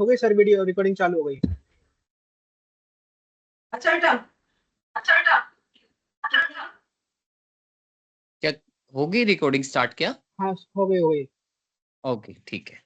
हो गई sir, video recording चालू हो गई। अच्छा बेटा। अच्छा बेटा। अच्छा बेटा। क्या होगी रिकॉर्डिंग स्टार्ट? क्या? हाँ हो गई हो गई। ओके ठीक है,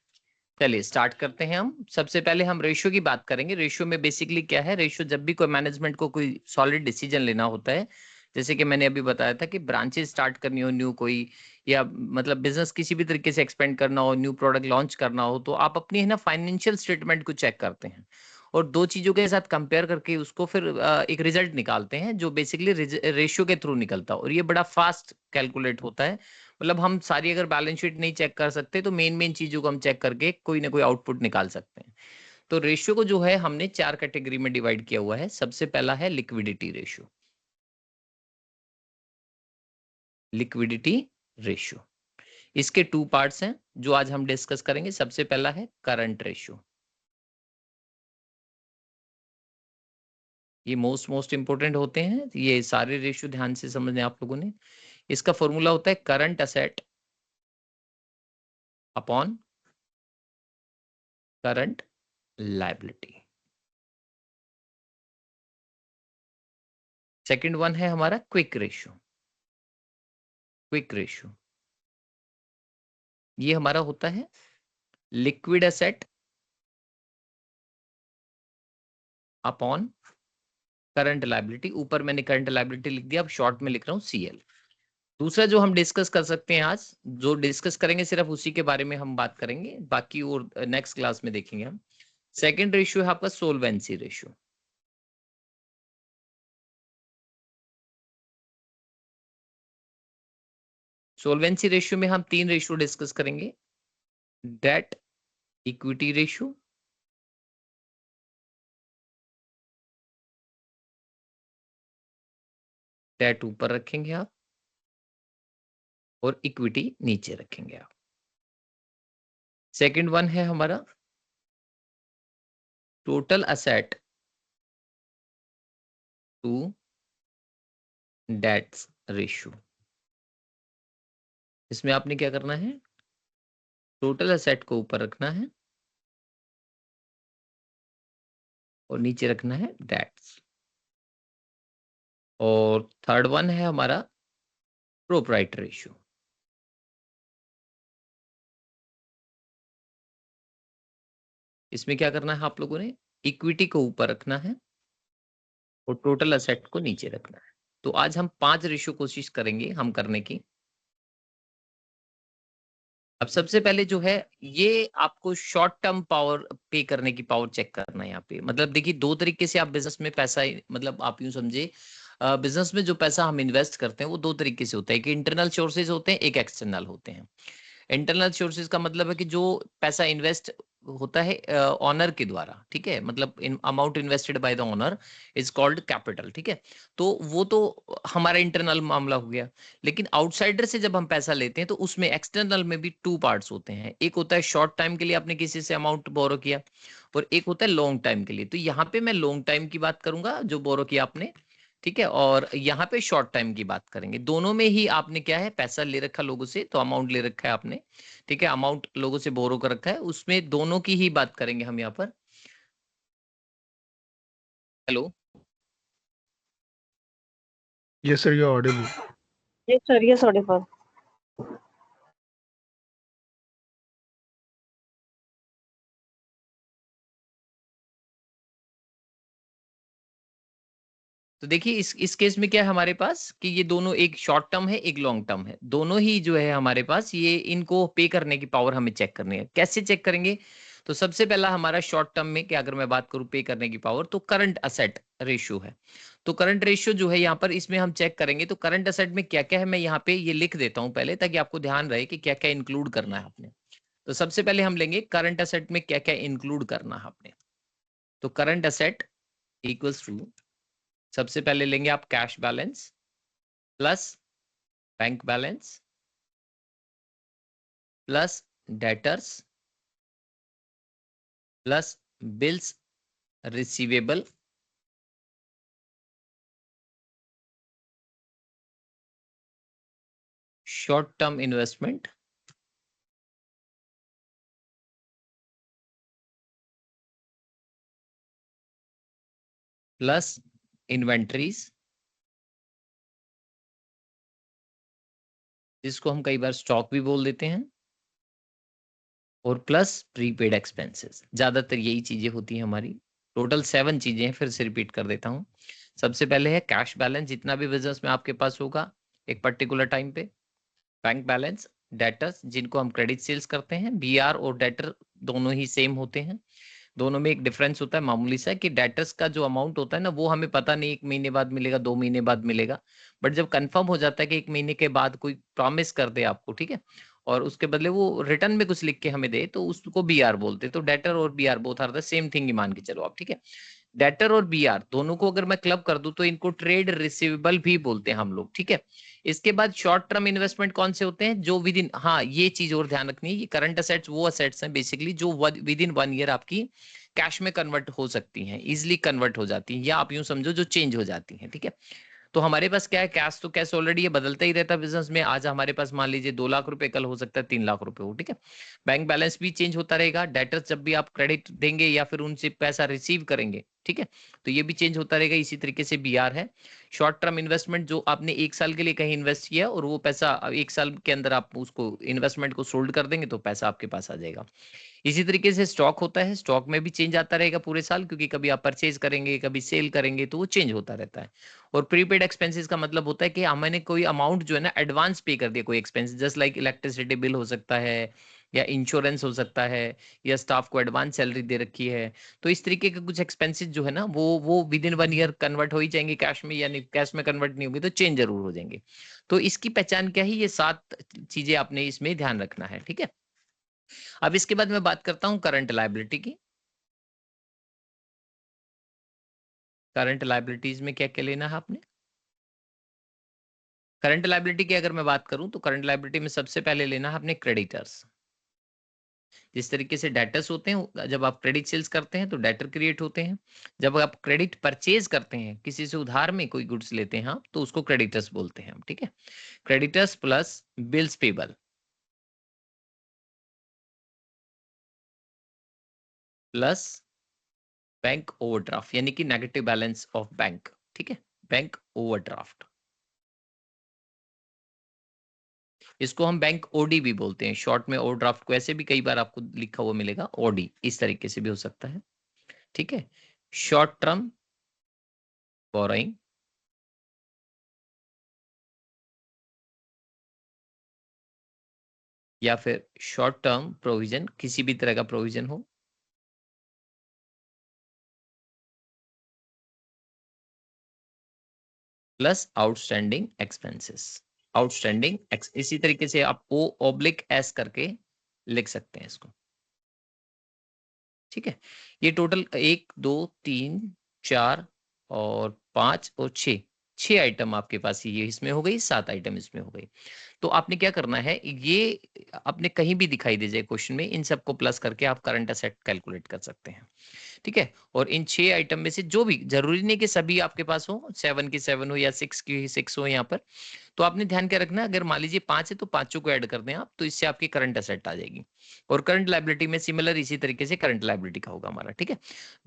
चलिए स्टार्ट करते हैं। हम सबसे पहले हम रेशियो की बात करेंगे। रेशियो में बेसिकली क्या है, रेशियो जब भी कोई मैनेजमेंट को कोई सॉलिड डिसीजन लेना होता है, जैसे कि मैंने अभी बताया था कि ब्रांचेस स्टार्ट करनी हो न्यू कोई, या मतलब बिजनेस किसी भी तरीके से एक्सपेंड करना हो, न्यू प्रोडक्ट लॉन्च करना हो, तो आप अपनी है ना फाइनेंशियल स्टेटमेंट को चेक करते हैं और दो चीजों के साथ कंपेयर करके उसको फिर एक रिजल्ट निकालते हैं जो बेसिकली रेशियो के थ्रू निकलता है, और ये बड़ा फास्ट कैलकुलेट होता है। मतलब हम सारी अगर बैलेंस शीट नहीं चेक कर सकते तो मेन मेन चीजों को हम चेक करके कोई ना कोई आउटपुट निकाल सकते हैं। तो रेशियो को जो है हमने चार कैटेगरी में डिवाइड किया हुआ है। सबसे पहला है लिक्विडिटी रेशियो। लिक्विडिटी रेशियो, इसके टू पार्ट्स हैं जो आज हम डिस्कस करेंगे। सबसे पहला है करंट रेशियो। ये मोस्ट इंपोर्टेंट होते हैं, ये सारे रेशियो ध्यान से समझने आप लोगों ने। इसका फॉर्मूला होता है current asset upon current liability. Second one है हमारा क्विक रेशियो। क्विक रेशियो ये हमारा होता है liquid asset upon current liability. ऊपर मैंने करंट लायबिलिटी लिख दिया, अब शॉर्ट में लिख रहा हूं सीएल। दूसरा जो हम डिस्कस कर सकते हैं आज, जो डिस्कस करेंगे सिर्फ उसी के बारे में हम बात करेंगे, बाकी और नेक्स्ट क्लास में देखेंगे हम। सेकंड रेशियो है आपका सोलवेंसी रेशियो। सोलवेंसी रेशियो में हम तीन रेशियो डिस्कस करेंगे। डेट इक्विटी रेशियो, डेट ऊपर रखेंगे आप और इक्विटी नीचे रखेंगे आप। सेकंड वन है हमारा total asset to debts ratio. इसमें आपने क्या करना है, टोटल असेट को ऊपर रखना है और नीचे रखना है डेट्स। और थर्ड वन है हमारा प्रोप्राइटर रेशियो। इसमें क्या करना है आप लोगों ने, इक्विटी को ऊपर रखना है और टोटल असेट को नीचे रखना है। तो आज हम 5 रेशियो कोशिश करेंगे हम करने की। अब सबसे पहले जो है, ये आपको शॉर्ट टर्म पावर पे करने की पावर चेक करना है यहाँ पे। मतलब देखिए, दो तरीके से आप बिजनेस में पैसा, मतलब आप यूं समझे, बिजनेस में जो पैसा हम इन्वेस्ट करते हैं वो दो तरीके से होता है। एक इंटरनल सोर्सेज होते हैं, एक एक्सटर्नल होते हैं। इंटरनल सोर्सेज का मतलब है कि जो पैसा इन्वेस्ट होता है ऑनर के द्वारा, ठीक है, मतलब in amount invested by the owner is called capital, ठीक है। तो वो तो हमारा इंटरनल मामला हो गया। लेकिन आउटसाइडर से जब हम पैसा लेते हैं तो उसमें एक्सटर्नल में भी टू पार्ट्स होते हैं। एक होता है शॉर्ट टाइम के लिए आपने किसी से अमाउंट बोरो किया, और एक होता है लॉन्ग टाइम के लिए। तो यहाँ पे मैं लॉन्ग टाइम की बात करूंगा जो बोरो किया आपने, ठीक है, और यहाँ पे शॉर्ट टाइम की बात करेंगे। दोनों में ही आपने क्या है, पैसा ले रखा लोगों से, तो अमाउंट ले रखा है आपने, ठीक है, अमाउंट लोगों से बोरो कर रखा है, उसमें दोनों की ही बात करेंगे हम यहाँ पर। Hello, Yes, sir, you're audible. Yes sir, yes audible. तो देखिए इस केस में क्या है हमारे पास कि ये दोनों, एक शॉर्ट टर्म है एक लॉन्ग टर्म है, दोनों ही जो है हमारे पास, ये इनको पे करने की पावर हमें चेक करनी है। कैसे चेक करेंगे, तो सबसे पहला हमारा शॉर्ट टर्म में क्या, अगर मैं बात करूं पे करने की पावर, तो करंट असेट रेशियो है। तो करंट रेशियो जो है यहाँ पर, इसमें हम चेक करेंगे तो करंट असेट में क्या क्या है, मैं यहाँ पे ये लिख देता हूँ पहले ताकि आपको ध्यान रहे कि क्या क्या इंक्लूड करना है आपने। तो सबसे पहले हम लेंगे करंट असेट में क्या क्या इंक्लूड करना है आपने। तो करंट असेट इक्वल्स टू, सबसे पहले लेंगे आप cash balance plus bank balance plus debtors plus bills receivable short term investment plus inventories, जिसको हम कई बार स्टॉक भी बोल देते हैं, और प्लस प्रीपेड एक्सपेंसेस। ज्यादातर यही चीजें होती हैं हमारी। टोटल 7 चीजें हैं, फिर से रिपीट कर देता हूँ। सबसे पहले है कैश बैलेंस, जितना भी बिजनेस में आपके पास होगा एक पर्टिकुलर टाइम पे। बैंक बैलेंस, डेटर्स जिनको हम क्रेडिट सेल्स करते हैं। बीआर और डेटर दोनों ही सेम होते हैं, दोनों में एक डिफरेंस होता है मामूली सा, कि डेटर्स का जो अमाउंट होता है ना, वो हमें पता नहीं 1 महीने बाद मिलेगा, 2 महीने बाद मिलेगा। बट जब कंफर्म हो जाता है कि 1 महीने के बाद कोई प्रॉमिस कर दे आपको, ठीक है, और उसके बदले वो रिटर्न में कुछ लिख के हमें दे, तो उसको बीआर बोलते हैं। तो डेटर और BR both are the same thing ही मान के चलो आप, ठीक है। डेटर और बीआर दोनों को अगर मैं क्लब कर दूं तो इनको ट्रेड रिसीवेबल भी बोलते हैं हम लोग, ठीक है। इसके बाद शॉर्ट टर्म इन्वेस्टमेंट कौन से होते हैं, जो विद इन, हाँ ये चीज और ध्यान रखनी है, ये करंट असेट्स वो असेट्स हैं बेसिकली जो विद इन 1 ईयर आपकी कैश में कन्वर्ट हो सकती हैं, इजिली कन्वर्ट हो जाती हैं, या आप यूं समझो जो चेंज हो जाती हैं, ठीक है। तो हमारे पास क्या है, कैश तो कैश ऑलरेडी ये बदलता ही रहता है बिजनेस में। आज हमारे पास मान लीजिए 2 लाख रुपए, कल हो सकता है 3 लाख रुपए हो, ठीक है। बैंक बैलेंस भी चेंज होता रहेगा। डेटर्स जब भी आप क्रेडिट देंगे या फिर उनसे पैसा रिसीव करेंगे, ठीक है, तो ये भी चेंज होता रहेगा। इसी तरीके से बीआर है। शॉर्ट टर्म इन्वेस्टमेंट, जो आपने 1 साल के लिए कहीं इन्वेस्ट किया और वो पैसा 1 साल के अंदर आप उसको इन्वेस्टमेंट को सोल्ड कर देंगे तो पैसा आपके पास आ जाएगा। इसी तरीके से स्टॉक होता है। स्टॉक में भी चेंज आता रहेगा पूरे साल, क्योंकि कभी आप परचेज करेंगे, कभी सेल करेंगे, तो वो चेंज होता रहता है। और प्रीपेड एक्सपेंसेस का मतलब होता है कि हमने कोई अमाउंट जो है ना एडवांस पे कर दिया, कोई expense, just like electricity bill हो सकता है, या इंश्योरेंस हो सकता है, या स्टाफ को एडवांस सैलरी दे रखी है। तो इस तरीके के कुछ एक्सपेंसेस जो है ना, वो विद इन 1 ईयर कन्वर्ट हो ही जाएंगे कैश में, यानी कैश में कन्वर्ट नहीं होंगे तो चेंज जरूर हो जाएंगे। तो इसकी पहचान क्या है, ये 7 चीजें आपने इसमें ध्यान रखना है, ठीक है। अब इसके बाद मैं बात करता हूं करंट लायबिलिटी की। करंट लायबिलिटीज में क्या क्या लेना है आपने। करंट लायबिलिटी की अगर मैं बात करूं तो करंट लायबिलिटी में सबसे पहले लेना है आपने क्रेडिटर्स। जिस तरीके से डेटर्स होते हैं, जब आप क्रेडिट सेल्स करते हैं तो डेटर क्रिएट होते हैं। जब आप क्रेडिट परचेज करते हैं, किसी से उधार में कोई गुड्स लेते हैं आप, तो उसको क्रेडिटर्स बोलते हैं हम, ठीक है। Creditors plus bills payable plus bank overdraft, यानी कि नेगेटिव बैलेंस ऑफ बैंक, ठीक है, बैंक ओवरड्राफ्ट। इसको हम बैंक ओडी भी बोलते हैं, शॉर्ट में ओवरड्राफ्ट को ऐसे भी कई बार आपको लिखा हुआ मिलेगा, ओडी, इस तरीके से भी हो सकता है, ठीक है। शॉर्ट टर्म बोरोइंग, या फिर शॉर्ट टर्म प्रोविजन, किसी भी तरह का प्रोविजन हो, प्लस आउटस्टैंडिंग एक्सपेंसेस। आउटस्टैंडिंग इसी तरीके से आप ओ ऑब्लिक एस करके लिख सकते हैं इसको, ठीक है। ये टोटल 1 2 3 4 और 5 और 6 6 आइटम आपके पास ये इसमें हो गई, 7 आइटम इसमें हो गई। तो आपने क्या करना है, ये आपने कहीं भी दिखाई दे जाए क्वेश्चन में, इन सबको प्लस करके आप करंट असेट कैलकुलेट कर सकते हैं, ठीक है। और इन 6 आइटम में से जो भी, जरूरी नहीं कि सभी आपके पास हो, 7 की 7 हो या 6 की 6 हो यहाँ पर, तो आपने ध्यान क्या रखना है, अगर मान लीजिए 5 है तो पांचों को ऐड कर दें आप, तो इससे आपकी करंट असेट आ जाएगी। और करंट लायबिलिटी में सिमिलर इसी तरीके से करंट लायबिलिटी का होगा हमारा, ठीक है।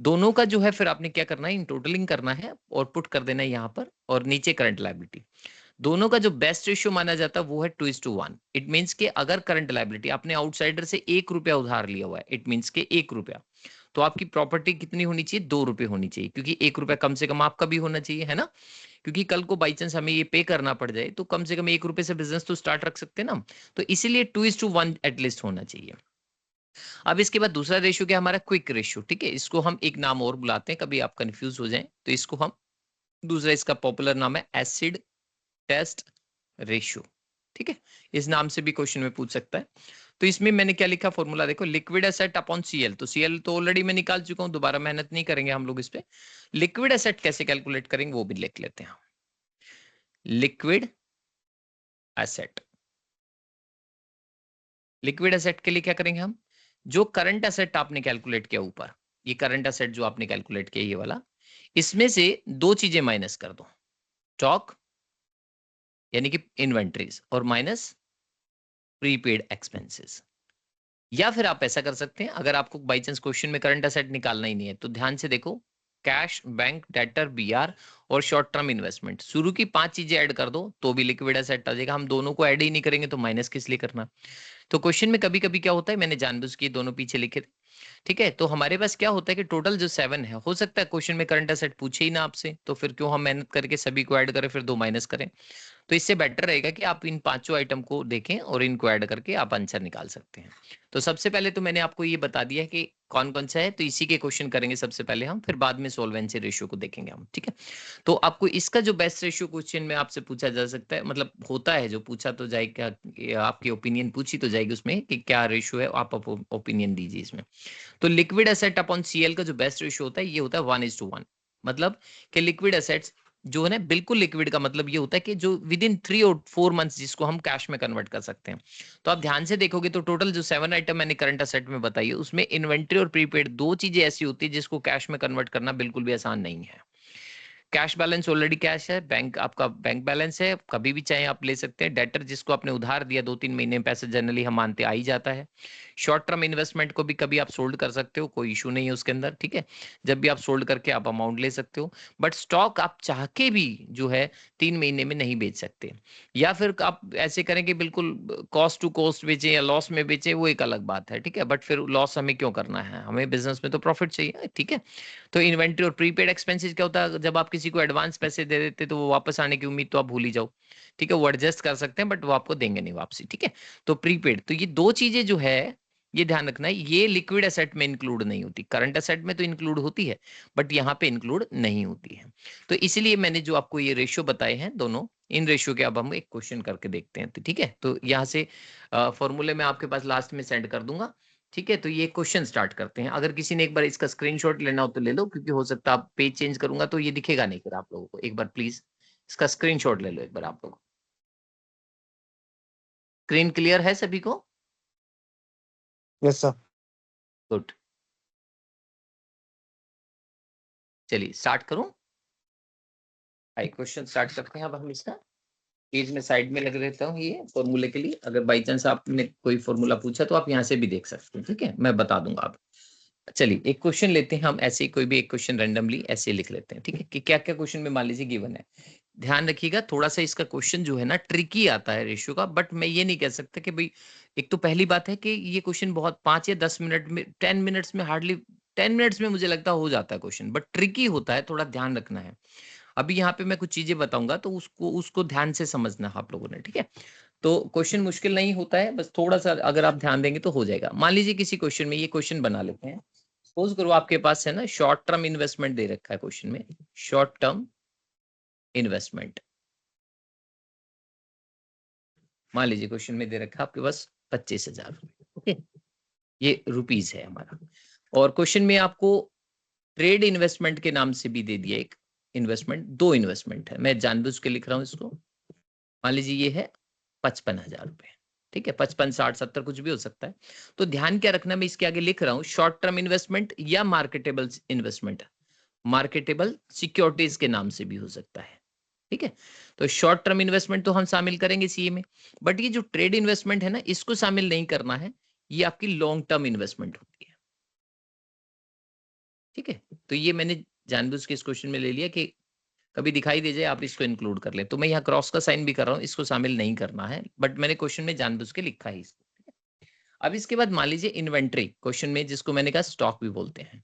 दोनों का जो है फिर आपने क्या करना है, इन टोटलिंग करना है और पुट कर देना है यहाँ पर, और नीचे करंट लायबिलिटी। दोनों का जो बेस्ट रेशियो माना जाता है वो है 2:1। इट मीन्स कि अगर करंट लायबिलिटी आपने आउटसाइडर से 1 रुपया उधार लिया हुआ है, इट मीन्स के 1 रुपया, तो आपकी प्रॉपर्टी कितनी होनी चाहिए, 2 रुपए होनी चाहिए, क्योंकि 1 रुपया कम से कम आपका भी होना चाहिए, है ना। क्योंकि कल को बाई चांस हमें ये पे करना पड़ जाए तो कम से कम 1 रुपए से बिजनेस तो स्टार्ट रख सकते हैं ना। तो इसीलिए 2:1 एटलीस्ट होना चाहिए। अब इसके बाद दूसरा रेशियो क्या हमारा, क्विक रेशियो, ठीक है। इसको हम एक नाम और बुलाते हैं, कभी आप कंफ्यूज हो जाएं तो इसको हम, दूसरा इसका पॉपुलर नाम है एसिड टेस्ट रेशियो, ठीक है। इस नाम से भी क्वेश्चन में पूछ सकता है। तो इसमें मैंने क्या लिखा फॉर्मूला देखो, लिक्विड एसेट अपॉन सीएल। तो सीएल तो ऑलरेडी मैं निकाल चुका हूं, दोबारा मेहनत नहीं करेंगे हम लोग इस पे। लिक्विड एसेट कैसे कैलकुलेट करेंगे वो भी लिख लेते हैं। लिक्विड एसेट, लिक्विड एसेट के लिए क्या करेंगे हम, जो करंट एसेट आपने कैलकुलेट किया ऊपर, ये करंट एसेट जो आपने कैलकुलेट किया ये वाला, इसमें से 2 चीजें माइनस कर दो, स्टॉक यानी कि इन्वेंट्रीज, और माइनस प्रीपेड एक्सपेंसेस। या फिर आप ऐसा कर सकते हैं, अगर आपको बाई चांस क्वेश्चन में करंट एसेट निकालना ही नहीं है तो ध्यान से देखो, कैश, बैंक, डेटर, बीआर और शॉर्ट टर्म इन्वेस्टमेंट। शुरू की 5 चीजें ऐड कर दो तो भी लिक्विड एसेट आ जाएगा। हम दोनों को ऐड ही नहीं करेंगे तो माइनस किस लिए करना। तो क्वेश्चन में कभी कभी क्या होता है, मैंने जानबूझ के दोनों पीछे लिखे थे, ठीक है। तो हमारे पास क्या होता है कि टोटल जो 7 है, हो सकता है क्वेश्चन में करंट एसेट पूछे ही ना आपसे, तो फिर क्यों हम मेहनत करके सभी को ऐड करें फिर 2 माइनस करें। तो इससे बेटर रहेगा कि आप इन 5 आइटम को देखें और इनको ऐड करके आप आंसर निकाल सकते हैं। तो सबसे पहले तो मैंने आपको ये बता दिया है कि कौन कौन सा है, तो इसी के क्वेश्चन करेंगे सबसे पहले हम, फिर बाद में सोल्वेंसी रेशियो को देखेंगे हम, ठीक है। तो आपको इसका जो बेस्ट रेशियो क्वेश्चन में आपसे पूछा जा सकता है, मतलब होता है, जो पूछा तो जाएगा, आपकी ओपिनियन पूछी तो जाएगी उसमें कि क्या रेशियो है, आप ओपिनियन दीजिए इसमें। तो लिक्विड एसेट अपॉन सीएल का जो बेस्ट रेशियो होता है ये होता है 1:1। मतलब कि लिक्विड एसेट्स जो है ना, बिल्कुल लिक्विड का मतलब ये होता है कि जो विद इन 3 और 4 मंथ्स जिसको हम कैश में कन्वर्ट कर सकते हैं। तो आप ध्यान से देखोगे तो टोटल जो 7 आइटम मैंने करंट एसेट में बताई है उसमें इन्वेंट्री और प्रीपेड 2 चीजें ऐसी होती है जिसको कैश में कन्वर्ट करना बिल्कुल भी आसान नहीं है। कैश बैलेंस ऑलरेडी कैश है, बैंक आपका बैंक बैलेंस है, कभी भी चाहे आप ले सकते हैं। डेटर जिसको आपने उधार दिया 2-3 महीने में पैसे जनरली हम मानते आ ही जाता है। शॉर्ट टर्म इन्वेस्टमेंट को भी कभी आप सोल्ड कर सकते हो, कोई इशू नहीं है उसके अंदर, ठीक है। जब भी आप सोल्ड करके आप अमाउंट ले सकते हो। बट स्टॉक आप चाह के भी जो है 3 महीने में नहीं बेच सकते, या फिर आप ऐसे करें कि बिल्कुल कॉस्ट टू कॉस्ट बेचें या लॉस में बेचें, वो एक अलग बात है, ठीक है। बट फिर लॉस हमें क्यों करना है, हमें बिजनेस में तो प्रॉफिट चाहिए, ठीक है। तो इन्वेंट्री और प्रीपेड एक्सपेंसेस क्या होता है, जब आप किसी को एडवांस पैसे दे देते तो वो वापस आने की उम्मीद तो आप भूल ही जाओ, ठीक है। वो एडजस्ट कर सकते हैं बट वो आपको देंगे नहीं वापसी, ठीक है। तो प्रीपेड, तो ये 2 चीजें जो है ये ध्यान रखना है, ये लिक्विड एसेट में इंक्लूड नहीं होती। करंट एसेट में तो इंक्लूड होती है बट यहाँ पे इंक्लूड नहीं होती है। तो इसलिए मैंने जो आपको ये रेशियो बताए हैं दोनों, इन रेशियो के अब हम एक क्वेश्चन करके देखते हैं, तो ठीक है। तो यहाँ से फॉर्मूले में आपके पास लास्ट में सेंड कर दूंगा, ठीक है। तो ये क्वेश्चन स्टार्ट करते हैं। अगर किसी ने एक बार इसका स्क्रीनशॉट लेना हो तो ले लो, क्योंकि हो सकता है आप पेज चेंज करूंगा तो ये दिखेगा नहीं फिर आप लोगों को। एक बार प्लीज इसका स्क्रीनशॉट ले लो एक बार आप लोग। स्क्रीन क्लियर है सभी को? Yes sir. गुड, चलिए स्टार्ट करूं। आई क्वेश्चन स्टार्ट करते हैं अब हम इसका। पेज में साइड में लग रहता हूँ ये फॉर्मूले के लिए, अगर बाई चांस आपने कोई फॉर्मूला पूछा तो आप यहाँ से भी देख सकते हैं, ठीक है। मैं बता दूंगा आप। चलिए एक क्वेश्चन लेते हैं हम, ऐसे ही कोई भी एक क्वेश्चन रैंडमली ऐसे लिख लेते हैं, ठीक है, कि क्या क्या क्वेश्चन में मान लीजिए गिवन है। ध्यान रखिएगा थोड़ा सा इसका क्वेश्चन जो है ना ट्रिकी आता है रेशियो का, बट मैं ये नहीं कह सकता कि भाई, एक तो पहली बात है कि ये क्वेश्चन बहुत 5 या 10 मिनट में, 10 मिनट्स में, हार्डली 10 मिनट्स में मुझे लगता हो जाता है क्वेश्चन, बट ट्रिकी होता है, थोड़ा ध्यान रखना है। अभी यहाँ पे मैं कुछ चीजें बताऊंगा तो उसको उसको ध्यान से समझना आप लोगों ने, ठीक है। तो क्वेश्चन मुश्किल नहीं होता है, बस थोड़ा सा अगर आप ध्यान देंगे तो हो जाएगा। मान लीजिए किसी क्वेश्चन में ये क्वेश्चन बना लेते हैं, सपोज करो आपके पास है ना शॉर्ट टर्म इन्वेस्टमेंट दे रखा है क्वेश्चन में, शॉर्ट टर्म इन्वेस्टमेंट। मान लीजिए क्वेश्चन में दे रखा है आपके पास 25,000 रुपए, ओके, ये रुपीज है हमारा। और क्वेश्चन में आपको ट्रेड इन्वेस्टमेंट के नाम से भी दे दिया एक इन्वेस्टमेंट, 2 इन्वेस्टमेंट है, मैं जानबूझ के लिख रहा हूं इसको। मान लीजिए ये है 55,000 रुपए, ठीक है। 55, 60, 70 कुछ भी हो सकता है। तो ध्यान क्या रखना, मैं इसके आगे लिख रहा हूं शॉर्ट टर्म इन्वेस्टमेंट या मार्केटेबल इन्वेस्टमेंट, मार्केटेबल सिक्योरिटीज के नाम से भी हो सकता है, ठीक है। तो शॉर्ट टर्म इन्वेस्टमेंट तो हम शामिल करेंगे सीए में, बट ये जो ट्रेड इन्वेस्टमेंट है ना इसको शामिल नहीं करना है, ये आपकी लॉन्ग टर्म इन्वेस्टमेंट होती है, ठीक है। तो ये मैंने जानबूझ के इस क्वेश्चन में ले लिया कि कभी दिखाई दे जाए आप इसको इंक्लूड कर लें, तो मैं यहाँ क्रॉस का साइन भी कर रहा हूँ, इसको शामिल नहीं करना है, बट मैंने क्वेश्चन में जानबूझ के लिखा है इसको, ठीक है। अब इसके बाद मान लीजिए इन्वेंट्री क्वेश्चन में, जिसको मैंने कहा स्टॉक भी बोलते हैं।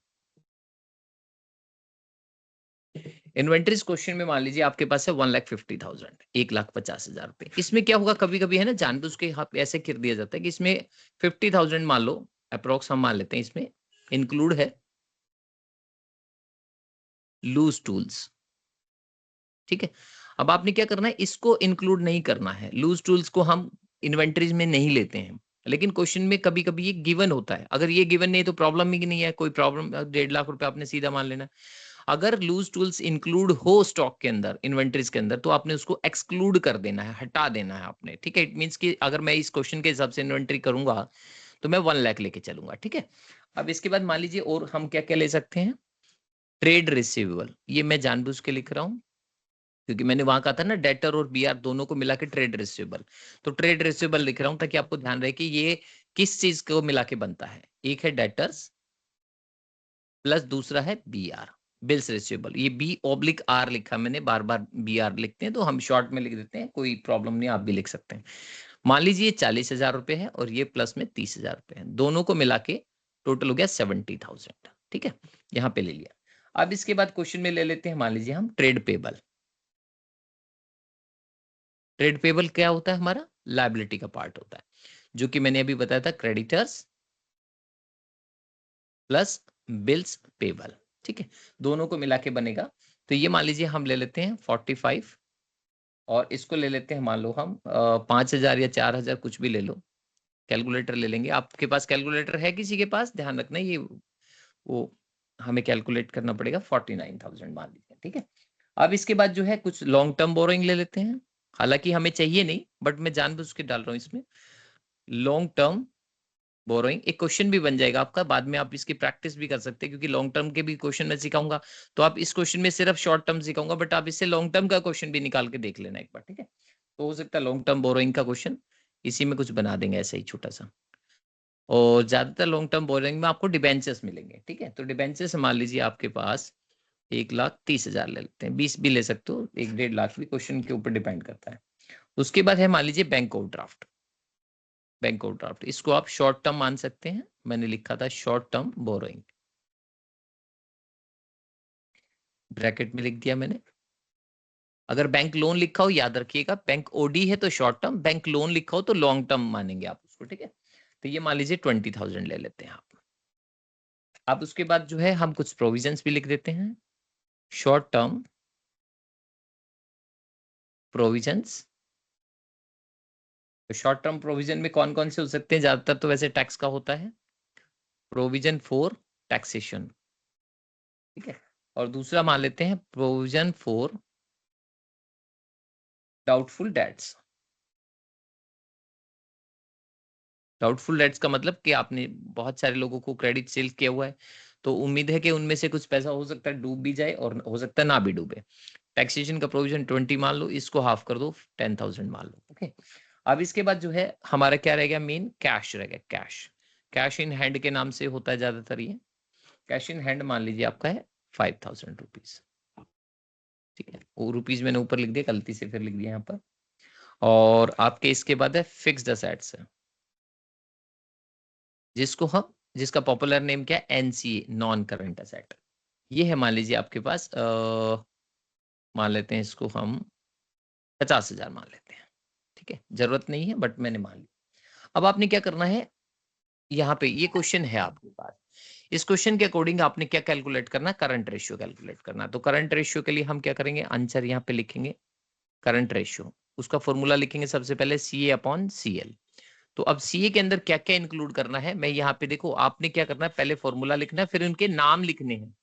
इन्वेंट्रीज क्वेश्चन में मान लीजिए आपके पास है 1,50,000, 1,50,000 रुपए। इसमें क्या होगा, कभी कभी है ना जानबूझ के ऐसे कर दिया जाता है कि इसमें 50,000 मान लो अप्रोक्स, हम मान लेते हैं इसमें इंक्लूड है लूज टूल्स, ठीक है। अब आपने क्या करना है, इसको इंक्लूड नहीं करना है, लूज टूल्स को हम इन्वेंटरीज में नहीं लेते हैं। लेकिन क्वेश्चन में कभी कभी ये गिवन होता है, अगर ये गिवन नहीं तो प्रॉब्लम ही नहीं है, कोई प्रॉब्लम, 1.5 लाख रुपए आपने सीधा मान लेना। अगर लूज टूल्स इंक्लूड हो स्टॉक के अंदर, इन्वेंटरीज के अंदर, तो आपने उसको एक्सक्लूड कर देना है, हटा देना है आपने, ठीक है। इट मींस कि अगर मैं इस क्वेश्चन के हिसाब से इन्वेंटरी करूंगा तो मैं 1 लाख लेके चलूंगा, ठीक है। अब इसके बाद मान लीजिए और हम क्या क्या ले सकते हैं, ट्रेड रिसीवेबल, ये मैं जानबूझ के लिख रहा हूँ क्योंकि मैंने वहां कहा था ना डेटर और बीआर दोनों को मिला के ट्रेड रिसीवेबल, तो ट्रेड रिसीवेबल लिख रहा हूं ताकि आपको ध्यान रहे कि ये किस चीज को मिला के बनता है। एक है डेटर्स प्लस दूसरा है बीआर, बिल्स रिसीवेबल, ये B/R लिखा मैंने, बार बार BR लिखते हैं तो हम शॉर्ट में लिख देते हैं, कोई प्रॉब्लम नहीं, आप भी लिख सकते हैं। मान लीजिए 40,000 रुपए है और ये प्लस में 30,000 रुपए है, दोनों को मिला के टोटल हो गया 70,000। ठीक है, यहाँ पे ले लिया। अब इसके बाद क्वेश्चन में ले लेते हैं, मान लीजिए हम ट्रेड पेबल। ट्रेड पेबल क्या होता है? हमारा लायबिलिटी का पार्ट होता है, जो कि मैंने अभी बताया था, क्रेडिटर्स प्लस बिल्स पेबल। ठीक है, दोनों को मिला के बनेगा। तो ये मान लीजिए हम ले लेते हैं 45 और इसको ले लेते हैं, मान लो हम 5,000 या 4,000 कुछ भी ले लो, कैलकुलेटर ले लेंगे। आपके पास कैलकुलेटर है किसी के पास? ध्यान रखना, ये वो हमें कैलकुलेट करना पड़ेगा, 49,000 मान लीजिए। ठीक है, अब इसके बाद जो है कुछ लॉन्ग टर्म बोरोइंग ले लेते हैं, हालांकि हमें चाहिए नहीं, बट मैं जानबूझ के डाल रहा हूँ इसमें लॉन्ग टर्म बोरोइंग। एक क्वेश्चन भी बन जाएगा आपका, बाद में आप इसकी प्रैक्टिस भी कर सकते हैं, क्योंकि लॉन्ग टर्म के भी क्वेश्चन मैं सिखाऊंगा। तो आप इस क्वेश्चन में सिर्फ शॉर्ट टर्म सिखाऊंगा, बट आप इससे लॉन्ग टर्म का क्वेश्चन भी निकाल के देख लेना एक बार। ठीक है, तो हो सकता है लॉन्ग टर्म बोरोइंग का क्वेश्चन इसी में कुछ बना देंगे ऐसा ही छोटा सा। और ज्यादातर लॉन्ग टर्म बोरोइंग में आपको डिबेंचर्स मिलेंगे। ठीक है, तो डिबेंचर्स मान लीजिए आपके पास 1,30,000 ले लेते हैं, 20 भी ले सकते हो, 1-1.5 लाख भी, क्वेश्चन के ऊपर डिपेंड करता है। उसके बाद है मान लीजिए बैंक ओवरड्राफ्ट। बैंक ओवरड्राफ्ट, इसको आप शॉर्ट टर्म मान सकते हैं, मैंने लिखा था शॉर्ट टर्म बोरोइंग, ब्रैकेट में लिख दिया मैंने। अगर बैंक लोन लिखा हो, याद रखिएगा, बैंक ओडी है तो शॉर्ट टर्म, बैंक लोन लिखा हो तो लॉन्ग टर्म मानेंगे आप उसको। ठीक है, तो ये मान लीजिए 20,000 ले लेते हैं आप। अब उसके बाद जो है हम कुछ प्रोविजंस भी लिख देते हैं, शॉर्ट टर्म प्रोविजंस। तो शॉर्ट टर्म प्रोविजन में कौन कौन से हो सकते हैं? ज्यादातर तो वैसे टैक्स का होता है, प्रोविजन फॉर टैक्सेशन। ठीक है, और दूसरा मान लेते हैं provision for doubtful debts. Doubtful debts का मतलब कि आपने बहुत सारे लोगों को क्रेडिट सेल किया हुआ है, तो उम्मीद है कि उनमें से कुछ पैसा हो सकता है डूब भी जाए और हो सकता है ना भी डूबे। टैक्सेशन का प्रोविजन 20 मान लो, इसको हाफ कर दो, 10,000 मान लो। ओके, अब इसके बाद जो है हमारा क्या रहेगा? मेन कैश रहेगा, कैश। कैश इन हैंड के नाम से होता है ज्यादातर ये। कैश इन हैंड मान लीजिए आपका है 5,000 रुपीज। ठीक है, वो रुपीज मैंने ऊपर लिख दिया, गलती से फिर लिख दिया यहाँ पर। और आपके इसके बाद है फिक्स्ड असेट्स, जिसको हम, जिसका पॉपुलर नेम क्या है? NCA, non current asset. ये है मान लीजिए आपके पास मान लेते हैं इसको हम 50,000 मान लेते हैं। ठीक है, जरूरत नहीं है बट मैंने मान लिया। अब आपने क्या करना है, यहाँ पे ये क्वेश्चन है आपके पास, इस क्वेश्चन के अकॉर्डिंग आपने क्या कैलकुलेट करना? करंट रेशियो कैलकुलेट करना। तो करंट रेशियो के लिए हम क्या करेंगे? आंसर यहाँ पे लिखेंगे, करंट रेशियो, उसका फॉर्मूला लिखेंगे सबसे पहले CA/CL। तो अब CA के अंदर क्या क्या इंक्लूड करना है, मैं यहाँ पे, देखो आपने क्या करना है, पहले फॉर्मूला लिखना है, फिर उनके नाम लिखने हैं,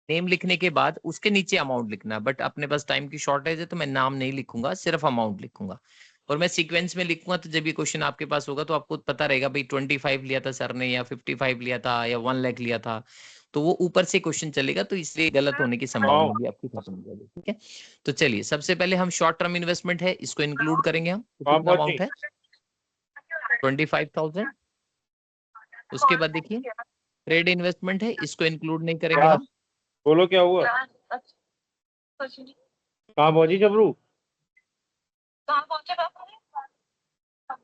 नेम लिखने के बाद उसके नीचे अमाउंट लिखना है। बट अपने पास टाइम की शॉर्टेज है तो मैं नाम नहीं लिखूंगा, सिर्फ अमाउंट लिखूंगा। और मैं सीक्वेंस में लिखूंगा, तो जब ये क्वेश्चन आपके पास होगा तो आपको पता रहेगा भाई 25 लिया था सर ने, या 55 लिया था, या 1 लाख लिया था, तो वो ऊपर से क्वेश्चन चलेगा, तो इसलिए गलत होने की संभावना भी आपकी खत्म हो जाएगी। ठीक है, तो चलिए सबसे पहले हम शॉर्ट टर्म इन्वेस्टमेंट है, इसको इंक्लूड करेंगे हम। तो कितना अमाउंट है? 25,000। उसके बाद देखिए ट्रेड इन्वेस्टमेंट है, इसको इंक्लूड नहीं करेंगे हम। बोलो क्या हुआ? कहाँ पहुंची जबरू? कहाँ पहुंचे बाबू?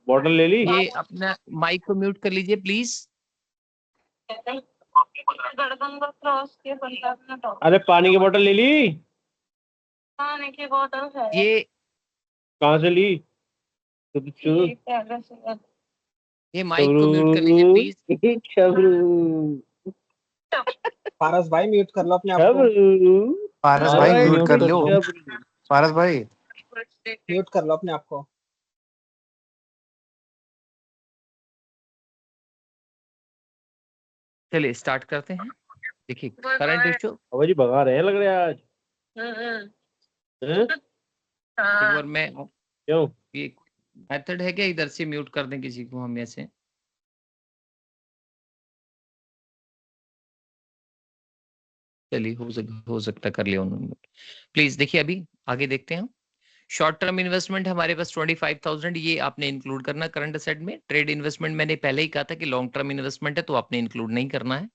बॉटल ले ली? ये अपना माइक को म्यूट कर लीजिए प्लीज। गड़गंगा क्रॉस के 15 मिनट हो अरे पानी की बोतल ले ली? पानी की बोतल है ये कहाँ से ली? ये पहले से ये माइक को म्यूट कर लीजिए प्लीज। जबरू पारस भाई म्यूट कर लो अपने आप को। जबरू पारस भाई अरे म्यूट कर लो। जबरू। पारस भाई म्यूट कर लो अपने आप को। चलिए स्टार्ट करते हैं। देखिए करंट रेशियो, बाबा जी भगा रहे हैं लग रहा है आज। हैं? एक बार मैं, क्यों? ये मेथड है क्या इधर से म्यूट कर दें किसी को हम ऐसे? चलिए हो सकता कर लिया उन्होंने। प्लीज देखिए अभी आगे देखते हैं हम। शॉर्ट टर्म इन्वेस्टमेंट हमारे पास 25,000, ये आपने इंक्लूड करना करंट असेट में। ट्रेड इन्वेस्टमेंट मैंने पहले ही कहा था कि लॉन्ग टर्म इन्वेस्टमेंट है तो आपने इंक्लूड नहीं करना है।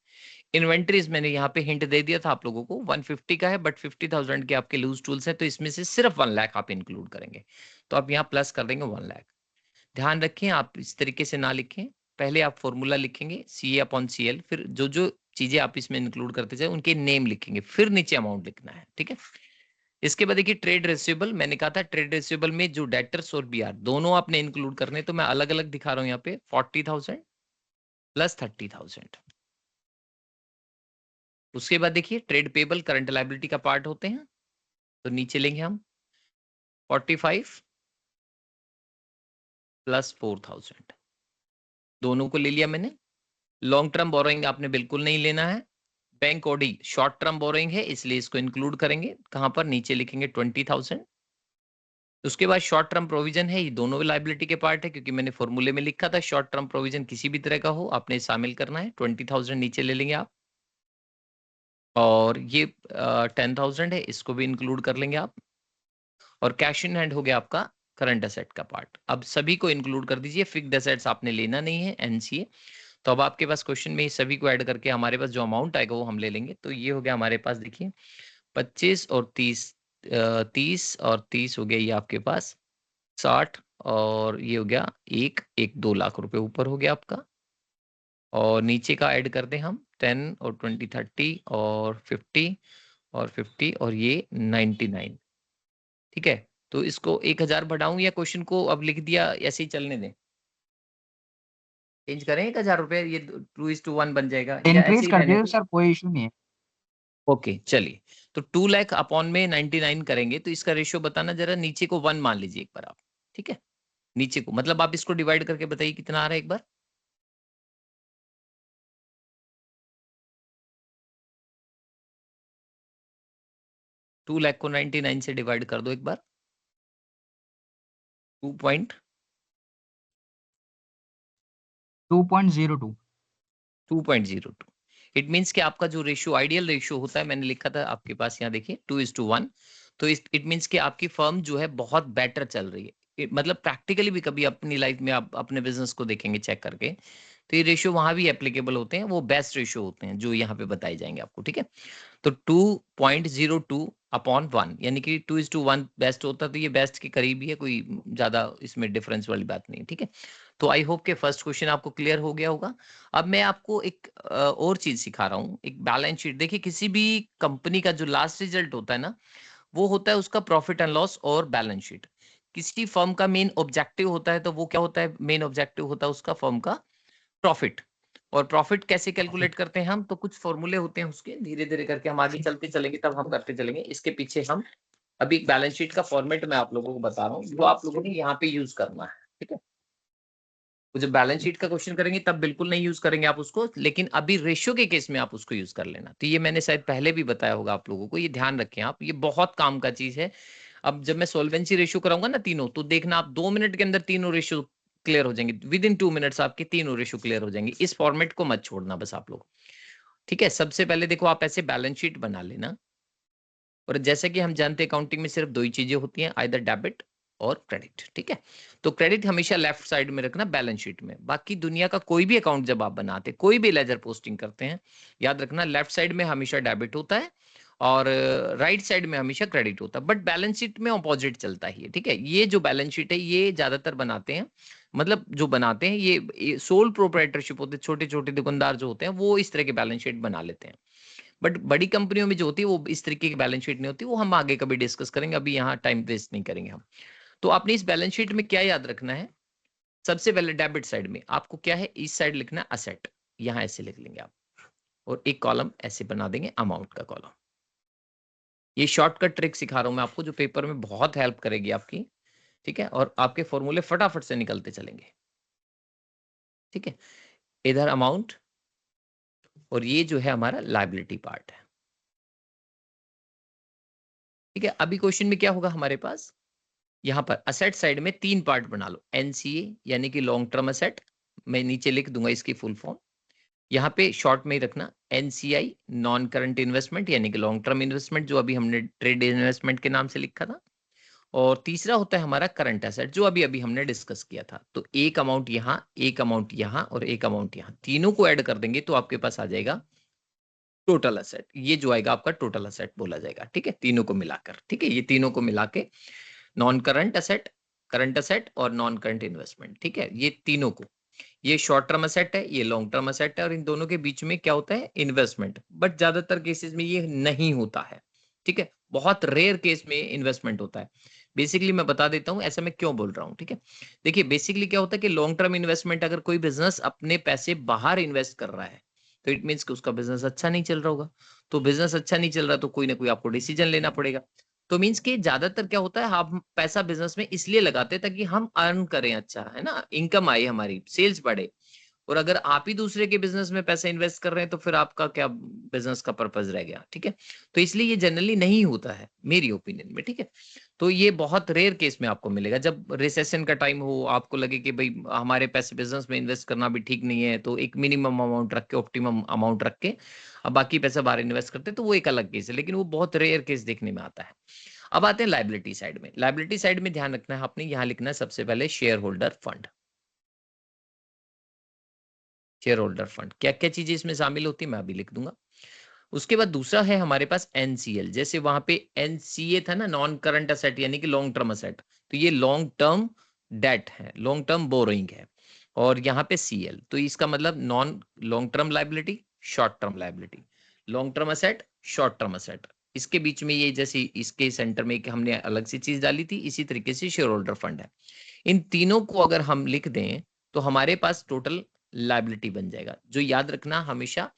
इन्वेंटरीज मैंने यहाँ पे हिंट दे दिया था आप लोगों को, 150 का है बट 50,000 के आपके लूज टूल्स है, तो इसमें से सिर्फ 1 लाख आप इंक्लूड करेंगे, तो आप यहाँ प्लस कर देंगे 1 लाख। ध्यान रखें आप इस तरीके से ना लिखें, पहले आप फॉर्मूला लिखेंगे CA/CL, फिर जो जो चीजें आप इसमें इंक्लूड करते जाए उनके नेम लिखेंगे, फिर नीचे अमाउंट लिखना है, ठीक है। इसके बाद देखिए ट्रेड रिसीवेबल, मैंने कहा था ट्रेड रिसीवेबल में जो डेटर्स और BR दोनों आपने इंक्लूड करने, तो मैं अलग अलग दिखा रहा हूँ यहाँ पे, 40,000 प्लस 30,000। उसके बाद देखिए ट्रेड पेबल करंट लायबिलिटी का पार्ट होते हैं, तो नीचे लेंगे हम 45 प्लस 4,000, दोनों को ले लिया मैंने। लॉन्ग टर्म बोरोइंग आपने बिल्कुल नहीं लेना है, bank OD short term borrowing है इसलिए इसको इंक्लूड करेंगे, कहां पर, नीचे लिखेंगे 20,000। उसके बाद शॉर्ट टर्म प्रोविजन है, ये दोनों लायबिलिटी के पार्ट है, क्योंकि मैंने फॉर्मूले में लिखा था शॉर्ट टर्म प्रोविजन किसी भी तरह का हो आपने शामिल करना है, 20,000 नीचे ले लेंगे आप। और ये 10,000 है, इसको भी इंक्लूड कर लेंगे आप। और कैश इन हैंड हो गया आपका करंट एसेट का पार्ट। अब सभी को इंक्लूड कर दीजिए, फिक्स्ड एसेट्स आपने लेना नहीं है NCA, तो अब आपके पास क्वेश्चन में सभी को ऐड करके हमारे पास जो अमाउंट आएगा वो हम ले लेंगे। तो ये हो गया हमारे पास, देखिए 25 और 30, 30 और 30 हो गया ये आपके पास 60, और ये हो गया 2 लाख रुपए ऊपर हो गया आपका। और नीचे का ऐड कर दें हम 10 और 20 30 और 50 और 50 और ये 99, ठीक है। तो इसको 1000 बढ़ाऊं या क्वेश्चन को अब लिख दिया ऐसे ही चलने दें, चेंज करें 1000 रुपए, ये 2:1 बन जाएगा या ऐसे इंक्रीज ही कर रहने दियो दें? सर, कोई इशू नहीं है। ओके चलिए, तो 2 लाख अपॉन में 99 करेंगे, तो इसका रेशियो बताना जरा, नीचे को 1 मान लीजिए एक बार आप, ठीक है। नीचे को मतलब आप इसको डिवाइड करके बताइए कितना आ रहा है एक बार। टू लाख को 99 से डिवाइड कर दो एक बार, 2.02। 2.02। इट मीन्स कि आपका जो रेशियो आइडियल रेशियो होता है, मैंने लिखा था आपके पास यहाँ देखिए 2:1, तो इट मीन्स कि आपकी फर्म जो है बहुत बेटर चल रही है। मतलब प्रैक्टिकली भी कभी अपनी लाइफ में आप अपने बिजनेस को देखेंगे चेक करके, तो ये रेशियो वहां भी एप्लीकेबल होते हैं, वो बेस्ट रेशियो होते हैं जो यहाँ पे बताए जाएंगे आपको, ठीक है। तो 2.02 अपॉन 1 यानी कि 2:1 बेस्ट होता, तो ये बेस्ट के करीब ही है, कोई ज्यादा इसमें डिफरेंस वाली बात नहीं है, ठीक है। तो आई होप के फर्स्ट क्वेश्चन आपको क्लियर हो गया होगा। अब मैं आपको एक और चीज सिखा रहा हूँ, एक बैलेंस शीट। देखिए किसी भी कंपनी का जो लास्ट रिजल्ट होता है ना, वो होता है उसका प्रॉफिट एंड लॉस और बैलेंस शीट। किसी फर्म का मेन ऑब्जेक्टिव होता है, तो वो क्या होता है, मेन ऑब्जेक्टिव होता है उसका फर्म का प्रॉफिट। और प्रॉफिट कैसे कैलकुलेट करते हैं हम, तो कुछ फॉर्मूले होते हैं उसके, धीरे धीरे करके हम आगे चलते चलेंगे तब हम करते चलेंगे। इसके पीछे हम अभी एक बैलेंस शीट का फॉर्मेट मैं आप लोगों को बता रहा हूँ, जो आप लोगों ने यहाँ पे यूज करना है, ठीक है। तो जब बैलेंस शीट का क्वेश्चन करेंगे तब बिल्कुल नहीं यूज करेंगे आप उसको, लेकिन अभी रेशियो के केस में आप उसको यूज कर लेना। तो ये मैंने शायद पहले भी बताया होगा आप लोगों को, ये ध्यान रखें आप, ये बहुत काम का चीज है। अब जब मैं सोल्वेंसी रेशियो कराऊंगा ना तीनों, तो देखना आप 2 मिनट के अंदर तीनों रेशियो क्लियर हो जाएंगे, विद इन 2 मिनट्स आपके तीनों रेशियो क्लियर हो जाएंगे। इस फॉर्मेट को मत छोड़ना बस आप लोग, ठीक है। सबसे पहले देखो आप ऐसे बैलेंस शीट बना लेना, और जैसे कि हम जानते हैं अकाउंटिंग में सिर्फ 2 ही चीजें होती हैं, आइदर डेबिट और क्रेडिट, ठीक है। तो क्रेडिट हमेशा लेफ्ट साइड में रखना बैलेंस शीट में। बाकी दुनिया का कोई भी अकाउंट जब आप बनाते, कोई भी लेजर पोस्टिंग करते हैं, याद रखना लेफ्ट साइड में हमेशा डेबिट होता है और राइट साइड में हमेशा क्रेडिट होता है, बट बैलेंस शीट में ऑपोजिट चलता ही है, ठीक है। ये जो बैलेंस शीट है ये ज्यादातर बनाते हैं, मतलब जो बनाते हैं ये सोल प्रोप्राइटरशिप होते हैं, छोटे छोटे दुकानदार जो होते हैं वो इस तरह के बैलेंस शीट बना लेते हैं। बट बड़ी कंपनियों में जो होती है वो इस तरीके की बैलेंस शीट नहीं होती, वो हम आगे कभी डिस्कस करेंगे, अभी यहाँ टाइम वेस्ट नहीं करेंगे हम। तो आपने इस बैलेंस शीट में क्या याद रखना है, सबसे पहले डेबिट साइड में आपको क्या है, इस साइड लिखना है असेट, यहाँ ऐसे लिख लेंगे आप, और एक कॉलम ऐसे बना देंगे अमाउंट का कॉलम। ये शॉर्टकट ट्रिक सिखा रहा हूं मैं आपको, जो पेपर में बहुत हेल्प करेगी आपकी, ठीक है। और आपके फॉर्मूले फटाफट से निकलते चलेंगे, ठीक है। इधर अमाउंट, और ये जो है हमारा लायबिलिटी पार्ट है, ठीक है। अभी क्वेश्चन में क्या होगा हमारे पास, यहाँ पर असेट साइड में 3 पार्ट बना लो, NCA यानी कि लॉन्ग टर्म असेट, मैं नीचे लिख दूंगा इसकी फुल फॉर्म, यहाँ पे शॉर्ट में ही रखना NCI नॉन करंट इन्वेस्टमेंट यानी कि लॉन्ग टर्म इन्वेस्टमेंट, जो अभी हमने ट्रेड इन्वेस्टमेंट के नाम से लिखा था। और तीसरा होता है हमारा करंट एसेट, जो अभी अभी हमने डिस्कस किया था। तो एक अमाउंट यहाँ, एक अमाउंट यहाँ और एक अमाउंट यहाँ, तीनों को ऐड कर देंगे तो आपके पास आ जाएगा टोटल असेट, ये जो आएगा आपका टोटल असेट बोला जाएगा, ठीक है, तीनों को मिलाकर, ठीक है, ये तीनों को मिला के non current asset, current asset और नॉन करंट इन्वेस्टमेंट, ठीक है, ये तीनों को, ये शॉर्ट टर्म असेट है, ये लॉन्ग टर्म असेट है, और इन दोनों के बीच में क्या होता है, इन्वेस्टमेंट, बट ज्यादातर केसेस में ये नहीं होता है, ठीक है, बहुत रेयर केस में इन्वेस्टमेंट होता है। बेसिकली मैं बता देता हूं ऐसा मैं क्यों बोल रहा हूं, ठीक है। देखिए बेसिकली क्या होता है कि लॉन्ग टर्म इन्वेस्टमेंट, अगर कोई बिजनेस अपने पैसे बाहर इन्वेस्ट कर रहा है तो इट मीन्स कि उसका बिजनेस अच्छा नहीं चल रहा होगा, तो बिजनेस अच्छा नहीं चल रहा तो कोई ना कोई आपको डिसीजन लेना पड़ेगा। तो मीन्स कि ज्यादातर क्या होता है, हम पैसा बिजनेस में इसलिए लगाते हैं ताकि हम अर्न करें, अच्छा है ना, इनकम आए, हमारी सेल्स बढ़े। और अगर आप ही दूसरे के बिजनेस में पैसा इन्वेस्ट कर रहे हैं तो फिर आपका क्या बिजनेस का पर्पज रह गया, ठीक है। तो इसलिए ये जनरली नहीं होता है मेरी ओपिनियन में, ठीक है। तो ये बहुत रेयर केस में आपको मिलेगा, जब रिसेशन का टाइम हो, आपको लगे कि भाई हमारे पैसे बिजनेस में इन्वेस्ट करना भी ठीक नहीं है, तो एक मिनिमम अमाउंट रख के, ऑप्टिमम अमाउंट रख के अब बाकी पैसा बाहर इन्वेस्ट करते हैं, तो वो एक अलग केस है, लेकिन वो बहुत रेयर केस देखने में आता है। अब आते हैं लाइबिलिटी साइड में। लाइबिलिटी साइड में ध्यान रखना है आपने, यहाँ लिखना है सबसे पहले share holder fund. Share holder fund क्या क्या चीजें इसमें शामिल होती है मैं अभी लिख दूंगा। उसके बाद दूसरा है हमारे पास एनसीएल, जैसे वहां पे एनसीए था ना, नॉन करंट असेट यानी कि लॉन्ग टर्म असेट, तो ये लॉन्ग टर्म डेट है, लॉन्ग टर्म बोरोइंग है। और यहाँ पे सीएल, तो इसका मतलब non long term liability, short term liability, long term asset, short term asset, इसके बीच में ये जैसे इसके सेंटर में एक हमने अलग सी चीज डाली थी, इसी तरीके से शेयर होल्डर फंड है। इन तीनों को अगर हम लिख दें तो हमारे पास टोटल लाइबिलिटी बन जाएगा। जो याद रखना हमेशा,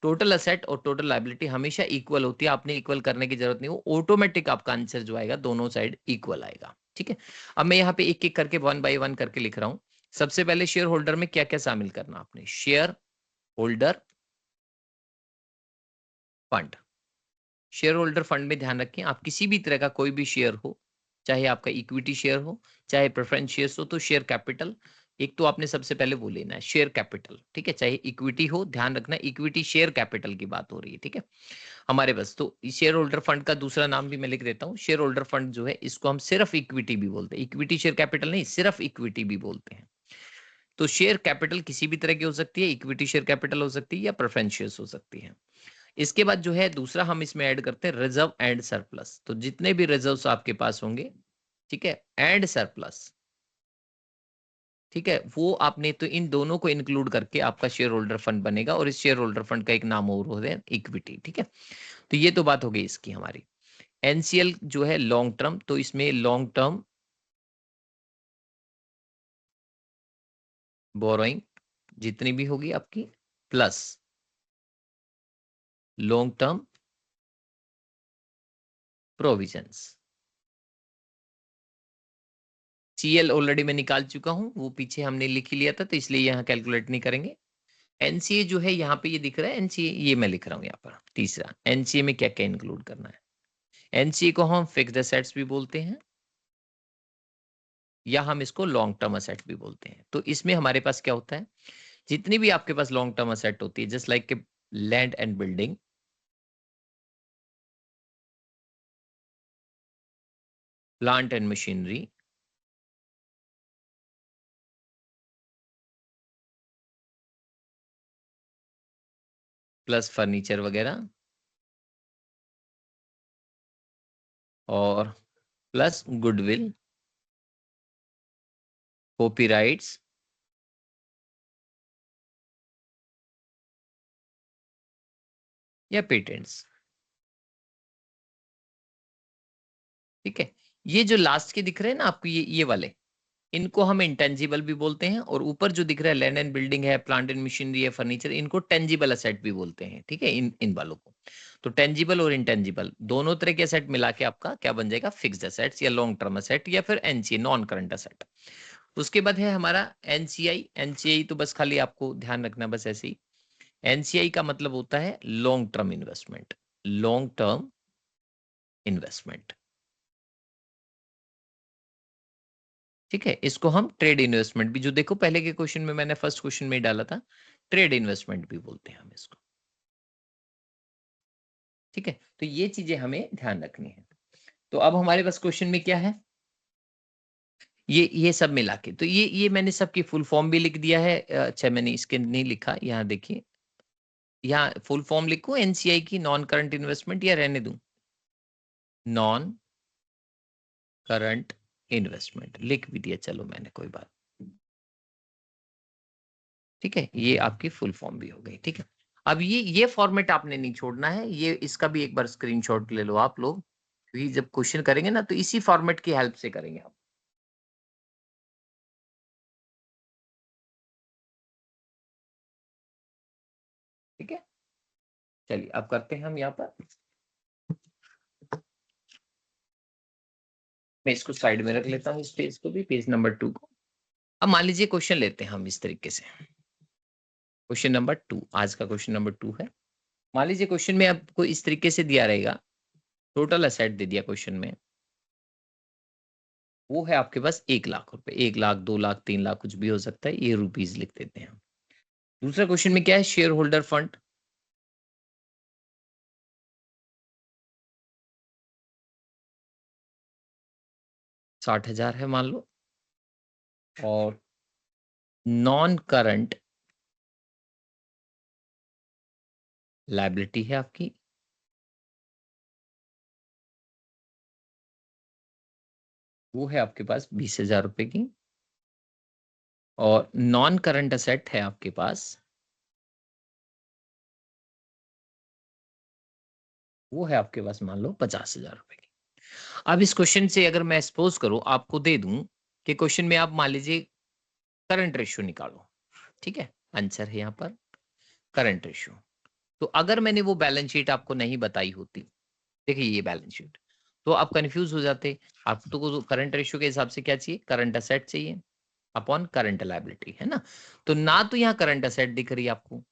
टोटल असेट और टोटल लाइबिलिटी हमेशा इक्वल होती है, आपने इक्वल करने की जरूरत नहीं, वो ऑटोमेटिक आपका आंसर जो आएगा दोनों साइड इक्वल आएगा, ठीक है। अब मैं यहाँ पे एक एक करके 1 बाय 1 करके लिख रहा हूं। सबसे पहले शेयर होल्डर में क्या क्या शामिल करना आपने, share holder fund. Share holder fund में ध्यान रखें, आप किसी भी तरह का कोई भी शेयर हो, चाहे आपका इक्विटी शेयर हो, चाहे प्रेफरेंस शेयर हो, तो शेयर कैपिटल एक तो आपने सबसे पहले वो लेना है, शेयर कैपिटल, ठीक है, चाहे इक्विटी हो, ध्यान रखना इक्विटी शेयर कैपिटल की बात हो रही है, ठीक है हमारे पास। तो शेयर होल्डर फंड का दूसरा नाम भी मैं लिख देता हूँ, शेयर होल्डर फंड जो है इसको हम सिर्फ इक्विटी भी बोलते हैं, इक्विटी शेयर कैपिटल नहीं, सिर्फ इक्विटी भी बोलते हैं। तो शेयर कैपिटल किसी भी तरह की हो सकती है, इक्विटी शेयर कैपिटल हो सकती है या प्रेफरेंस शेयर्स हो सकती है। इसके बाद जो है दूसरा हम इसमें ऐड करते हैं रिजर्व एंड सरप्लस, तो जितने भी रिजर्व्स आपके पास होंगे, ठीक है, एंड सरप्लस, ठीक है, वो आपने तो इन दोनों को इंक्लूड करके आपका शेयर होल्डर फंड बनेगा, और इस शेयर होल्डर फंड का एक नाम और होता है इक्विटी, ठीक है। तो ये तो बात हो गई इसकी हमारी। एनसीएल जो है लॉन्ग टर्म, तो इसमें लॉन्ग टर्म बोरोइंग जितनी भी होगी आपकी, plus long term provisions. CL already मैं निकाल चुका हूं, वो पीछे हमने लिख ही लिया था, तो इसलिए यहाँ कैलकुलेट नहीं करेंगे। एनसीए जो है यहाँ पे ये दिख रहा है, एनसीए ये मैं लिख रहा हूँ यहाँ पर। तीसरा, एनसीए में क्या क्या इंक्लूड करना है। एनसीए को हम फिक्स्ड असेट्स भी बोलते हैं, या हम इसको लॉन्ग टर्म असेट भी बोलते हैं। तो इसमें हमारे पास क्या होता है, जितनी भी आपके पास लॉन्ग टर्म असेट होती है, just like land and building, plant and machinery, plus furniture वगैरह, और प्लस गुडविल, कॉपीराइट्स, या पेटेंट्स, ठीक है। ये जो लास्ट के दिख रहे हैं ना आपको, ये वाले, इनको हम इंटेंजिबल भी बोलते हैं, और ऊपर जो दिख रहा है लैंड एंड बिल्डिंग है, प्लांट एंड मशीनरी है, फर्नीचर, इनको टेंजिबल असेट भी बोलते हैं, ठीक है, इन वालों को। तो टेंजिबल और इंटेंजिबल दोनों तरह के असेट मिला के आपका क्या बन जाएगा, फिक्स्ड असेट्स या लॉन्ग टर्म असेट, या फिर एनसीए नॉन करंट असेट। उसके बाद है हमारा एनसीआई। एनसीआई तो बस खाली आपको ध्यान रखना, बस ऐसे ही। एनसीआई का मतलब होता है long term investment, long term investment, ठीक है। इसको हम ट्रेड इन्वेस्टमेंट भी, जो देखो पहले के क्वेश्चन में मैंने फर्स्ट क्वेश्चन में डाला था, ट्रेड इन्वेस्टमेंट भी बोलते हैं हम इसको, ठीक है। तो ये चीजें हमें ध्यान रखनी है। तो अब हमारे पास क्वेश्चन में क्या है, ये सब मिला के, तो ये मैंने सबकी फुल फॉर्म भी लिख दिया है। अच्छा मैंने इसके नहीं लिखा, यहाँ देखिए, यहाँ फुल फॉर्म लिखूं एनसीआई की, नॉन करंट इन्वेस्टमेंट, या रहने दूं? नॉन करंट इन्वेस्टमेंट लिख भी दिया, चलो मैंने, कोई बात। ठीक है, ये आपकी फुल फॉर्म भी हो गई। ठीक है, अब ये फॉर्मेट आपने नहीं छोड़ना है, ये इसका भी एक बार स्क्रीनशॉट ले लो आप लोग, क्योंकि जब क्वेश्चन करेंगे ना तो इसी फॉर्मेट की हेल्प से करेंगे आप। ठीक है, चलिए अब करते हैं हम यहाँ पर, मैं इसको साइड में रख लेता हूँ, इस पेज को भी, पेज नंबर 2 को। अब मान लीजिए क्वेश्चन लेते हैं हम इस तरीके से, क्वेश्चन नंबर 2, आज का क्वेश्चन नंबर 2 है। मान लीजिए क्वेश्चन में आपको इस तरीके से दिया रहेगा, टोटल असेट दे दिया क्वेश्चन में, वो है आपके पास 1 लाख रुपए, 1 लाख, 2 लाख, 3 लाख, कुछ भी हो सकता है, ये रुपीज लिख देते हैं। दूसरा क्वेश्चन में क्या है, शेयर होल्डर फंड, $60,000 है मान लो, और नॉन करंट लायबिलिटी है आपकी, वो है आपके पास 20,000 रुपए की, और नॉन करंट असेट है आपके पास, वो है आपके पास मान लो 50,000 रुपए की। अब इस क्वेश्चन से अगर मैं सपोज करूं, आपको दे दूं कि क्वेश्चन में आप मान लीजिए करंट रेशियो निकालो, ठीक है, आंसर है यहाँ पर करंट रेशियो। तो अगर मैंने वो बैलेंस शीट आपको नहीं बताई होती, देखिए ये बैलेंस शीट, तो आप कंफ्यूज हो जाते। आपको तो करंट रेशियो के हिसाब से क्या चाहिए, करंट असेट चाहिए अपॉन करंट लायबिलिटी, है ना। तो ना तो यहाँ करंट असेट दिख रही आपको,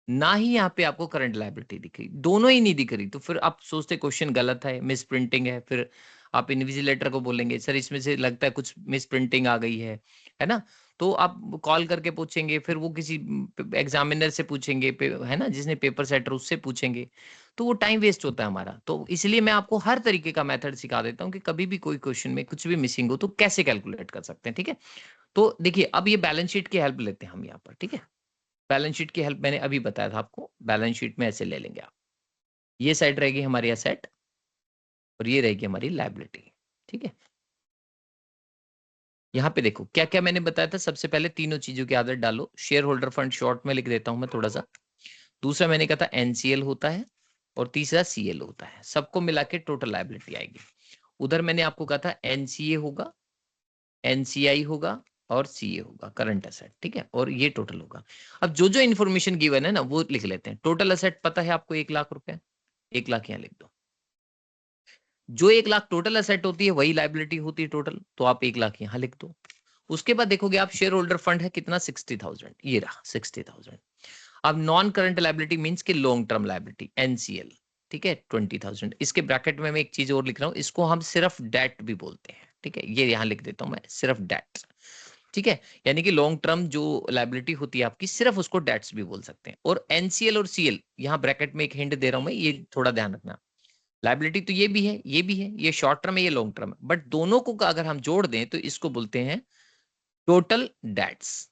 ना ही यहाँ पे आपको करंट लायबिलिटी दिख रही, दोनों ही नहीं दिख रही। तो फिर आप सोचते क्वेश्चन गलत है, मिस प्रिंटिंग है, फिर आप इन्विजिलेटर को बोलेंगे सर इसमें से लगता है कुछ मिस प्रिंटिंग आ गई है ना। तो आप कॉल करके पूछेंगे, फिर वो किसी एग्जामिनर से पूछेंगे, है ना, जिसने पेपर सेटर, उससे पूछेंगे, तो वो टाइम वेस्ट होता है हमारा। तो इसलिए मैं आपको हर तरीके का मेथड सिखा देता हूँ कि कभी भी कोई क्वेश्चन में कुछ भी मिसिंग हो तो कैसे कैलकुलेट कर सकते हैं। ठीक है, तो देखिए अब ये बैलेंस शीट की हेल्प लेते हैं हम यहाँ पर। ठीक है, बैलेंस शीट की हेल्प मैंने अभी बताया था आपको, बैलेंस शीट में ऐसे ले लेंगे आप, ये साइड रहेगी हमारी एसेट और ये रहेगी हमारी लायबिलिटी। ठीक है, यहाँ पे देखो क्या क्या मैंने बताया था। सबसे पहले तीनों चीजों की आदत डालो, शेयर होल्डर फंड शॉर्ट में लिख देता हूं मैं थोड़ा सा, दूसरा मैंने कहा था एनसीएल होता है, और तीसरा सीएल होता है, सबको मिला के टोटल लायबिलिटी आएगी। उधर मैंने आपको कहा था एनसीए होगा, एनसीआई होगा, और सीए होगा, करंट असेट। ठीक है, और ये टोटल होगा। अब जो जो इन्फॉर्मेशन गिवन है ना वो लिख लेते हैं। टोटल असेट पता है आपको 1 लाख रुपए, 1 लाख यहाँ लिख दो। जो 1 लाख टोटल असेट होती है वही लायबिलिटी होती है टोटल, तो आप 1 लाख यहाँ लिख दो। उसके बाद देखोगे आप शेयर होल्डर फंड है कितना, 60,000, ये रहा 60,000। अब नॉन करंट लायबिलिटी मींस के लॉन्ग टर्म लायबिलिटी, एनसीएल, ठीक है, 20,000। इसके ब्रैकेट में मैं एक चीज और लिख रहा हूँ, इसको हम सिर्फ डेट भी बोलते हैं। ठीक है, ये यहाँ लिख देता हूँ मैं, सिर्फ डेट। ठीक है, यानी कि लॉन्ग टर्म जो लायबिलिटी होती है आपकी, सिर्फ उसको डेट्स भी बोल सकते हैं। और एनसीएल और सीएल, यहाँ ब्रैकेट में एक हिंट दे रहा हूं मैं, ये थोड़ा ध्यान रखना। लायबिलिटी तो ये भी है, ये भी है, ये शॉर्ट टर्म है, ये लॉन्ग टर्म है, बट दोनों को अगर हम जोड़ दें तो इसको बोलते हैं टोटल डेट्स।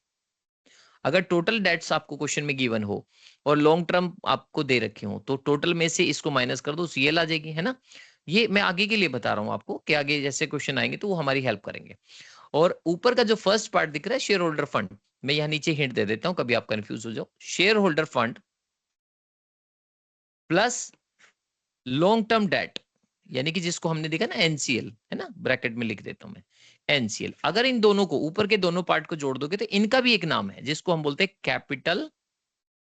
अगर टोटल डेट्स आपको क्वेश्चन में गिवन हो और लॉन्ग टर्म आपको दे रखे हो, तो टोटल में से इसको माइनस कर दो, सीएल आ जाएगी, है ना। ये मैं आगे के लिए बता रहा हूं आपको कि आगे जैसे क्वेश्चन आएंगे तो वो हमारी हेल्प करेंगे। और ऊपर का जो फर्स्ट पार्ट दिख रहा है शेयर होल्डर फंड, मैं यहाँ नीचे हिंट दे देता हूं, कभी आप कंफ्यूज हो जाओ। Share holder fund plus long term debt, यानी कि जिसको हमने देखा ना एनसीएल, है ना, ब्रैकेट में लिख देता हूं मैं एनसीएल। अगर इन दोनों को, ऊपर के दोनों पार्ट को जोड़ दोगे तो इनका भी एक नाम है जिसको हम बोलते हैं कैपिटल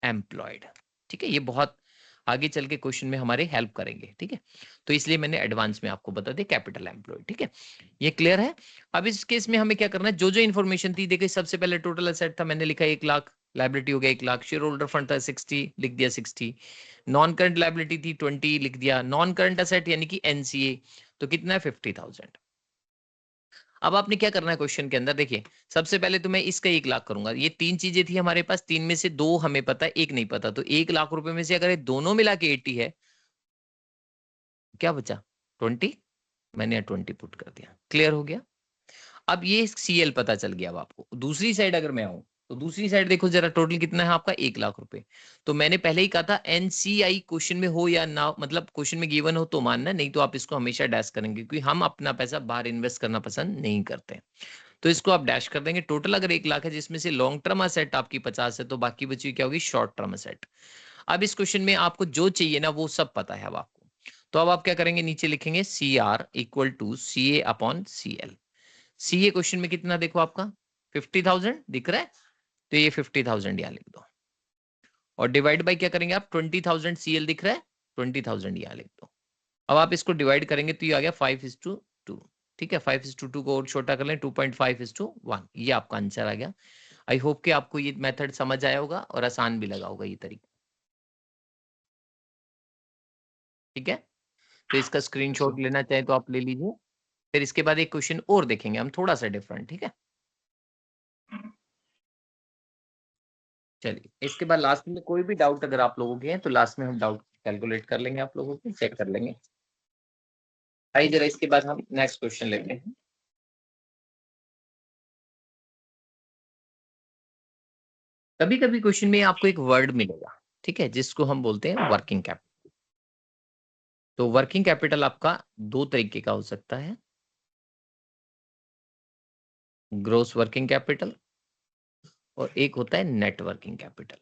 एम्प्लॉयड। ठीक है, ये बहुत आगे चल के क्वेश्चन में हमारे हेल्प करेंगे। ठीक है, तो इसलिए मैंने एडवांस में आपको बता दिया कैपिटल एम्प्लॉयड। ठीक है, ये क्लियर है। अब इस केस में हमें क्या करना है, जो जो इन्फॉर्मेशन थी, देखिए सबसे पहले टोटल असेट था, मैंने लिखा 1 लाख, लायबिलिटी हो गया 1 लाख, शेयर होल्डर फंड था 60, लिख दिया 60, नॉन करंट लायबिलिटी थी 20, लिख दिया, नॉन करंट असेट यानी कि एनसीए तो कितना है 50,000। अब आपने क्या करना है क्वेश्चन के अंदर, देखिए सबसे पहले तो मैं इसका 1 लाख करूंगा। ये तीन चीजें थी हमारे पास, तीन में से दो हमें पता है, एक नहीं पता, तो 1 लाख रुपए में से अगर ये दोनों मिला के 80 है, क्या बचा 20, मैंने 20 पुट कर दिया, क्लियर हो गया। अब ये सीएल पता चल गया। अब आपको दूसरी साइड अगर मैं आऊं, तो दूसरी साइड देखो जरा, टोटल कितना है आपका 1 लाख रुपए। तो मैंने पहले ही कहा था एनसीआई क्वेश्चन में हो या ना, मतलब क्वेश्चन में गिवन हो तो मानना, नहीं तो आप इसको हमेशा डैश करेंगे, क्योंकि हम अपना पैसा बाहर इन्वेस्ट करना पसंद नहीं करते। तो इसको आप डैश कर देंगे। टोटल अगर 1 लाख है, जिसमें से लॉन्ग टर्म असेट आपकी 50 है, तो बाकी बची हुई क्या होगी, शॉर्ट टर्म असेट। अब इस क्वेश्चन में आपको जो चाहिए ना वो सब पता है अब आपको। तो अब आप क्या करेंगे, नीचे लिखेंगे C R equal to C A upon C L. C A question में कितना देखो आपका 50,000 दिख रहा है, तो ये 50,000 यहाँ लिख दो, और डिवाइड बाय क्या करेंगे आप, 20,000 सीएल दिख रहा है, 20,000 यहाँ लिख दो। अब आप इसको डिवाइड करेंगे तो ये आ गया 5:2। ठीक है, 5:2 को और छोटा कर लें, 2.5:1। ये आपका आंसर आ गया। आई होप कि आपको ये मेथड समझ आया होगा और आसान भी लगा होगा ये तरीका। ठीक है, तो इसका स्क्रीनशॉट लेना चाहे तो आप ले लीजिए। फिर इसके बाद एक क्वेश्चन और देखेंगे हम, थोड़ा सा डिफरेंट। ठीक है, चलिए इसके बाद लास्ट में कोई भी डाउट अगर आप लोगों के हैं तो लास्ट में हम डाउट कैलकुलेट कर लेंगे, आप लोगों को चेक कर लेंगे। आइए जरा इसके बाद हम नेक्स्ट क्वेश्चन लेते हैं। कभी कभी क्वेश्चन में आपको एक वर्ड मिलेगा, ठीक है, जिसको हम बोलते हैं वर्किंग कैपिटल। तो वर्किंग कैपिटल आपका दो तरीके का हो सकता है, ग्रोस वर्किंग कैपिटल और एक होता है नेट वर्किंग कैपिटल।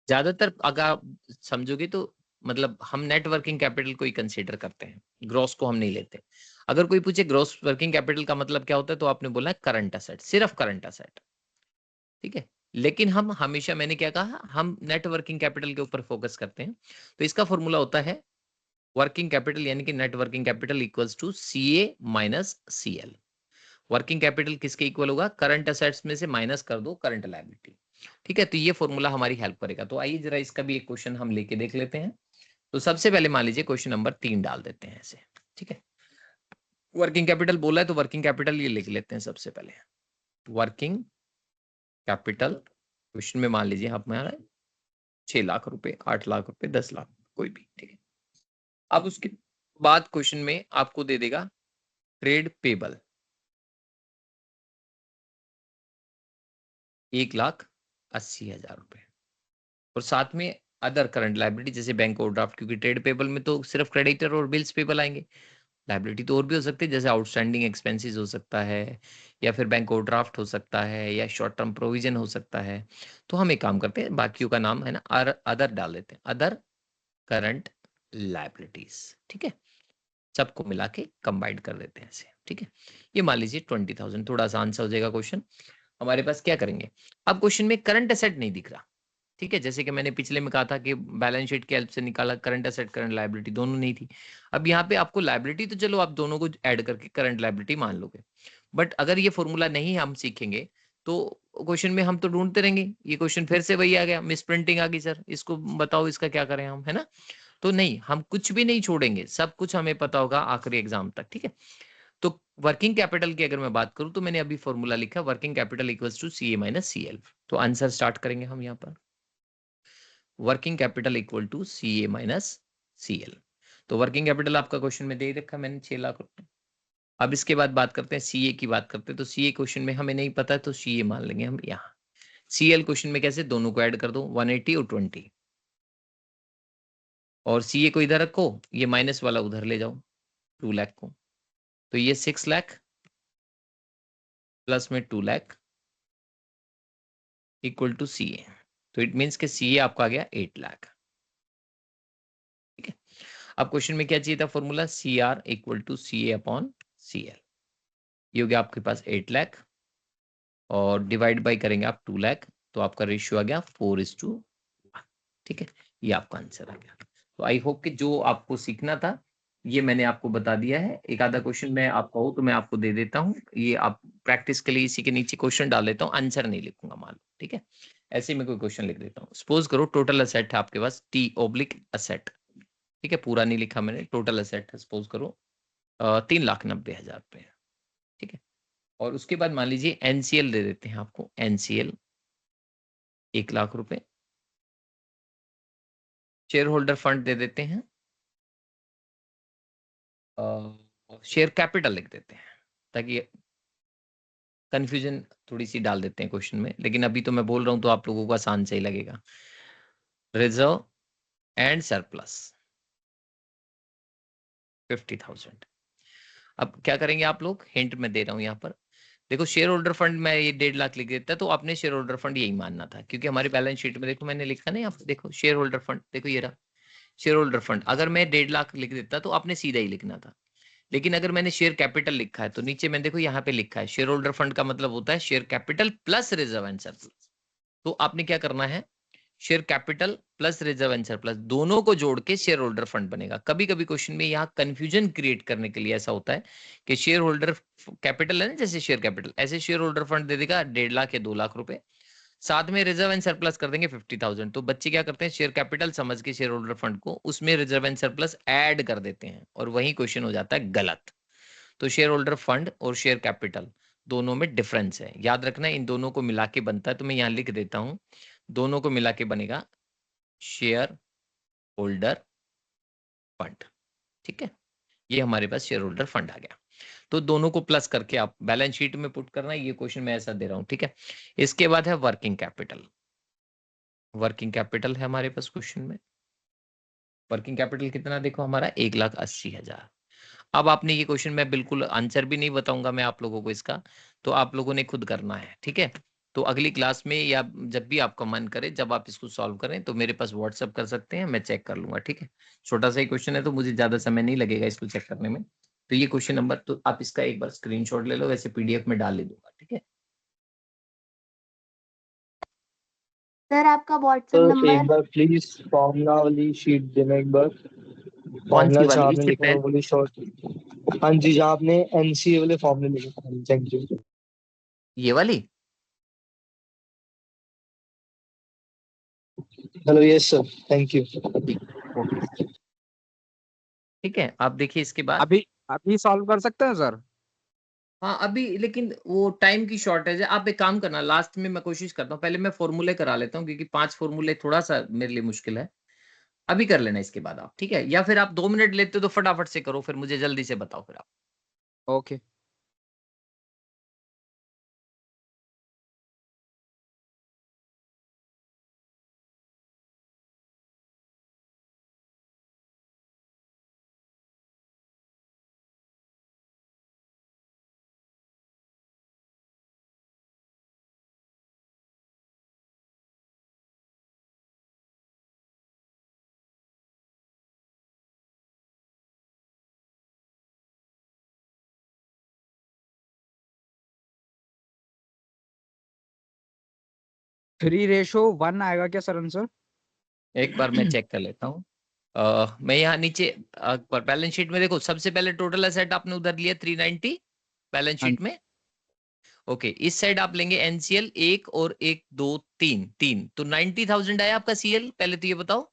ज्यादातर अगर आप समझोगे तो मतलब हम नेट वर्किंग कैपिटल को ही कंसीडर करते हैं, ग्रोस को हम नहीं लेते। अगर कोई पूछे ग्रोस वर्किंग कैपिटल का मतलब क्या होता है, तो आपने बोला है करंट असेट, सिर्फ करंट असेट। ठीक है, लेकिन हम हमेशा, मैंने क्या कहा, हम नेट वर्किंग कैपिटल के ऊपर फोकस करते हैं। तो इसका फॉर्मूला होता है वर्किंग कैपिटल यानी कि net working capital equals to C A minus C L. Working capital किसके इक्वल होगा, करंट असेट्स में से माइनस कर दो करंट लायबिलिटी। ठीक है, तो ये फॉर्मूला हमारी हेल्प करेगा। तो आइए जरा इसका भी एक क्वेश्चन हम लेके देख लेते हैं। तो सबसे पहले मान लीजिए क्वेश्चन नंबर 3 डाल देते हैं ऐसे। ठीक है, वर्किंग कैपिटल बोला है तो वर्किंग कैपिटल ये लिख लेते हैं सबसे पहले। वर्किंग कैपिटल क्वेश्चन में मान लीजिए आप हमारा 6 लाख रुपए, 8 लाख रुपए, 10 लाख, कोई भी। ठीक है, अब उसके बाद क्वेश्चन में आपको दे देगा ट्रेड पेबल 1,80,000 रुपए, और साथ में अदर करंट लाइबिलिटी जैसे बैंक ओवरड्राफ्ट, क्योंकि ट्रेड पेबल में तो सिर्फ क्रेडिटर और बिल्स पेबल आएंगे। लाइबिलिटी तो और भी हो सकती है, जैसे आउटस्टैंडिंग एक्सपेंसेस हो सकता है, या फिर बैंक ओवरड्राफ्ट हो सकता है, या शॉर्ट टर्म प्रोविजन हो सकता है। तो हम एक काम करते हैं, बाकियों का नाम है ना अदर डाल देते हैं, अदर करंट लाइबिलिटीज। ठीक है, सबको मिला के कंबाइंड कर देते हैं ऐसे। ठीक है, ये मान लीजिए 20,000, थोड़ा सा आंसर हो जाएगा क्वेश्चन। हमारे पास क्या करेंगे, अब क्वेश्चन में करंट एसेट नहीं दिख रहा। ठीक है, जैसे कि मैंने पिछले में कहा था कि बैलेंस शीट की हेल्प से निकाला, करंट एसेट करंट लायबिलिटी दोनों नहीं थी। अब यहाँ पे आपको लायबिलिटी तो चलो आप दोनों को ऐड करके करंट लायबिलिटी मान लोगे, बट अगर ये फॉर्मूला नहीं हम सीखेंगे तो क्वेश्चन में हम तो ढूंढते रहेंगे। ये क्वेश्चन फिर से वही आ गया, मिस प्रिंटिंग आ गई सर, इसको बताओ इसका क्या करें हम, है ना। तो नहीं, हम कुछ भी नहीं छोड़ेंगे, सब कुछ हमें पता होगा आखिरी एग्जाम तक। ठीक है, तो वर्किंग कैपिटल की अगर मैं बात करूं तो मैंने अभी फॉर्मूला लिखा, working capital equals to C A minus C L. तो आंसर स्टार्ट करेंगे हम यहाँ पर, working capital equal to C A minus C L. तो वर्किंग कैपिटल आपका क्वेश्चन में दे ही रखा मैंने 6 लाख रुपए। अब इसके बाद बात करते हैं सीए की, बात करते हैं। तो सीए क्वेश्चन में हमें नहीं पता है तो सीए मान लेंगे हम यहाँ। सीएल क्वेश्चन में कैसे, दोनों को ऐड कर दो, 180 और 20, और सीए को इधर रखो, ये माइनस वाला उधर ले जाओ 2 लाख को। तो ये 6 लाख प्लस में 2 लाख इक्वल टू सीए। तो इट मीन्स के सीए आपका आ गया 8 लाख। ठीक है, अब क्वेश्चन में क्या चाहिए था formula, C R equal to C A upon C L. ये हो गया आपके पास 8 लाख, और डिवाइड बाई करेंगे आप 2 लाख, तो आपका रेशियो आ गया 4:1। ठीक है, ये आपका आंसर आ गया। तो आई होप कि जो आपको सीखना था ये मैंने आपको बता दिया है। एक आधा क्वेश्चन मैं आपका हो तो मैं आपको दे देता हूँ, ये आप प्रैक्टिस के लिए इसी के नीचे क्वेश्चन डाल देता हूँ, आंसर नहीं लिखूंगा मान लो। ठीक है, ऐसे ही मैं कोई क्वेश्चन लिख देता हूँ। सपोज करो टोटल असेट है आपके पास T/असेट। ठीक है, पूरा नहीं लिखा मैंने, टोटल असेट है सपोज करो 3,90,000 रुपए। ठीक है, और उसके बाद मान लीजिए एनसीएल दे देते हैं आपको, एनसीएल 1 लाख रुपए, शेयर होल्डर फंड दे देते हैं, शेयर कैपिटल लिख देते हैं ताकि कंफ्यूजन थोड़ी सी डाल देते हैं क्वेश्चन में, लेकिन अभी तो मैं बोल रहा हूं तो आप लोगों को आसान से ही लगेगा। Reserve and surplus 50,000। अब क्या करेंगे आप लोग, हिंट में दे रहा हूं यहाँ पर। देखो शेयर होल्डर फंड में ये 1.5 लाख लिख देता तो आपने शेयर होल्डर फंड यही मानना था, क्योंकि हमारी बैलेंस शीट में देखो मैंने लिखा ना यहाँ पर, देखो शेयर होल्डर फंड, देखो ये रहा शेयर होल्डर फंड। अगर मैं 1.5 लाख लिख देता तो आपने सीधा ही लिखना था, लेकिन अगर मैंने शेयर कैपिटल लिखा है तो नीचे मैंने देखो यहाँ पे लिखा है शेयर होल्डर फंड का मतलब होता है share capital plus reserve and surplus. तो आपने क्या करना है, share capital plus reserve and surplus दोनों को जोड़ के शेयर होल्डर फंड बनेगा। कभी कभी क्वेश्चन में यहाँ कंफ्यूजन क्रिएट करने के लिए ऐसा होता है कि शेयर होल्डर कैपिटल है ना, जैसे शेयर कैपिटल, ऐसे शेयर होल्डर फंड दे देगा 1.5 लाख या 2 लाख रुपए, साथ में रिजर्व एंड सरप्लस कर देंगे 50,000। तो बच्चे क्या करते हैं, शेयर कैपिटल समझ के शेयर होल्डर फंड को उसमें रिजर्व एंड सरप्लस ऐड कर देते हैं, और वही क्वेश्चन हो जाता है गलत। तो शेयर होल्डर फंड और शेयर कैपिटल दोनों में डिफरेंस है, याद रखना। इन दोनों को मिला के बनता है, तो मैं यहाँ लिख देता हूं, दोनों को मिला के बनेगा शेयर होल्डर फंड। ठीक है, ये हमारे पास शेयर होल्डर फंड आ गया। तो दोनों को प्लस करके आप बैलेंस शीट में पुट करना, ये क्वेश्चन मैं ऐसा दे रहा हूं। ठीक है, इसके बाद है वर्किंग कैपिटल। वर्किंग कैपिटल है हमारे पास क्वेश्चन में। वर्किंग कैपिटल कितना, देखो हमारा 1,80,000। अब आपने ये क्वेश्चन, मैं बिल्कुल आंसर भी नहीं बताऊंगा मैं आप लोगों को इसका, तो आप लोगों ने खुद करना है। ठीक है, तो अगली क्लास में या जब भी आपका मन करे, जब आप इसको सॉल्व करें तो मेरे पास व्हाट्सअप कर सकते हैं, मैं चेक कर लूंगा। ठीक है, छोटा सा ही क्वेश्चन है तो मुझे ज्यादा समय नहीं लगेगा इसको चेक करने में। तो ये क्वेश्चन नंबर, तो आप इसका एक बार स्क्रीनशॉट ले लो, वैसे पीडीएफ में डाल ही दूंगा। ठीक है, सर आपका व्हाट्सएप तो एक नंबर। बार प्लीज फॉर्मूला वाली शीट देना एक बार। कौन सी फॉर्मूला जहाँ वाली, आपने इससे लिखा है वाली शॉर्ट। हाँ जी, जहाँ आपने एनसीए वाले फॉर्मूले लिखे हैं। Thank you. ये वाली? Hello, yes sir, thank you. ठीक, ओके। ठीक है, आप देखिए इसके बाद। अभी अभी सॉल्व कर सकते हैं सर? हाँ अभी, लेकिन वो टाइम की शॉर्टेज है। आप एक काम करना, लास्ट में मैं कोशिश करता हूँ, पहले मैं फॉर्मूले करा लेता हूँ, क्योंकि 5 फॉर्मूले थोड़ा सा मेरे लिए मुश्किल है। अभी कर लेना इसके बाद आप, ठीक है? या फिर आप 2 मिनट लेते हो तो फटाफट से करो, फिर मुझे जल्दी से बताओ फिर आप। ओके। थ्री रेशो 1 आएगा क्या सर आंसर? एक बार मैं चेक कर लेता हूँ। मैं यहाँ नीचे बैलेंस शीट में देखो, सबसे पहले टोटल एसेट आपने उधर लिया 390 बैलेंस शीट में। ओके, इस साइड आप लेंगे एनसीएल 1 और 1 2 3 3, तो 90,000 आया आपका सीएल। पहले तो ये बताओ।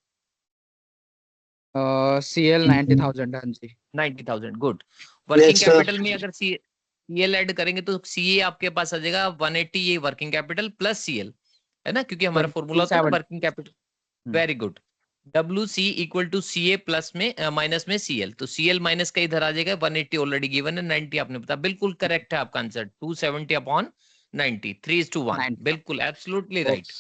सीएल 90,000 हाँ जी। 90,000, good. Working yes sir. Capital में अगर सीएल ऐड करेंगे तो सीए आपके पास आ जाएगा 180, ये वर्किंग कैपिटल प्लस सीएल है ना, क्योंकि हमारा फॉर्मूला होता है ना 27। Working capital. Very good. W C equal to C A plus में माइनस में सीएल, तो सीएल माइनस का इधर आ जाएगा। 180 ऑलरेडी गिवन है, 90 आपने बताया, बिल्कुल करेक्ट है आपका आंसर। 270 अपॉन 90, 3:1, बिल्कुल एब्सोल्युटली राइट।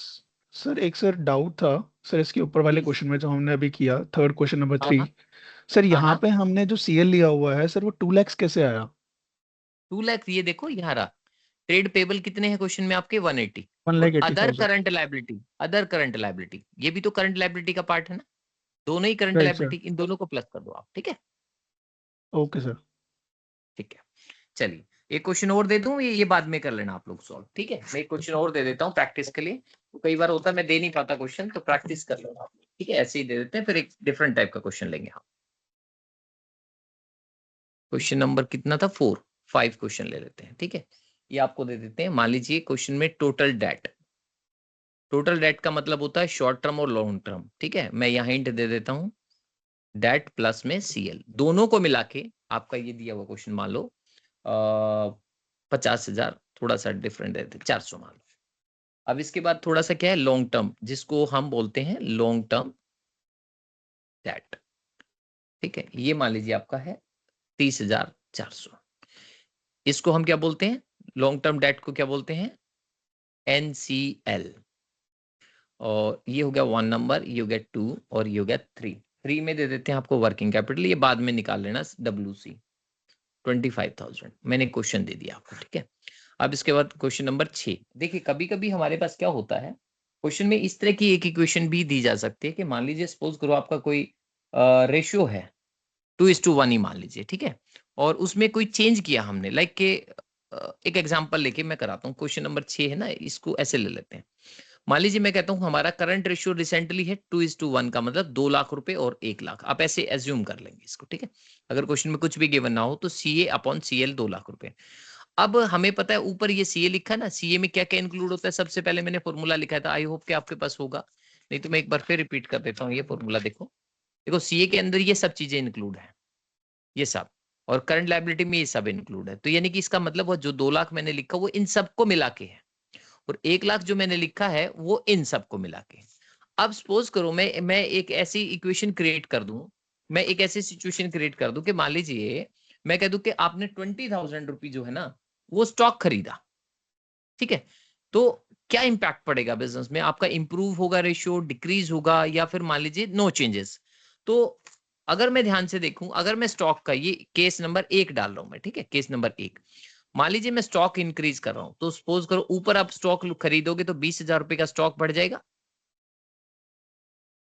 सर एक सर डाउट था सर, इसके ऊपर वाले प्लीज। क्वेश्चन में जो हमने अभी किया, थर्ड क्वेश्चन नंबर हाँ 3। हाँ सर हाँ यहाँ हाँ। पे हमने जो सीएल लिया हुआ है सर, वो 2 लाख कैसे आया? 2 लाख, ये देखो यहाँ रहा। ट्रेड पेबल कितने हैं क्वेश्चन में आपके, 180। और other 1,80,000। Current liability, other current liability, ये भी तो करंट लायबिलिटी का पार्ट है ना, दोनों ही करंट राइट सर। लायबिलिटी, इन दोनों को प्लस कर दो आप। ठीक है, ओके सर। ठीक है। चलिए एक क्वेश्चन और दे दूं, ये बाद में कर लेना आप लोग सॉल्व। ठीक है, मैं एक क्वेश्चन और दे देता हूँ प्रैक्टिस के लिए। तो कई बार होता है मैं दे नहीं पाता क्वेश्चन, तो प्रैक्टिस कर लेना आप। ठीक है, ऐसे ही दे देते हैं, फिर एक डिफरेंट टाइप का क्वेश्चन लेंगे हम। क्वेश्चन नंबर कितना था, 4, 5 क्वेश्चन ले लेते हैं। ठीक है, ये आपको दे देते हैं। मान लीजिए क्वेश्चन में टोटल डेट, टोटल डेट का मतलब होता है शॉर्ट टर्म और लॉन्ग टर्म। ठीक है, मैं यहाँ हिंट दे देता हूँ, डेट प्लस में सीएल दोनों को मिला के आपका ये दिया हुआ क्वेश्चन, मान लो 50,000, थोड़ा सा डिफरेंट देते 400 मान लो। अब इसके बाद थोड़ा सा क्या है, लॉन्ग टर्म, जिसको हम बोलते हैं लॉन्ग टर्म डेट। ठीक है, ये मान लीजिए आपका है 30,400। इसको हम क्या बोलते हैं, लॉन्ग टर्म डेट को क्या बोलते हैं, NCL। और ये हो गया 1 नंबर, ये हो गया 2 और ये हो गया 3। 3 में दे देते हैं आपको वर्किंग कैपिटल, ये बाद में निकाल लेना, WC 25,000। मैंने क्वेश्चन दे दिया आपको, ठीक है। अब इसके बाद क्वेश्चन नंबर 6। देखिए कभी कभी हमारे पास क्या होता है, क्वेश्चन में इस तरह की एक इक्वेशन भी दी जा सकती है कि मान लीजिए सपोज करो आपका कोई रेशियो है 2:1 ही मान लीजिए, ठीक है, और उसमें कोई चेंज किया हमने, लाइक के एक एग्जांपल लेके मैं कराता हूँ। क्वेश्चन नंबर 6 है ना, इसको ऐसे ले लेते हैं। मान लीजिए मैं कहता हूँ हमारा करंट रेशियो रिसेंटली है 2:1 का, मतलब 2 लाख रुपए और 1 लाख, आप ऐसे एज्यूम कर लेंगे इसको, ठीक है। अगर क्वेश्चन में कुछ भी गिवन ना हो तो CA/CL 2 लाख रुपए। अब हमें पता है ऊपर ये CA लिखा है ना, CA में क्या क्या इंक्लूड होता है, सबसे पहले मैंने फॉर्मूला लिखा था, आई होप कि आपके पास होगा, नहीं तो मैं एक बार फिर रिपीट कर देता हूँ ये फॉर्मूला। देखो देखो CA के अंदर ये सब चीजें इंक्लूड है, ये सब, और करंट लायबिलिटी में ये सब इंक्लूड है। तो यानी कि इसका मतलब वो जो 2 लाख मैंने लिखा वो इन सबको मिला के है, और 1 लाख जो मैंने लिखा है वो इन सबको मिला के। अब सपोज करो मैं एक ऐसी इक्वेशन क्रिएट कर दूं, मैं एक ऐसी सिचुएशन क्रिएट कर दूं कि मान लीजिए मैं कह दूं कि आपने 20,000 रुपये जो है ना वो स्टॉक खरीदा, ठीक है। तो क्या इंपैक्ट पड़ेगा बिजनेस में, आपका इंप्रूव होगा रेशियो, डिक्रीज होगा, या फिर मान लीजिए नो चेंजेस। तो अगर मैं ध्यान से देखूं, अगर मैं स्टॉक का ये केस नंबर 1 डाल रहा हूं मैं, ठीक है, केस नंबर 1, मान लीजिए मैं स्टॉक इंक्रीज कर रहा हूं, तो सपोज करो ऊपर आप स्टॉक खरीदोगे तो 20,000 रुपए का स्टॉक बढ़ जाएगा,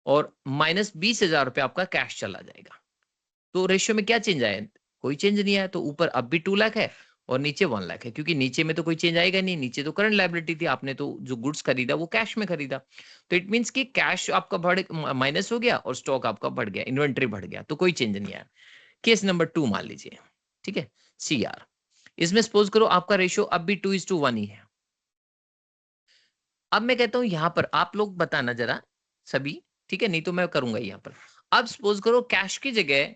और -20,000 रुपए आपका कैश चला जाएगा। तो रेशियो में क्या चेंज आया, कोई चेंज नहीं आया। तो ऊपर अब भी 2 लाख है और नीचे 1 लाख है, क्योंकि नीचे में तो कोई चेंज आएगा नहीं, नीचे तो करंट लायबिलिटी थी, आपने तो जो गुड्स खरीदा वो कैश में खरीदा। तो इट मींस कि कैश आपका बढ़ माइनस हो गया और स्टॉक आपका बढ़ गया, इन्वेंट्री बढ़ गया, तो कोई चेंज नहीं आया। केस नंबर 2 मान लीजिए, ठीक है, CR। इसमें सपोज करो आपका रेशियो अब भी 2:1 ही है। अब मैं कहता हूं यहां पर आप लोग बताना जरा सभी, ठीक है, नहीं तो मैं करूंगा यहां पर। अब सपोज करो कैश की जगह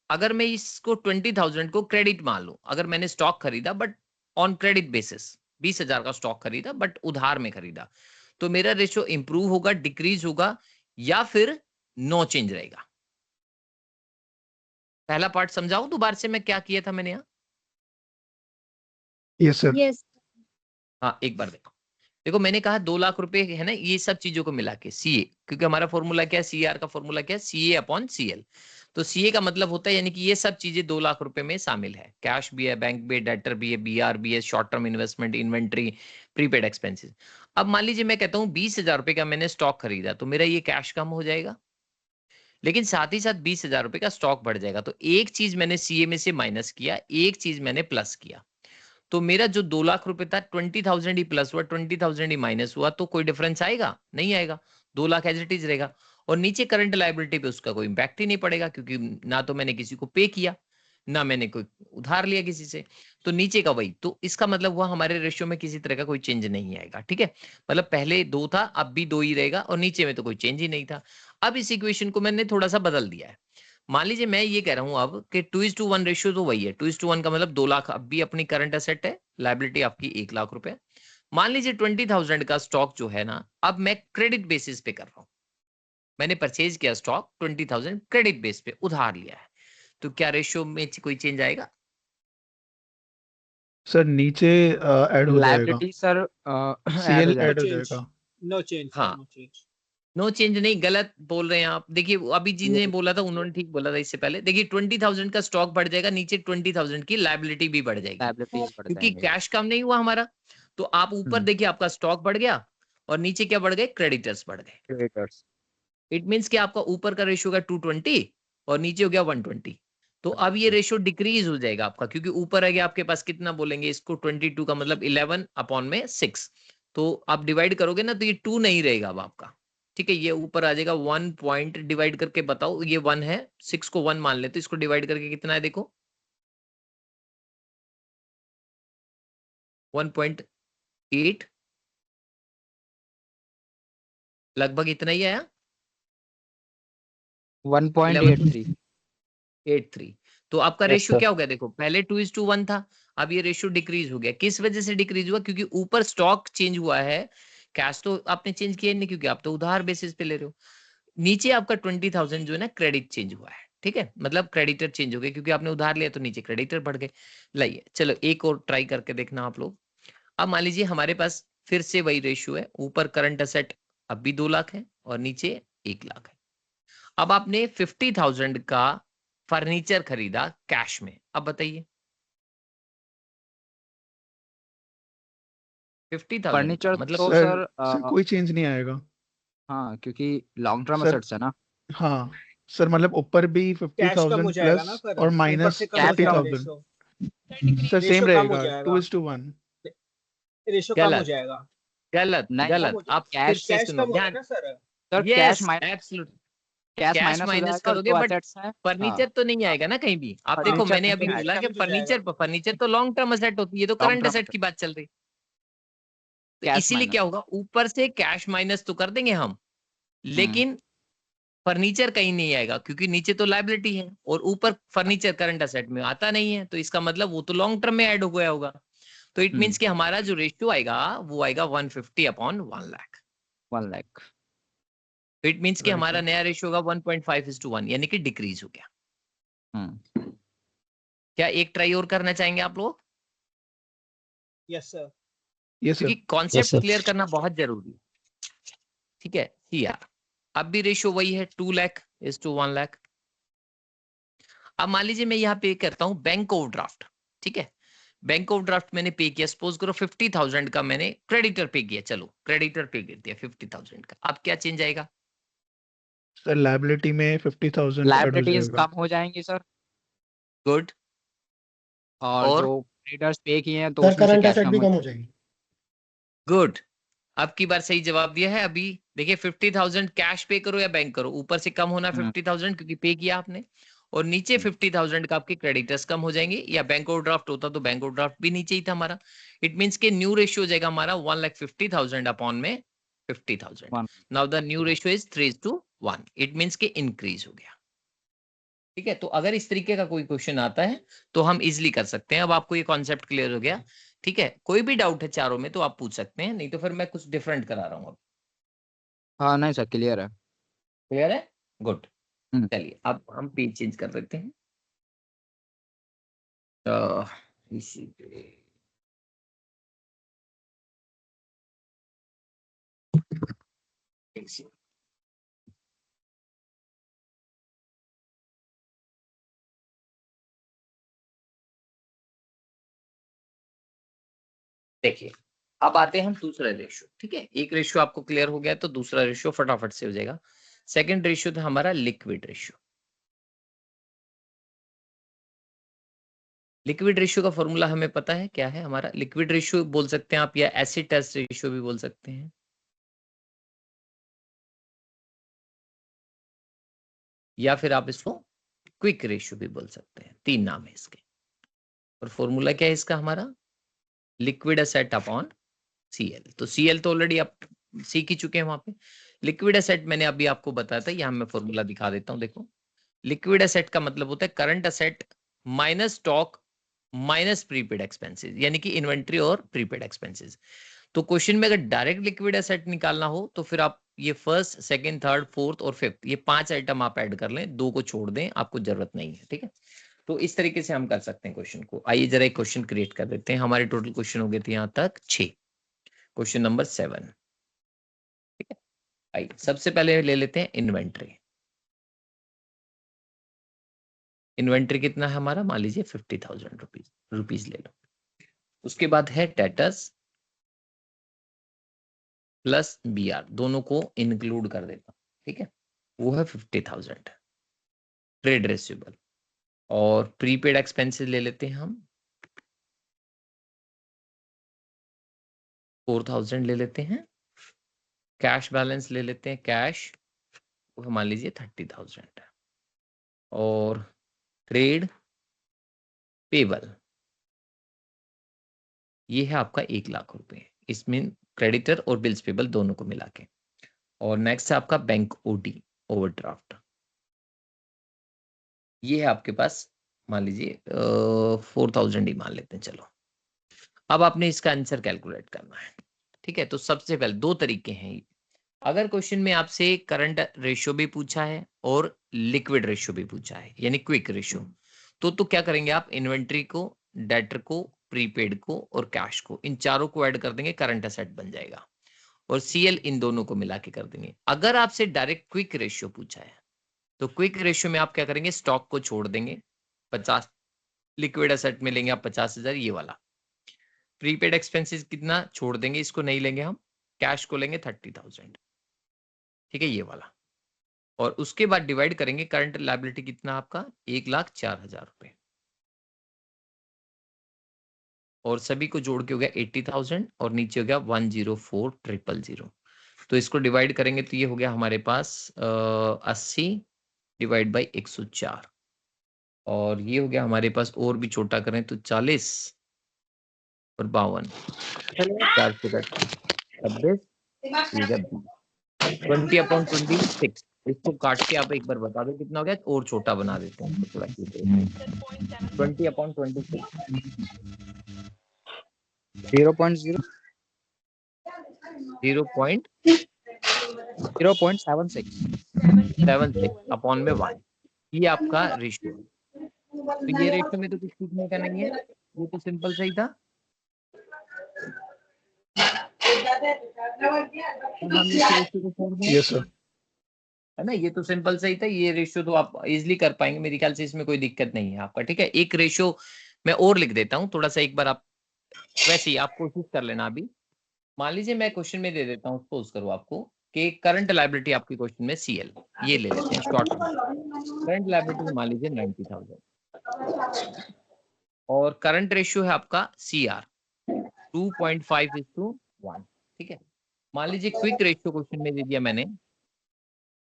अगर मैं इसको 20,000 को क्रेडिट मान लूं, अगर मैंने स्टॉक खरीदा बट ऑन क्रेडिट बेसिस, 20,000 का स्टॉक खरीदा बट उधार में खरीदा, तो मेरा रेशियो इंप्रूव होगा, डिक्रीज होगा, या फिर नो चेंज रहेगा। पहला पार्ट समझाऊं दोबारा से मैं क्या किया था मैंने यहाँ? Yes sir. यस। हाँ एक बार देखो, देखो मैंने कहा 2 लाख रुपए है ना, ये सब चीजों को मिला के CA, क्योंकि हमारा फॉर्मूला क्या है, CR का फॉर्मूला क्या है, CA/CL। तो CA का मतलब होता है यानी कि ये सब चीजें 2 लाख रुपए में शामिल है, कैश भी है, बैंक भी है, डेटर भी है, BR भी है, short term investment, inventory, prepaid expenses. अब मान लीजिए मैं कहता हूँ 20,000 रुपए का मैंने स्टॉक खरीदा, तो मेरा ये कैश कम हो जाएगा, लेकिन साथ ही साथ 20,000 रुपए का स्टॉक बढ़ जाएगा। तो एक चीज मैंने CA में से माइनस किया, एक चीज मैंने प्लस किया। तो मेरा जो 2 लाख रुपए था 20,000 ही प्लस हुआ, 20,000 ही माइनस हुआ, तो कोई डिफरेंस आएगा नहीं आएगा, 2 लाख एज इट इज रहेगा। और नीचे करंट लायबिलिटी पे उसका कोई इंपैक्ट ही नहीं पड़ेगा, क्योंकि ना तो मैंने किसी को पे किया, ना मैंने कोई उधार लिया किसी से, तो नीचे का वही। तो इसका मतलब हुआ हमारे रेशियो में किसी तरह का कोई चेंज नहीं आएगा, ठीक है। मतलब पहले 2 था, अब भी 2 ही रहेगा, और नीचे में तो कोई चेंज ही नहीं था। अब इस इक्वेशन को मैंने थोड़ा सा बदल दिया है। मान लीजिए मैं ये कह रहा हूं अब कि 2:1 रेशियो तो वही है, 2:1 का मतलब 2 लाख अब भी अपनी करंट एसेट है, लायबिलिटी आपकी 1 लाख रुपए। मान लीजिए 20,000 का स्टॉक जो है ना, अब मैं क्रेडिट बेसिस पे कर रहा हूं, मैंने परचेज किया स्टॉक 20,000 क्रेडिट बेस पे, उधार लिया है, तो क्या रेशियो में कोई चेंज आएगा? सर नीचे ऐड हो जाएगा, लायबिलिटी सर ऐड हो CL जाएगा। ऐड हो जाएगा। नो चेंज, हाँ। No change. नो चेंज नहीं, गलत बोल रहे हैं आप। देखिए अभी जिन्हें बोला था उन्होंने ठीक बोला था इससे पहले। देखिए 20,000 का स्टॉक बढ़ जाएगा, नीचे 20,000 की लायबिलिटी भी बढ़ जाएगी, लायबिलिटीज बढ़ क्योंकि जाएंगे। कैश कम नहीं हुआ हमारा। तो आप ऊपर देखिए आपका स्टॉक बढ़ गया, और नीचे क्या बढ़ गए, क्रेडिटर्स बढ़ गए। क्रेडिटर्स। इट मींस कि आपका ऊपर का रेशियो का 220 और नीचे हो गया 120। तो अब ये रेशियो डिक्रीज हो जाएगा आपका, क्योंकि ऊपर है गया आपके पास कितना बोलेंगे इसको, 22 का मतलब 11/6। तो आप डिवाइड करोगे ना तो ये 2 नहीं रहेगा अब आपका, ठीक है। ये ऊपर आ जाएगा 1 पॉइंट, डिवाइड करके बताओ, ये 1 है, 6 को 1 मान लेते, तो इसको डिवाइड करके कितना है देखो, 1.8, लगभग इतना ही आया, 1.83। 83। तो आपका यस रेशियो सर। क्या हो गया देखो, पहले 2:1 था, अब ये रेशियो डिक्रीज हो गया। किस वजह से डिक्रीज हुआ, क्योंकि ऊपर स्टॉक चेंज हुआ है, कैश तो आपने चेंज किया नहीं, क्योंकि आप तो उधार बेसिस पे ले रहे हो। नीचे आपका 20,000 जो है ना क्रेडिट चेंज हुआ है, ठीक है, मतलब क्रेडिटर चेंज हो गए क्योंकि आपने उधार लिया तो नीचे क्रेडिटर बढ़ गए। लाइए चलो एक और ट्राई करके देखना आप लोग। अब मान लीजिए हमारे पास फिर से वही रेशियो है, ऊपर करंट असेट अब भी 2 लाख है और नीचे 1 लाख है। अब आपने 50,000 का फर्नीचर खरीदा कैश में, अब बताइए 50,000 फर्नीचर मतलब तो सर सर कोई चेंज नहीं आएगा। हाँ, क्योंकि लॉन्ग टर्म सर असेट्स है ना। हाँ सर, मतलब ऊपर भी कैश कम हो 50,000 जाएगा ना प्लस सर, और ऊपर माइनस से कम हो कैश जाएगा कम 50,000। रेशो। सर सेम रेशो कम हो रहेगा, जाएगा, 2:1। रेशो कम हो गलत जाएगा। गलत नहीं कम गलत, हो आप जाएगा, फिर फिर से कैश सुनो कम होगा ध्यान। ना sir. Sir yes absolute, cash cash minus हो माइनस जाएगा और करोगे जो बट असेट्स हैं। फर्नीचर तो नहीं आएगा ना कहीं भी। आप देखो फर्नीचर मैंने अभी नहीं फिर बोला आएगा। कि डैमेज हो जाएगा। फर्नीचर तो लॉन्ग टर्म असेट होती है, तो लॉन्ग करंट टर्म असेट की बात चल रही। तो कैश इसीलिए क्या माइनस। होगा, ऊपर से कैश माइनस तो कर देंगे हम, हम्म लेकिन फर्नीचर कहीं नहीं आएगा क्योंकि नीचे तो लायबिलिटी है और ऊपर फर्नीचर करंट असेट में आता नहीं है, तो इसका मतलब वो तो लॉन्ग टर्म में ऐड हो गया होगा। तो इट मींस कि हमारा जो रेशियो आएगा वो आएगा 150/1 लाख। 1 लाख। तो इट मींस कि राइट हमारा सर। नया रेशियो होगा 1.5:1, यानी कि डिक्रीज हो गया। हम्म क्या एक ट्राई और करना चाहेंगे आप लोग, यस सर। यस क्योंकि sir. Yes concept sir. Clear करना बहुत जरूरी है। ठीक है यार, अब भी रेशियो वही है 2 लाख इज टू 1 लाख। अब मान लीजिए मैं यहाँ पे करता हूँ बैंक ओवरड्राफ्ट। ठीक है, बैंक ओवरड्राफ्ट मैंने पे किया, सपोज करो 50,000 का मैंने क्रेडिटर पे किया, चलो क्रेडिटर पे कर दिया 50,000 का। अब क्या चेंज आएगा, सर लाइबिलिटी में 50,000 ऐड हो लायबिलिटीज जाएगा। कम हो जाएंगी सर, गुड। और और जो क्रेडिटर्स पे किए हैं तो सर उसमें से करंट कैश असेट कम भी हो कम हो जाएगी। जाएगी। गुड, अब की बार सही जवाब दिया है। अभी देखिए 50,000 कैश पे करो या बैंक करो, ऊपर से कम होना हम्म 50,000 क्योंकि पे किया आपने, और नीचे हम्म 50,000 का आपके क्रेडिटर्स कम हो जाएंगे। या बैंक ओवरड्राफ्ट होता तो बैंक ओवरड्राफ्ट भी नीचे ही था हमारा। इट मींस के न्यू रेशियो हो जाएगा हमारा 1,50,000 अपॉन में 50,000। One. Now the new ratio is 3:1। It means के इंक्रीज हो गया। ठीक है, तो अगर इस तरीके का कोई क्वेश्चन आता है तो हम इजिली कर सकते हैं। अब आपको ये कॉन्सेप्ट क्लियर हो गया। ठीक है, कोई भी डाउट है चारों में तो आप पूछ सकते हैं, नहीं तो फिर मैं कुछ डिफरेंट करा रहा हूँ। हाँ नहीं सर, क्लियर है। क्लियर है, गुड। हम्म चलिए अब हम पेज चेंज कर देते हैं। इसी पे एक second। देखिए अब आते हैं हम दूसरा रेशियो। ठीक है, एक रेशियो आपको क्लियर हो गया तो दूसरा रेशियो फटाफट से हो जाएगा। सेकंड रेशियो था हमारा लिक्विड रेशियो। लिक्विड रेशियो का फॉर्मूला हमें पता है क्या है हमारा। लिक्विड रेशियो बोल सकते हैं आप, या एसिड टेस्ट रेशियो भी बोल सकते हैं, या फिर आप इसको क्विक रेशियो भी बोल सकते हैं। 3 नाम है इसके। और फॉर्मूला क्या है इसका हमारा, लिक्विड एसेट अपॉन सीएल। तो सीएल तो ऑलरेडी आप सीख ही चुके हैं वहां पे। लिक्विड एसेट मैंने अभी आपको बताया था, यहां मैं फॉर्मूला दिखा देता हूं। देखो लिक्विड एसेट का मतलब होता है current asset minus stock minus prepaid expenses, यानी कि इन्वेंट्री और प्रीपेड एक्सपेंसेस। तो क्वेश्चन में अगर डायरेक्ट लिक्विड एसेट निकालना हो तो फिर आप ये फर्स्ट सेकंड थर्ड फोर्थ और फिफ्थ ये 5 आइटम आप ऐड कर लें, 2 को छोड़ दें, आपको जरूरत नहीं है। ठीक है, तो इस तरीके से हम कर सकते हैं क्वेश्चन को। आइए जरा एक क्वेश्चन क्रिएट कर देते हैं। हमारे टोटल क्वेश्चन हो गए थे यहाँ तक 6। Question number 7। ठीक है, आइए सबसे पहले ले लेते हैं इन्वेंट्री। इन्वेंट्री कितना है हमारा, मान लीजिए 50,000 रुपीज ले लो। उसके बाद है डेटर्स प्लस बीआर, दोनों को इंक्लूड कर देता हूं। ठीक है, वो है 50,000। ट्रेड रिसीवेबल और प्रीपेड एक्सपेंसेस ले लेते हैं हम 4,000 ले लेते हैं। कैश बैलेंस ले लेते हैं, कैश वो मान लीजिए 30,000 है। और ट्रेड पेबल ये है आपका 1 लाख रुपए, इसमें क्रेडिटर और बिल्स पेबल दोनों को मिला के। और नेक्स्ट है आपका बैंक ओडी ओवरड्राफ्ट, ये है आपके पास मान लीजिए 4,000 ही मान लेते हैं। चलो अब आपने इसका आंसर कैलकुलेट करना है। ठीक है, तो सबसे पहले 2 तरीके हैं। अगर क्वेश्चन में आपसे करंट रेशियो भी पूछा है और लिक्विड रेशियो भी पूछा है, यानी क्विक रेशियो, तो क्या करेंगे आप? इन्वेंट्री को, डेटर को, प्रीपेड को और कैश को, इन चारों को ऐड कर देंगे, करंट एसेट बन जाएगा। और सीएल इन दोनों को मिला के कर देंगे। अगर आपसे डायरेक्ट क्विक रेशियो पूछा है तो क्विक रेशियो में आप क्या करेंगे? स्टॉक को छोड़ देंगे, 50 लिक्विड एसेट में लेंगे आप 50,000 ये वाला, प्रीपेड एक्सपेंसेस कितना छोड़ देंगे, इसको नहीं लेंगे हम, कैश को लेंगे 30,000, ठीक है, ये वाला। और उसके बाद डिवाइड करेंगे करंट लायबिलिटी कितना आपका? 1,04,000 रुपए, और सभी को जोड़ के हो गया 80,000 और नीचे हो गया 104,000। तो इसको डिवाइड करेंगे तो ये हो गया हमारे पास 80 डिवाइड बाई 104, और ये हो गया हमारे पास, और भी छोटा करें तो 40 और 52, 20/26। इसको काट के आप एक बार बता दो कितना हो गया, और छोटा बना देते हैं थोड़ा, 20/26 0.0 0.76 अपॉन में 1, ये आपका रेशियो है। तो ये रेशियो में तो कुछ सीखने का नहीं है, ये तो सिंपल सही था। Yes sir. है ना, ये तो सिंपल सही था, ये रेशियो तो आप इजीली कर पाएंगे, मेरे ख्याल से इसमें कोई दिक्कत नहीं है आपका, ठीक है। एक रेशियो मैं और लिख देता हूँ थोड़ा सा, एक बार आप वैसे ही आप कोशिश कर लेना। अभी मान लीजिए मैं क्वेश्चन में दे देता हूँ, सपोज करो आपको कि करंट लायबिलिटी आपकी क्वेश्चन में सीएल, ये ले लेते हैं शॉर्ट में, करंट लायबिलिटी मान लीजिए 90,000 और करंट रेशियो है आपका सीआर 2.5:1, ठीक है। मान लीजिए क्विक रेशियो क्वेश्चन में दे दिया मैंने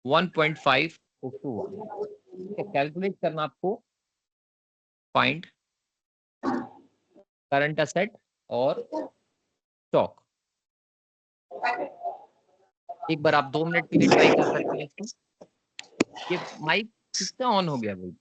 1.5:1, ठीक है। कैलकुलेट करना आपको, फाइंड करंट एसेट और स्टॉक। एक बार आप 2 मिनट के लिए ट्राई कर सकते हैं इसको। ये माइक किसका ऑन हो गया भाई?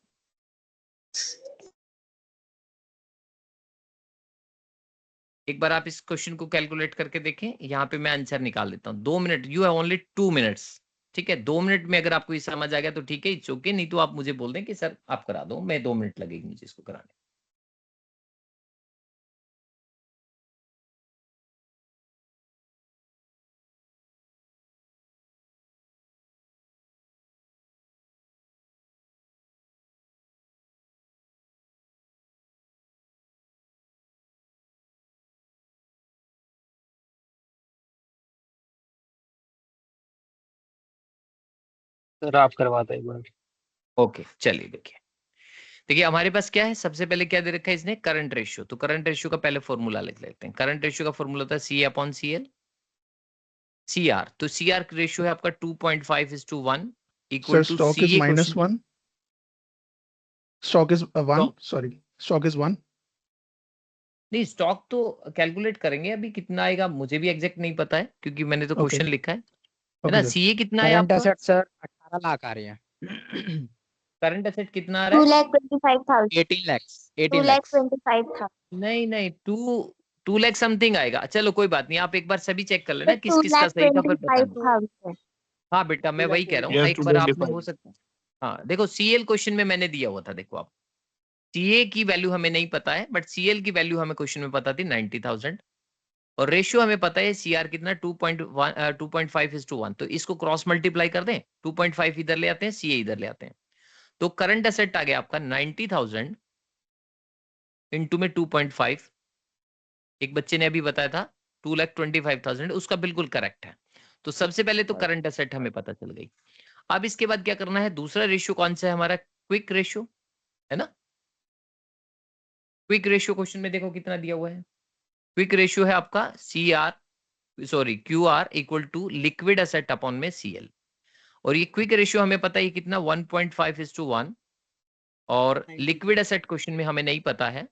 एक बार आप इस क्वेश्चन को कैलकुलेट करके देखें, यहाँ पे मैं आंसर निकाल देता हूँ। 2 minute, you have only 2 minutes, ठीक है। 2 मिनट में अगर आपको ये समझ आ गया तो ठीक है, इट्स ओके, नहीं तो आप मुझे बोल दें कि सर आप करा दो, मैं 2 मिनट लगेगी मुझे इसको कराने। सर आप करवाते एक बार। ओके चलिए, देखिए हमारे पास क्या है, सबसे पहले क्या दे रखा है इसने? Current ratio. तो करंट रेशियो का पहले फॉर्मूला लिख लेते हैं। करंट रेशियो का फॉर्मूला होता है CA/CL, CR। तो CR रेशियो है आपका 2.5:1 equal sir to stock is -1, stock is 1, sorry stock is 1। नहीं, स्टॉक तो कैलकुलेट करेंगे, अभी कितना आएगा मुझे भी एग्जैक्ट नहीं पता है क्योंकि मैंने तो क्वेश्चन लिखा है ना। Okay sir. सीए कितना है करंट आपका? एसेट सर 18 लाख आ रहे हैं। करंट एसेट कितना आ रहा है? 2,25,000। 18 lakhs 2,25,000। नहीं 2 लाख समथिंग आएगा। चलो कोई बात नहीं, आप एक बार सभी चेक कर लेना किस किस का सही था, फिर बता दो। 2,25,000। हाँ बेटा मैं वही कह रहा हूँ, Yes, एक बार आपने 225. हो सकता है। हाँ देखो, सीएल क्वेश्चन में मैंने दिया हुआ था, देखो आप, सीए की वैल्यू हमें नहीं पता है बट सीएल की वैल्यू हमें क्वेश्चन में पता थी 90,000, और रेशियो हमें पता है सीआर कितना 2.5:1। तो इसको क्रॉस मल्टीप्लाई कर दें, 2.5 इधर ले आते हैं, सीए इधर ले आते हैं, तो करंट एसेट आ गया आपका 90,000 इंटू में 2.5। एक बच्चे ने अभी बताया था 2,25,000, उसका बिल्कुल करेक्ट है। तो सबसे पहले तो करंट एसेट हमें पता चल गई। अब इसके बाद क्या करना है? दूसरा रेशियो कौन सा है हमारा? क्विक रेशियो, है ना। क्विक रेशियो क्वेश्चन में देखो कितना दिया हुआ है। क्विक रेशियो है आपका QR equal to liquid asset upon में CL, और ये क्विक रेशियो हमें पता है कितना 1.5:1, और लिक्विड एसेट क्वेश्चन में हमें नहीं पता है,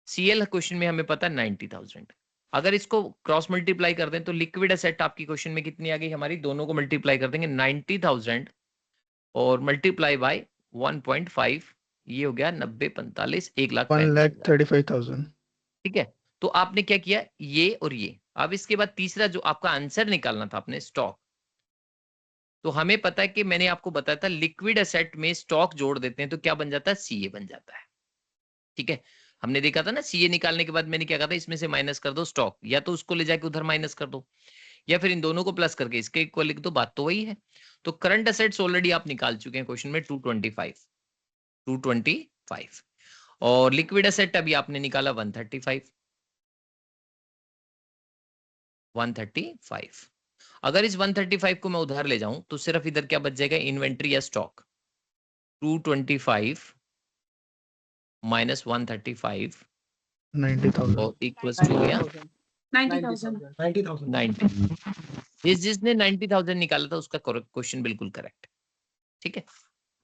CL क्वेश्चन में हमें पता है 90,000। अगर इसको क्रॉस मल्टीप्लाई कर दें तो लिक्विड एसेट आपकी क्वेश्चन में कितनी आ गई हमारी? दोनों को मल्टीप्लाई कर देंगे 90,000 और मल्टीप्लाई बाय 1.5, ये हो गया 90/45, 1,35,000। 1,35,000। ठीक है। तो आपने क्या किया, ये और ये। अब इसके बाद तीसरा जो आपका आंसर निकालना था आपने, स्टॉक, तो हमें पता है कि मैंने आपको बताया था लिक्विड एसेट में स्टॉक जोड़ देते हैं तो क्या बन जाता है, सीए बन जाता है। ठीक है, हमने देखा था ना, सीए निकालने के बाद मैंने क्या कहा था, इसमें से माइनस कर दो स्टॉक, या तो उसको ले जाके उधर माइनस कर दो, या फिर इन दोनों को प्लस करके इसके इक्वल लिख दो, बात तो वही है। तो करंट एसेट्स ऑलरेडी आप निकाल चुके हैं क्वेश्चन में 225 और लिक्विड एसेट अभी आपने निकाला 135। अगर इस 135 को मैं उधार ले जाऊं तो सिर्फ इधर क्या बच जाएगा, इन्वेंट्री या स्टॉक। 225 माइनस 135 90,000। और इक्वल्स टू हो गया 90,000 90। जिसने 90,000 निकाला था उसका क्वेश्चन बिल्कुल करेक्ट। ठीक है,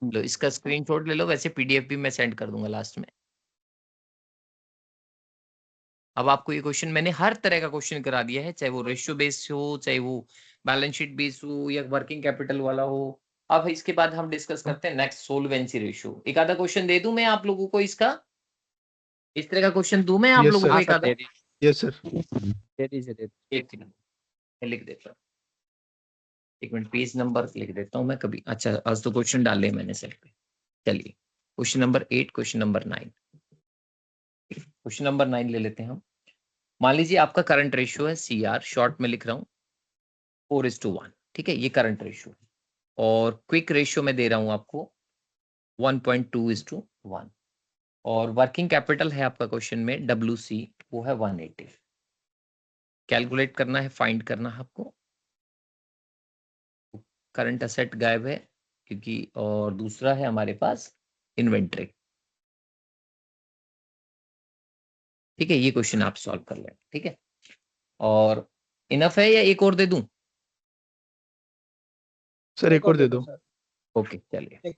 लो इसका स्क्रीनशॉट ले लो, वैसे पीडीएफ भी मैं सेंड कर दूंगा लास्ट में। अब आपको ये क्वेश्चन मैंने हर तरह का क्वेश्चन करा दिया है, चाहे वो रेशियो बेस्ड हो, चाहे वो बैलेंस शीट बेस्ड हो, या वर्किंग कैपिटल वाला हो। अब इसके बाद हम डिस्कस करते हैं नेक्स्ट सोल्वेंसी रेशियो। एक आधा क्वेश्चन दे दूं मैं आप लोगों को इसका, इस तरह का क्वेश्चन दूं मैं आप Yes, लोगों sir. को हाँ एक सर आधा। दे दीजिए, यस सर। दे दीजिए, दे दीजिए। एक मिनट मैं लिख देता हूँ, एक मिनट पेज नंबर लिख देता हूँ मैं कभी। अच्छा आज तो क्वेश्चन डाले मैंने सेल पे। चलिए question number 8, question number 9, question number 9 ले लेते हैं हम। मान लीजिए आपका करंट रेशियो है सीआर, शॉर्ट में लिख रहा हूँ 4:1। ठीक है, ये करंट रेशियो है। और क्विक रेशियो में दे रहा हूं आपको 1.2:1। और वर्किंग कैपिटल है आपका क्वेश्चन में WC, वो है 180। कैलकुलेट करना है, फाइंड करना है आपको। करंट असेट गायब है क्योंकि, और दूसरा है हमारे पास इन्वेंट्री। ठीक है, ये क्वेश्चन आप सॉल्व कर लें। ठीक है, और इनफ है या एक और दे दूं? सर एक और दे दो। ओके चलिए,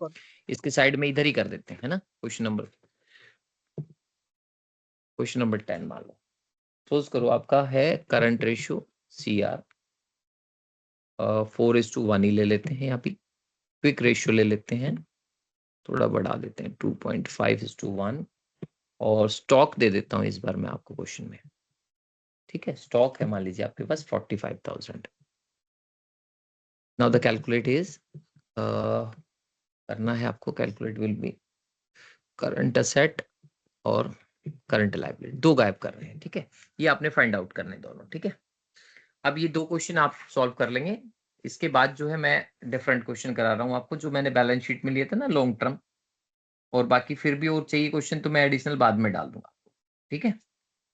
इसके साइड में इधर ही कर देते हैं, है ना। क्वेश्चन नंबर 10 मान लो। सपोज करो आपका है करंट रेशियो CR 4:1 ही ले लेते हैं यहाँ पे। क्विक रेशियो ले लेते हैं, थोड़ा बढ़ा देते हैं 2.5:1। और स्टॉक दे देता हूँ इस बार मैं आपको क्वेश्चन में। ठीक है, स्टॉक है मान लीजिए आपके पास 45,000। नाउ द कैलकुलेट इज, करना है आपको, calculate will be current asset और करंट लायबिलिटी, दो गायब कर रहे हैं। ठीक है, ये आपने फाइंड आउट करने दोनों। ठीक है, अब ये दो क्वेश्चन आप सॉल्व कर लेंगे। इसके बाद जो है मैं डिफरेंट क्वेश्चन करा रहा हूँ आपको, जो मैंने बैलेंस शीट में लिए थे ना लॉन्ग टर्म, और बाकी फिर भी और चाहिए क्वेश्चन तो मैं एडिशनल बाद में डाल दूंगा। ठीक है,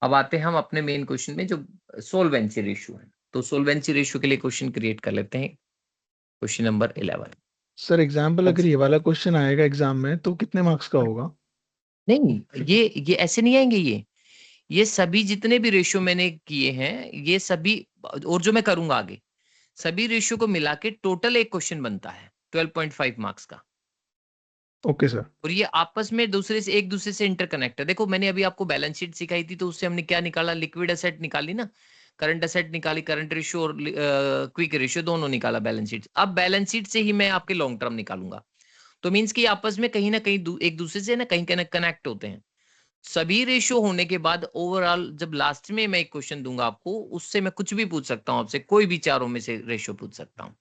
अब आते हैं हम अपने मेन क्वेश्चन में जो सोल्वेंसी रेशियो है। तो सोल्वेंसी रेशियो के लिए क्वेश्चन क्रिएट कर लेते हैं, क्वेश्चन नंबर 11। सर एग्जाम्पल अगर ये वाला क्वेश्चन आएगा एग्जाम में तो कितने मार्क्स का होगा? नहीं, ये ऐसे नहीं आएंगे, ये सभी जितने भी रेशियो मैंने किए हैं ये सभी, और जो मैं करूंगा आगे, सभी रेशियो को मिला के टोटल एक क्वेश्चन बनता है 12.5 मार्क्स का। Okay sir. और ये आपस में एक दूसरे से इंटरकनेक्ट है। देखो मैंने अभी आपको बैलेंस शीट सिखाई थी, तो उससे हमने क्या निकाला, लिक्विड एसेट निकाली ना, करंट एसेट निकाली, करंट रेशियो और क्विक रेशियो दोनों निकाला बैलेंस शीट। अब बैलेंस शीट से ही मैं आपके लॉन्ग टर्म निकालूंगा। तो मींस कि आपस में कहीं ना कहीं एक दूसरे से ना कहीं कनेक्ट होते हैं। सभी रेशियो होने के बाद ओवरऑल जब लास्ट में मैं एक क्वेश्चन दूंगा आपको, उससे मैं कुछ भी पूछ सकता हूं आपसे, कोई भी चारों में से रेशियो पूछ सकता हूं।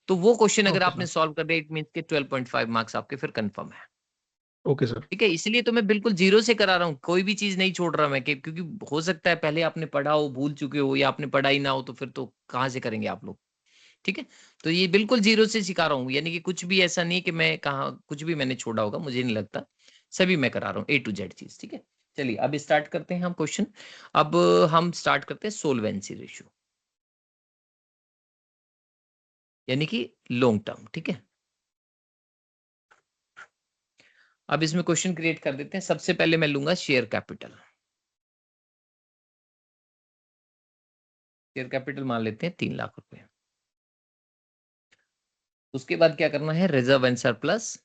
तो वो क्वेश्चन अगर ओके आपने सर। सॉल्व कर दिया, इट मींस के 12.5 मार्क्स आपके फिर कंफर्म है। Okay sir. ठीक है, इसलिए तो मैं बिल्कुल जीरो से करा रहा हूँ, कोई भी चीज नहीं छोड़ रहा मैं, क्योंकि हो सकता है पहले आपने पढ़ा हो, भूल चुके हो, या आपने पढ़ा ही ना हो, तो फिर तो कहाँ से करेंगे आप लोग। ठीक है, तो ये बिल्कुल जीरो से सिखा रहा हूँ, यानी कि कुछ भी ऐसा नहीं कि मैं कहा कुछ भी मैंने छोड़ा होगा, मुझे नहीं लगता, सभी मैं करा रहा हूँ A to Z चीज। ठीक है, चलिए अब स्टार्ट करते हैं हम क्वेश्चन। अब हम स्टार्ट करते हैं सोल्वेंसी रेशियो, यानी कि लॉन्ग टर्म। ठीक है, अब इसमें क्वेश्चन क्रिएट कर देते हैं। सबसे पहले मैं लूंगा शेयर कैपिटल। शेयर कैपिटल मान लेते हैं 3 लाख रुपए। उसके बाद क्या करना है, रिजर्व एंड सरप्लस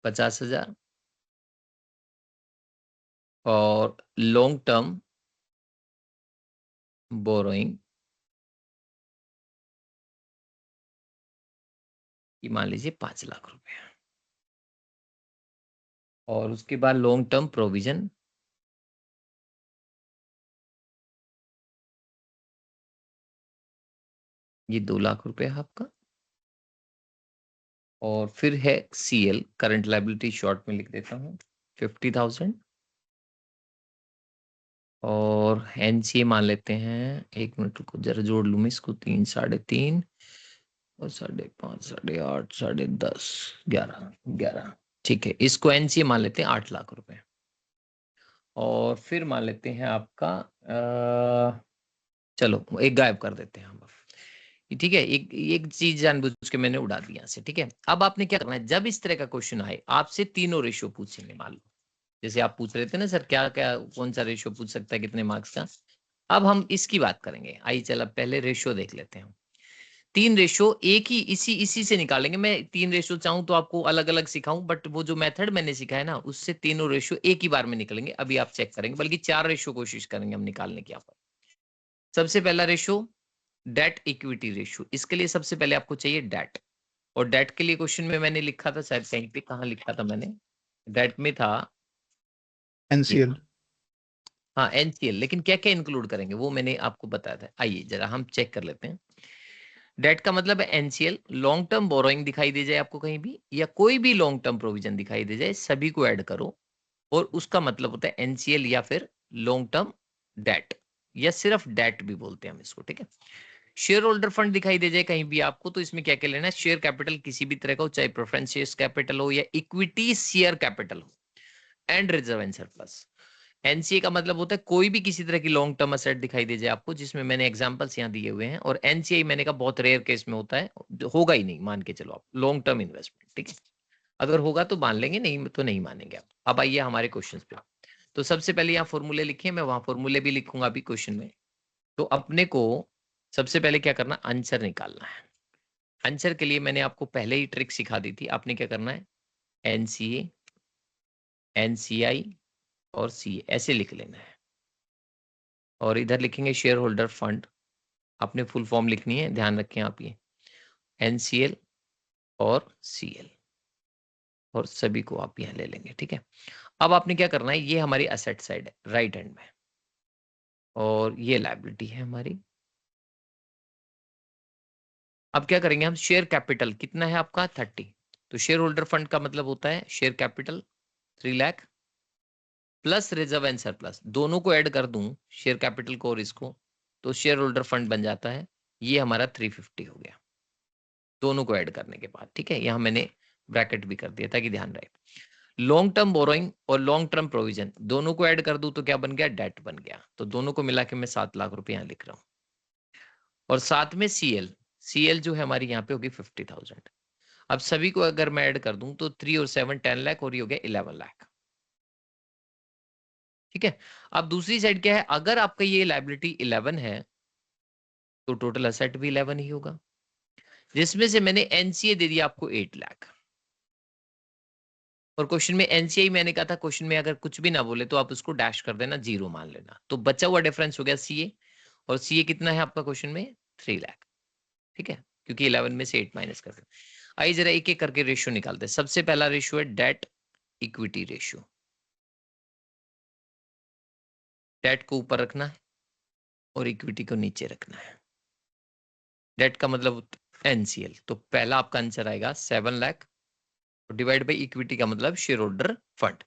50,000 और लॉन्ग टर्म बोरोइंग की मान लीजिए 5 लाख रुपए। और उसके बाद लॉन्ग टर्म प्रोविजन ये 2 लाख रुपए है आपका। और फिर है सीएल, करंट लायबिलिटी शॉर्ट में लिख देता हूँ 50,000। और एनसीए मान लेते हैं, 1 मिनट रुको जरा जोड़ लूँ मैं इसको, 3, 3.5 और 5.5, 8.5, 10.5, 11। ठीक है, इसको एनसीए मान लेते हैं 8 लाख रुपए। और फिर मान लेते हैं आपका चलो एक गायब कर देते हैं हम अब। ठीक है, एक एक चीज जानबूझ के मैंने उड़ा दी यहाँ से। ठीक है, अब आपने क्या करना है, जब इस तरह का क्वेश्चन आए आपसे तीनों रेशियो पूछेंगे। मान लो जैसे आप पूछ रहे थे ना सर क्या क्या कौन सा रेशियो पूछ सकता है कितने मार्क्स का, अब हम इसकी बात करेंगे। आइए चल पहले रेशियो देख लेते हैं। 3 रेशियो एक ही इसी से निकालेंगे। मैं 3 रेशियो चाहूं तो आपको अलग अलग सिखाऊं, बट वो जो मेथड मैंने सिखाया ना उससे तीनों रेशियो एक ही बार में निकलेंगे। अभी आप चेक करेंगे, बल्कि 4 रेशियो कोशिश करेंगे हम निकालने की। यहाँ पर सबसे पहला रेशियो डेट इक्विटी रेशियो। इसके लिए सबसे पहले आपको चाहिए डेट, और डेट के लिए क्वेश्चन में मैंने लिखा था शायद कहीं पे, कहाँ लिखा था मैंने, डेट में था एनसीएल। हाँ एनसीएल। लेकिन क्या क्या इंक्लूड करेंगे वो मैंने आपको बताया था। आइए जरा हम चेक कर लेते हैं। डेट का मतलब है एनसीएल, लॉन्ग टर्म बोरोइंग दिखाई दे जाए आपको कहीं भी, या कोई भी लॉन्ग टर्म प्रोविजन दिखाई दे जाए, सभी को ऐड करो और उसका मतलब होता है एनसीएल या फिर लॉन्ग टर्म डेट, या सिर्फ डेट भी बोलते हैं हम इसको। ठीक है, शेयर होल्डर फंड दिखाई दे जाए कहीं भी आपको, तो इसमें क्या क्या लेना है, शेयर कैपिटल किसी भी तरह का हो, चाहे प्रेफरेंस शेयर कैपिटल हो या इक्विटी शेयर कैपिटल हो, and reserve and surplus. NCA का मतलब होता है कोई भी किसी तरह की लॉन्ग टर्म असेट दिखाई दे जाए आपको, जिसमें मैंने एग्जांपल्स यहाँ दिए हुए हैं। और एनसीए मैंने कहा बहुत रेयर केस में होता है, होगा ही नहीं मान के चलो आप, लॉन्ग टर्म इन्वेस्टमेंट। ठीक है, अगर होगा तो मान लेंगे, नहीं तो नहीं मानेंगे आप। अब आइए हमारे क्वेश्चन पे। तो सबसे पहले यहाँ फॉर्मूले लिखे, मैं वहां फॉर्मूले भी लिखूंगा अभी क्वेश्चन में। तो अपने को सबसे पहले क्या करना, आंसर निकालना है। आंसर के लिए मैंने आपको पहले ही ट्रिक सिखा दी थी। आपने क्या करना है, एनसीए, एनसीआई और सीए ऐसे लिख लेना है। और इधर लिखेंगे शेयर होल्डर फंड, आपने फुल फॉर्म लिखनी है, ध्यान रखें आप ये, एनसीएल और सीएल, और सभी को आप यहाँ ले लेंगे। ठीक है, अब आपने क्या करना है, ये हमारी असेट साइड है राइट हैंड में, और ये लायबिलिटी है हमारी। अब क्या करेंगे हम, शेयर कैपिटल कितना है आपका 30, तो शेयर होल्डर फंड का मतलब होता है share capital 3 lakh plus reserve and surplus, दोनों को ऐड कर दूं शेयर कैपिटल को और इसको, तो शेयर होल्डर फंड बन जाता है ये हमारा 350 हो गया दोनों को ऐड करने के बाद। ठीक है, यहाँ मैंने ब्रैकेट भी कर दिया ताकि ध्यान रहे। लॉन्ग टर्म बोरोइंग और लॉन्ग टर्म प्रोविजन दोनों को ऐड कर दूं तो क्या बन गया, डेट बन गया। तो दोनों को मिला के मैं 7 लाख रुपए यहाँ लिख रहा हूँ। और साथ में सीएल, सीएल जो है हमारी यहाँ पे होगी 50,000। अब सभी को अगर मैं ऐड कर दूं तो 3 और 7 10 लाख, और ये हो गया 11 लाख। ठीक है, अब दूसरी साइड क्या है, अगर आपका ये लायबिलिटी 11 है तो टोटल असेट भी 11 ही होगा, जिसमें से मैंने एनसीए दे दिया आपको 8 लाख। और क्वेश्चन में एनसीआई मैंने कहा था क्वेश्चन में अगर कुछ भी ना बोले तो आप उसको डैश कर देना, 0 मान लेना। तो बचा हुआ डिफरेंस हो गया सीए, और सीए कितना है आपका क्वेश्चन में 3 लाख। ठीक है, क्योंकि 11 में से 8 माइनस कर दे। आइए जरा एक एक करके रेशियो निकालते हैं। सबसे पहला रेशियो है डेट इक्विटी रेशियो। डेट को ऊपर रखना है और इक्विटी को नीचे रखना है। डेट का मतलब एनसीएल, तो पहला आपका आंसर आएगा 7 लाख, डिवाइड बाई इक्विटी का मतलब शेयर होल्डर फंड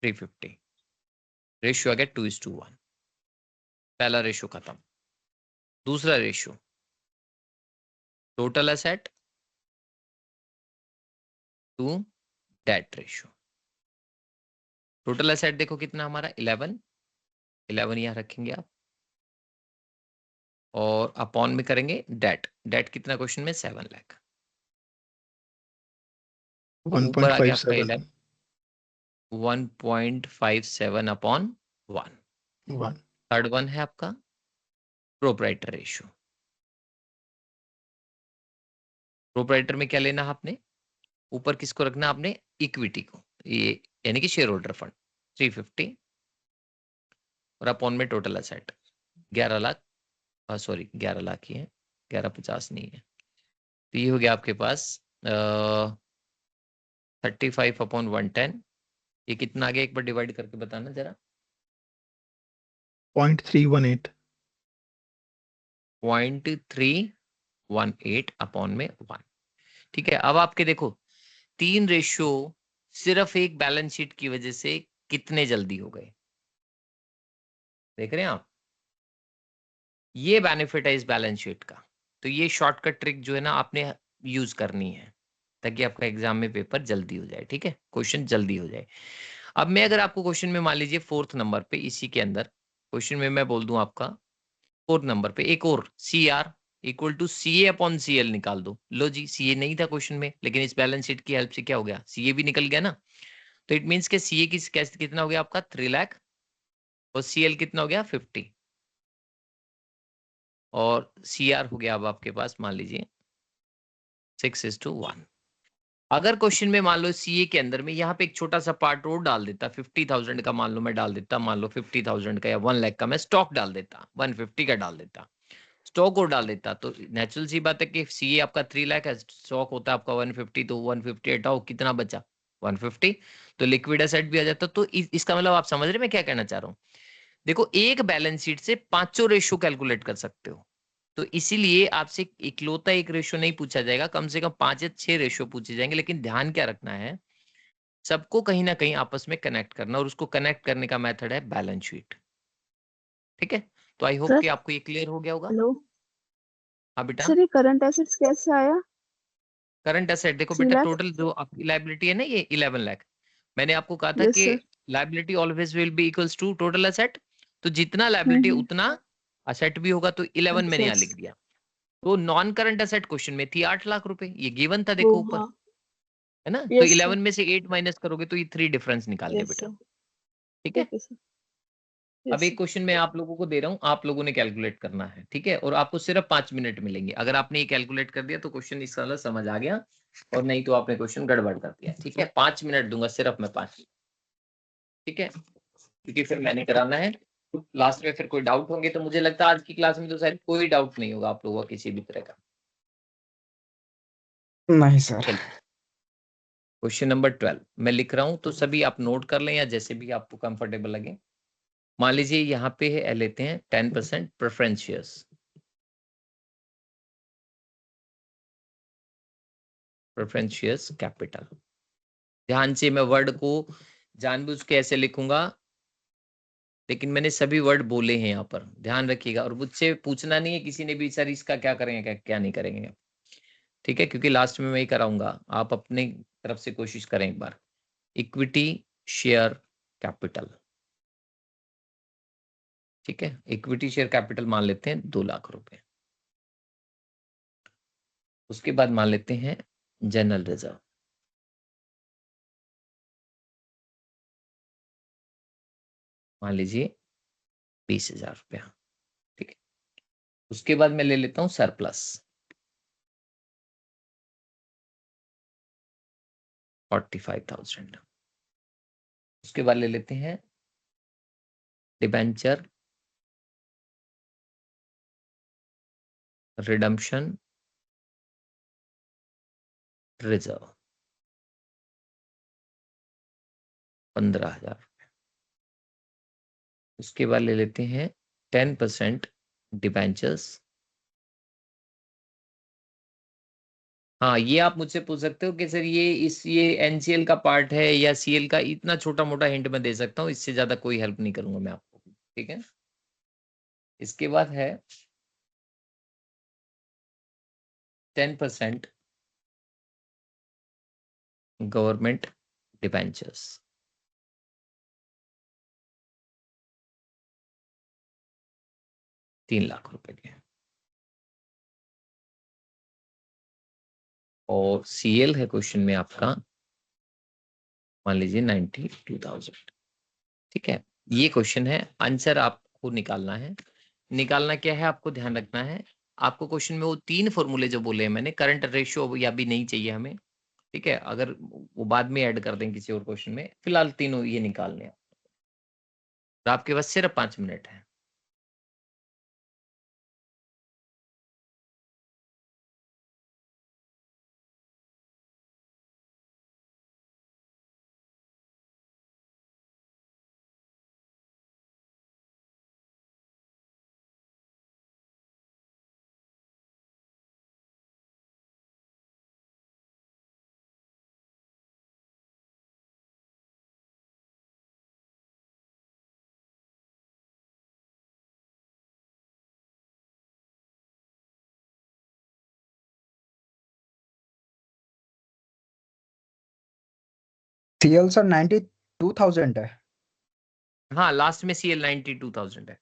350। रेशियो आ गया 2:1। पहला रेशियो खत्म। दूसरा ratio total asset to debt ratio. Total asset देखो कितना हमारा 11 यहां रखेंगे आप, और अपॉन में करेंगे डेट। डेट कितना क्वेश्चन में 7 लाख, ऊपर आ गया आपका 1.57 1.57 अपॉन 1। 1। थर्ड वन है आपका प्रोप्राइटर रेशियो। प्रोप्राइटर में क्या लेना है आपने, ऊपर किसको रखना है आपने, इक्विटी को, ये यानी कि शेयर होल्डर फंड 350, और अपॉन में total asset 11 lakh, sorry 11 lakh ही है, 1150 नहीं है। तो ये हो गया आपके पास 35 अपॉन 110। ये कितना आ गया, एक बार डिवाइड करके बताना जरा। 0.318। 0.318 18 अपॉन में 1। ठीक है, अब आपके देखो 3 रेशियो सिर्फ एक बैलेंस शीट की वजह से कितने जल्दी हो गए, देख रहे हैं आप। ये बेनिफिट है इस बैलेंस शीट का। तो ये शॉर्टकट ट्रिक जो है ना आपने यूज करनी है ताकि आपका एग्जाम में पेपर जल्दी हो जाए। ठीक है, क्वेश्चन जल्दी हो जाए। अब मैं अगर आपको क्वेश्चन में मान लीजिए 4th नंबर पे इसी के अंदर क्वेश्चन में मैं बोल दूं आपका 4th नंबर पे एक और C R equal to C A upon C L निकाल दो। लो जी, सी ए नहीं था क्वेश्चन में, लेकिन इस बैलेंस शीट की हेल्प से क्या हो गया, सी ए भी निकल गया ना। तो इट मीन्स के सी ए की कितना हो गया आपका 3 लाख और सी एल कितना हो गया 50 और सी आर हो गया अब आपके पास मान लीजिए 6:1। अगर क्वेश्चन में मान लो सीए के अंदर में यहाँ पे एक छोटा सा पार्ट और डाल देता 50,000 का, मान लो मैं डाल देता, मान लो 50,000 का या 1 लाख का मैं स्टॉक डाल देता, 150 का डाल देता, स्टॉक और डाल देता, तो नेचुरल सी बात है कि सीए आपका 3 लाख है, स्टॉक होता है आपका 150, तो 150 हटाओ कितना बचा 150, तो लिक्विड एसेट भी आ जाता। तो इसका मतलब आप समझ रहे हैं मैं क्या कहना चाह रहा हूँ। देखो एक बैलेंस शीट से पांचों रेशियो कैलकुलेट कर सकते हो, तो इसीलिए आपसे इकलौता एक रेशियो नहीं पूछा जाएगा, कम से कम 5 या 6 रेशियो पूछे जाएंगे। लेकिन ध्यान क्या रखना है, सबको कहीं ना कहीं आपस में कनेक्ट करना, और उसको कनेक्ट करने का मेथड है बैलेंस शीट। ठीक है, तो आई होप सर कि आपको ये क्लियर हो गया होगा। हेलो हाँ बेटा, सर, ये करंट एसेट्स कैसे आया करंट एसेट देखो 3 बेटा, लाख? टोटल जो आपकी लाइबिलिटी है ना ये 11 लाख, मैंने आपको कहा था यस कि sir. Liability always will be equals to total asset, तो जितना लाइबिलिटी हम्म। उतना असेट भी होगा, तो 11 मैंने यहाँ यस। लिख दिया। तो नॉन करंट एसेट क्वेश्चन में थी 8 लाख रुपए, ये गिवन था वो देखो ऊपर, हाँ। है ना। तो यस सर। 11 में से 8 माइनस करोगे तो ये 3 डिफरेंस निकाल गया यस बेटा। सर। ठीक है, ठीक है सर। अब यस एक सर। क्वेश्चन मैं आप लोगों को दे रहा हूँ, आप लोगों ने कैलकुलेट करना है। ठीक है, और आपको सिर्फ 5 मिनट मिलेंगे। अगर आपने ये कैलकुलेट कर दिया तो क्वेश्चन इस साल समझ आ गया, और नहीं तो आपने क्वेश्चन गड़बड़ कर दिया। ठीक है, 5 मिनट दूंगा सिर्फ मैं 5। ठीक है, क्योंकि फिर मैंने कराना है, लास्ट में फिर कोई डाउट होंगे तो मुझे लगता है आज की क्लास में तो शायद कोई डाउट नहीं होगा आप लोगों का किसी भी तरह का। नहीं सर। चलिए, क्वेश्चन नंबर 12 मैं लिख रहा हूं, तो सभी आप नोट कर लें या जैसे भी आपको कंफर्टेबल लगे। मान लीजिए यहाँ पे है लेते हैं 10% preference shares, preference shares capital. ध्यान से मैं वर्ड को जानबूझ के ऐसे लिखूंगा, लेकिन मैंने सभी वर्ड बोले हैं यहाँ पर, ध्यान रखिएगा। और मुझसे पूछना नहीं है किसी ने भी सर इसका क्या करेंगे क्या क्या नहीं करेंगे। ठीक है, क्योंकि लास्ट में मैं ही कराऊंगा, आप अपने तरफ से कोशिश करें एक बार। इक्विटी शेयर कैपिटल, ठीक है, इक्विटी शेयर कैपिटल मान लेते हैं 2 लाख रुपए। उसके बाद मान लेते हैं जनरल रिजर्व, मान लीजिए 20,000 रुपया। ठीक है, उसके बाद मैं ले लेता हूं सरप्लस 45,000। उसके बाद ले लेते हैं डिबेंचर रिडम्पशन रिजर्व 15,000। उसके बाद ले लेते हैं 10% डिबेंचर्स। हाँ, ये आप मुझसे पूछ सकते हो कि सर ये एनसीएल का पार्ट है या सीएल का, इतना छोटा मोटा हिंट मैं दे सकता हूँ, इससे ज्यादा कोई हेल्प नहीं करूंगा मैं आपको। ठीक है, इसके बाद है 10% गवर्नमेंट डिबेंचर्स, 3 लाख रुपए के। और सीएल है क्वेश्चन में आपका मान लीजिए 92,000। ठीक है, ये क्वेश्चन है, आंसर आपको निकालना है। निकालना क्या है आपको ध्यान रखना है, आपको क्वेश्चन में वो 3 फॉर्मूले जो बोले हैं मैंने, करंट रेशियो या भी नहीं चाहिए हमें। ठीक है, अगर वो बाद में ऐड कर दें किसी और क्वेश्चन में, फिलहाल तीनों ये निकालने हैं। तो आपके पास सिर्फ 5 मिनट है। सीएल सर 92,000 है। हाँ लास्ट में CL 92,000 है।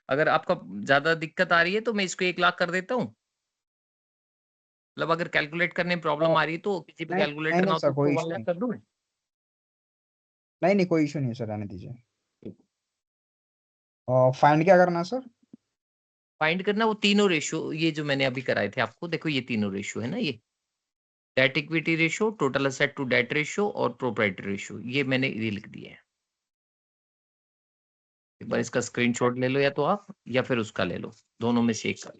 अगर आपका ज्यादा दिक्कत आ रही है तो मैं इसको 1 लाख कर देता हूँ। मतलब अगर कैलकुलेट करने में प्रॉब्लम आ रही है तो किसी पे नहीं कैलकुलेट नहीं करना नहीं हो तो सर, उसको कोई 1 इशू लाख नहीं। कर दूं मैं? नहीं नहीं, कोई इशू नहीं सर, रहने दीजिए। और फाइंड क्या करना है सर? फाइंड करना वो तीनों रेशियो, ये जो मैंने अभी कराए थे आपको, देखो ये तीनों रेशियो है ना, ये debt equity ratio, total asset to debt ratio और प्रोप्राइटरी रेशियो, ये मैंने ये लिख दिए हैं। एक बार इसका स्क्रीनशॉट ले लो या तो आप, या फिर उसका ले लो, दोनों में से एक का।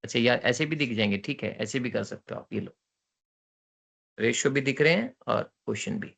अच्छा या ऐसे भी दिख जाएंगे, ठीक है, ऐसे भी कर सकते हो आप। ये लो, रेशियो भी दिख रहे हैं और क्वेश्चन भी।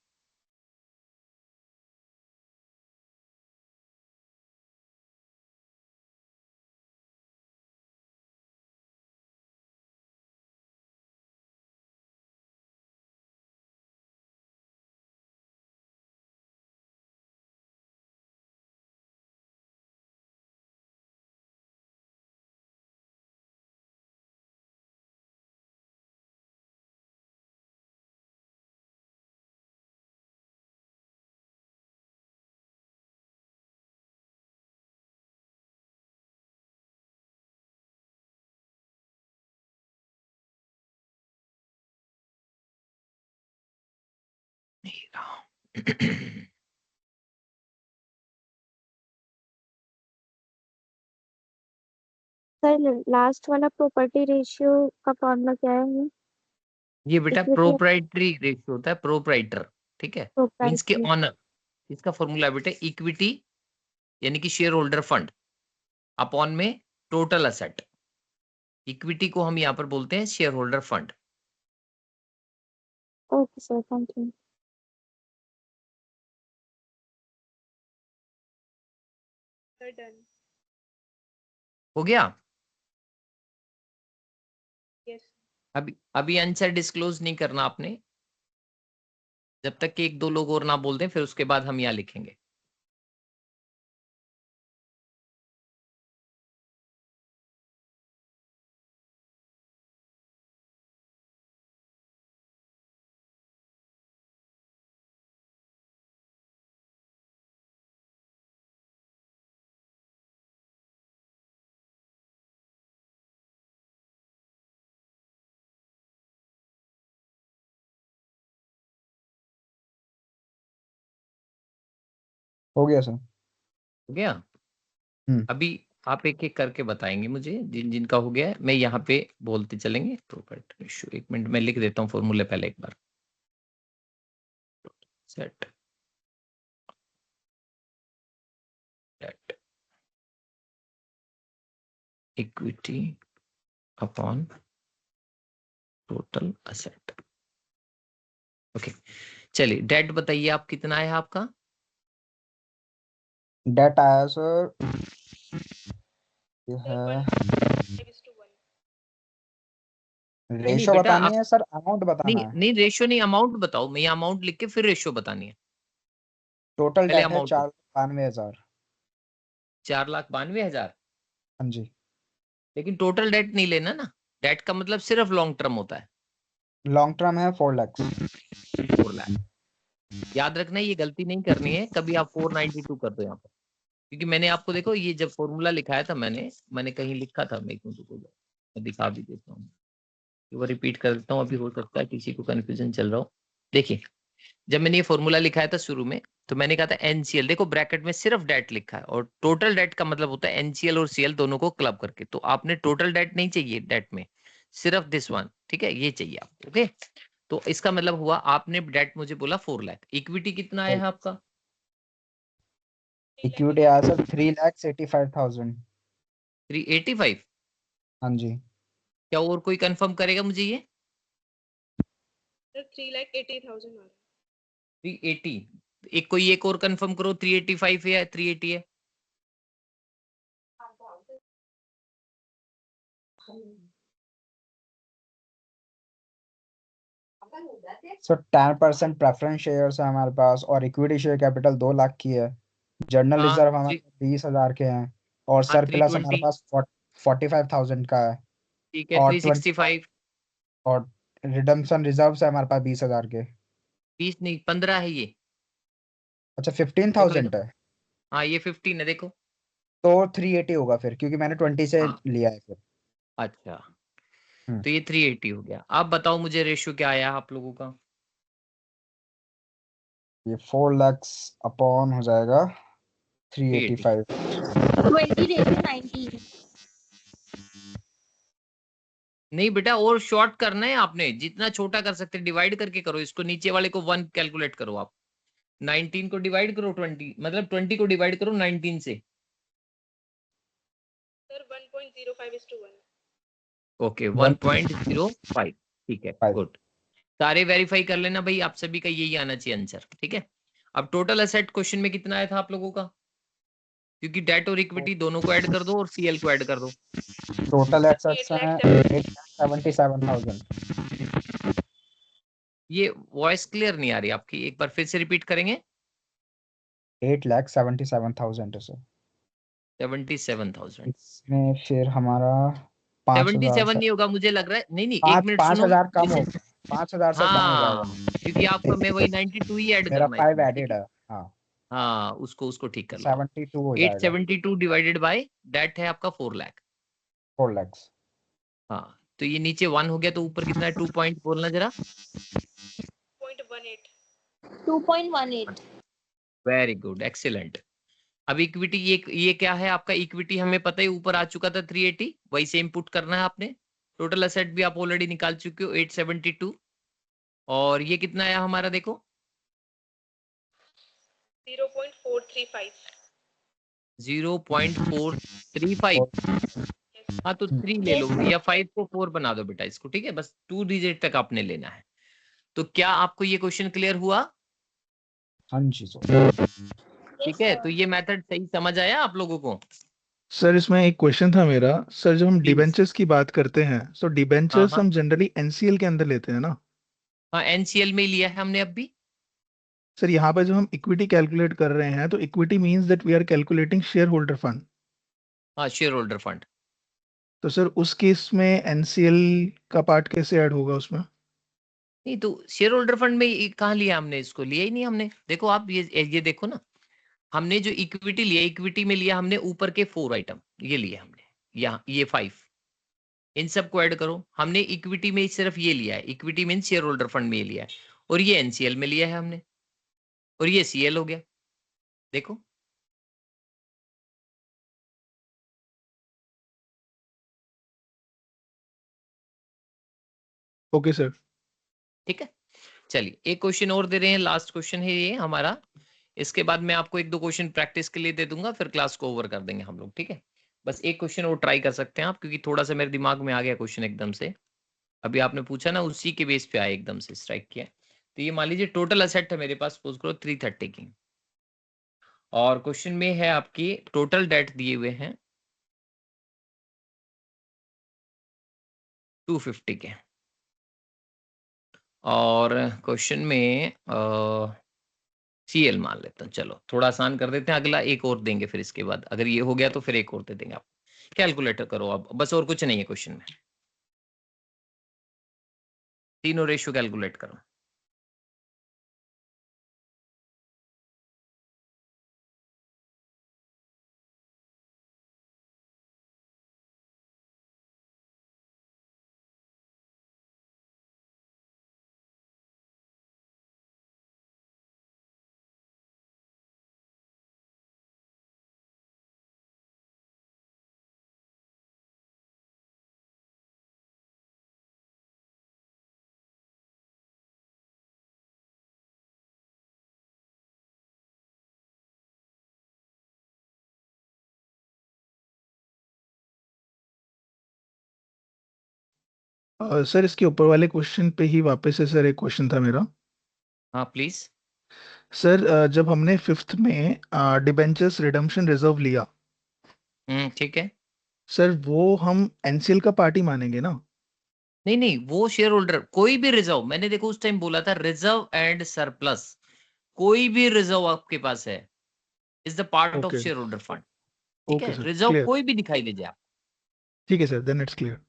सर लास्ट वाला प्रॉपर्टी रेशियो का फॉर्मूला क्या है? ये बेटा इक्विटी प्रोप्राइटरी रेशियो होता है, प्रोप्राइटर, ठीक है, मींस के प्रोप्राइटरी। ऑनर। इसका फॉर्मूला बेटा इक्विटी यानी कि शेयर होल्डर फंड अपॉन में टोटल असेट। इक्विटी को हम यहाँ पर बोलते हैं share holder fund. Okay sir, thank you. हो गया? यस। अभी आंसर डिस्क्लोज नहीं करना आपने, जब तक कि 1-2 लोग और ना बोल दें, फिर उसके बाद हम यहाँ लिखेंगे। हो गया सर। हो गया? हम्म। अभी आप एक एक करके बताएंगे मुझे, जिन जिनका हो गया है, मैं यहाँ पे बोलते चलेंगे। प्रोपर्टी रेशियो, 1 मिनट में लिख देता हूँ फॉर्मूले पहले एक बार। Set debt equity upon total asset. Okay, चलिए डेट बताइए आप, कितना है आपका? डेट आया सर, ये है। नहीं रेशो बेटा बतानी आप, है सर, अमाउंट बताना नहीं है? नहीं रेशियो नहीं, अमाउंट बताओ। मैं अमाउंट लिख के फिर रेशियो बतानी है। टोटल पहले डेट है अमाउंट 4,92,000। 4,92,000। हाँ जी। लेकिन टोटल डेट नहीं लेना ना, डेट का मतलब सिर्फ लॉन्ग टर्म होता है। लॉन्ग टर्म है 4 लाख। 4 लाख। याद रखना, ये गलती नहीं करनी है कभी, आप 492 कर दो यहाँ पर। क्योंकि मैंने आपको देखो, ये जब फॉर्मूला लिखाया था मैंने कहीं लिखा था, मैं दिखा भी देता हूँ, वो रिपीट कर देता हूँ, अभी हो सकता है किसी को कंफ्यूजन चल रहा हो। देखिए, जब मैंने ये फॉर्मूला लिखाया था शुरू में, तो मैंने कहा था एनसीएल, देखो ब्रैकेट में सिर्फ डेट लिखा है, और टोटल डेट का मतलब होता है एनसीएल और सीएल दोनों को क्लब करके। तो आपने टोटल डेट नहीं चाहिए डेट में, सिर्फ दिस वन, ठीक है, ये चाहिए आपको। ओके, तो इसका मतलब हुआ आपने डेट मुझे बोला 4 लाख। इक्विटी कितना आया है आपका? इक्विटी आया सर 3,85,000। 385। हाँ जी। क्या और कोई कंफर्म करेगा मुझे ये? सर 3,80,000 आ रहा 380। एक कोई एक और कंफर्म करो, 385 है या 380 है? सर 10% प्रेफरेंस शेयर्स है हमारे पास, और इक्विटी शेयर कैपिटल 2 लाख की है। जर्नल हाँ रिजर्व हमारे पास 20,000 के हैं, और हाँ, सरप्लस हमारे 320। पास 45,000 का है। ठीक है, और 365। और रिडम्पशन रिजर्व्स है हमारे पास 20,000 के। 20 नहीं, 15 है ये। अच्छा देखो 15,000 है हाँ ये 15 है देखो। तो 380 होगा फिर, क्योंकि मैंने 20 से हाँ लिया है फिर। अच्छा, हम्म। तो ये 380 हो गया। आप बताओ मुझे रेशियो क्या आया आप लोगों का? ये 4 lakhs अपॉन हो जाएगा 380। 385। 20:19। नहीं बेटा, और शॉर्ट करना है आपने, जितना छोटा कर सकते डिवाइड करके करो इसको, नीचे वाले को 1 कैलकुलेट करो आप। 19 को डिवाइड करो 20, मतलब 20 को डिवाइड करो 19 से। सर 1.05:1। ओके 1.05, ठीक है 5। गुड। सारे वेरीफाई कर लेना भाई, आप सभी का यही आना चाहिए आंसर, ठीक है। अब टोटल असेट क्वेश्चन में कितना आया था आप लोगों का? क्योंकि डेट और इक्विटी दोनों को ऐड कर दो और सीएल को ऐड कर दो। टोटल एसेट्स हैं 877,000। ये वॉइस क्लियर नहीं आ रही आपकी, एक बार फिर से रिपीट करेंगे। 8,77,000 है सर। 77,000। इसमें फिर हमारा 5,000 77 से नहीं होगा मुझे लग रहा है, नहीं नहीं एक मिनट पाँच सुनो। हजार कम जैसे हो 5,000 से कम हो हाँ, जाएगा। क्योंकि आपका मैं वही 92 ही ऐड मेरा करना है 5 इसमें, ठीक एडेड है। है। हाँ हाँ उसको ठीक कर लो आप। 72 हो जाएगा। 872 डिवाइडेड बाय डेट है आपका 4 लाख। 4 lakhs। हाँ तो ये नीचे 1 हो गया, तो ऊपर कितना है 2 पॉइंट बोलना जरा। 0.18। 2.18। Very good excellent. अब इक्विटी, ये क्या है आपका? इक्विटी हमें पता है ऊपर आ चुका था 380, वही सेम पुट करना है आपने। टोटल असेट भी आप ऑलरेडी निकाल चुके हो 872। और ये कितना आया हमारा देखो 0.435। 0.435। हाँ तो 3 ले लो Yes, sir. या 5 को 4 बना दो बेटा इसको, ठीक है। बस 2 डिजिट तक आपने लेना है। तो क्या आपको ये क्वेश्चन क्लियर हुआ? हाँ जी सर। ठीक है, तो ये मेथड सही समझ आया आप लोगों को? सर इसमें एक क्वेश्चन था मेरा। सर जब हम प्लीज। डिबेंचर्स की बात करते हैं तो हाँ डिबेंचर्स हाँ हम जनरली एनसीएल के अंदर लेते हैं ना? हाँ एनसीएल में ही लिया है हमने अब भी। सर यहाँ पे जब हम इक्विटी कैलकुलेट कर रहे हैं तो equity means that we are calculating shareholder fund. हाँ शेयर होल्डर फंड। तो सर उस केस में एनसीएल का पार्ट कैसे ऐड होगा उसमें? नहीं तो शेयर होल्डर फंड में कहाँ लिया हमने, इसको लिया ही नहीं हमने। देखो आप ये देखो ना, हमने जो इक्विटी लिया, इक्विटी में लिया हमने ऊपर के 4 आइटम, ये लिए हमने, यहाँ ये 5, इन सब को ऐड करो। हमने इक्विटी में सिर्फ ये लिया है, equity mean share holder fund में ये लिया है, और ये एनसीएल में लिया है हमने, और ये सीएल हो गया। देखो ओके सर। ठीक है। चलिए एक क्वेश्चन और दे रहे हैं, लास्ट क्वेश्चन है ये हमारा। इसके बाद मैं आपको 1-2 क्वेश्चन प्रैक्टिस के लिए दे दूंगा, फिर क्लास को ओवर कर देंगे हम लोग, ठीक है। बस एक क्वेश्चन और ट्राई कर सकते हैं आप, क्योंकि थोड़ा सा मेरे दिमाग में आ गया क्वेश्चन एकदम से। अभी आपने पूछा ना, उसी के बेस पे आया, एकदम से स्ट्राइक किया। तो ये मान लीजिए टोटल असेट है मेरे पास, सपोज करो 330 की, और क्वेश्चन में है आपकी टोटल डेट दिए हुए हैं 250 के, और क्वेश्चन में सीएल मान लेता हूँ। चलो थोड़ा आसान कर देते हैं, अगला एक और देंगे, फिर इसके बाद अगर ये हो गया तो फिर एक और दे देंगे आप। कैलकुलेटर करो अब, बस और कुछ नहीं है क्वेश्चन में, तीनों रेशियो कैलकुलेट करो। सर इसके ऊपर वाले क्वेश्चन पे ही वापस से सर एक क्वेश्चन था मेरा। हाँ प्लीज। सर जब हमने फिफ्थ में डिबेंचर्स रिडम्पशन रिजर्व लिया, ठीक है। सर वो हम एनसीएल का पार्ट ही मानेंगे ना? नहीं नहीं, वो शेयर होल्डर कोई भी रिजर्व, मैंने देखो उस टाइम बोला था रिजर्व एंड सरप्लस, कोई भी रिजर्व आपके पास है is the part of okay shareholder fund, ठीक ओके है। Sir reserve clear. कोई भी दिखाई दीजिए आप। ठीक है sir, then it's clear.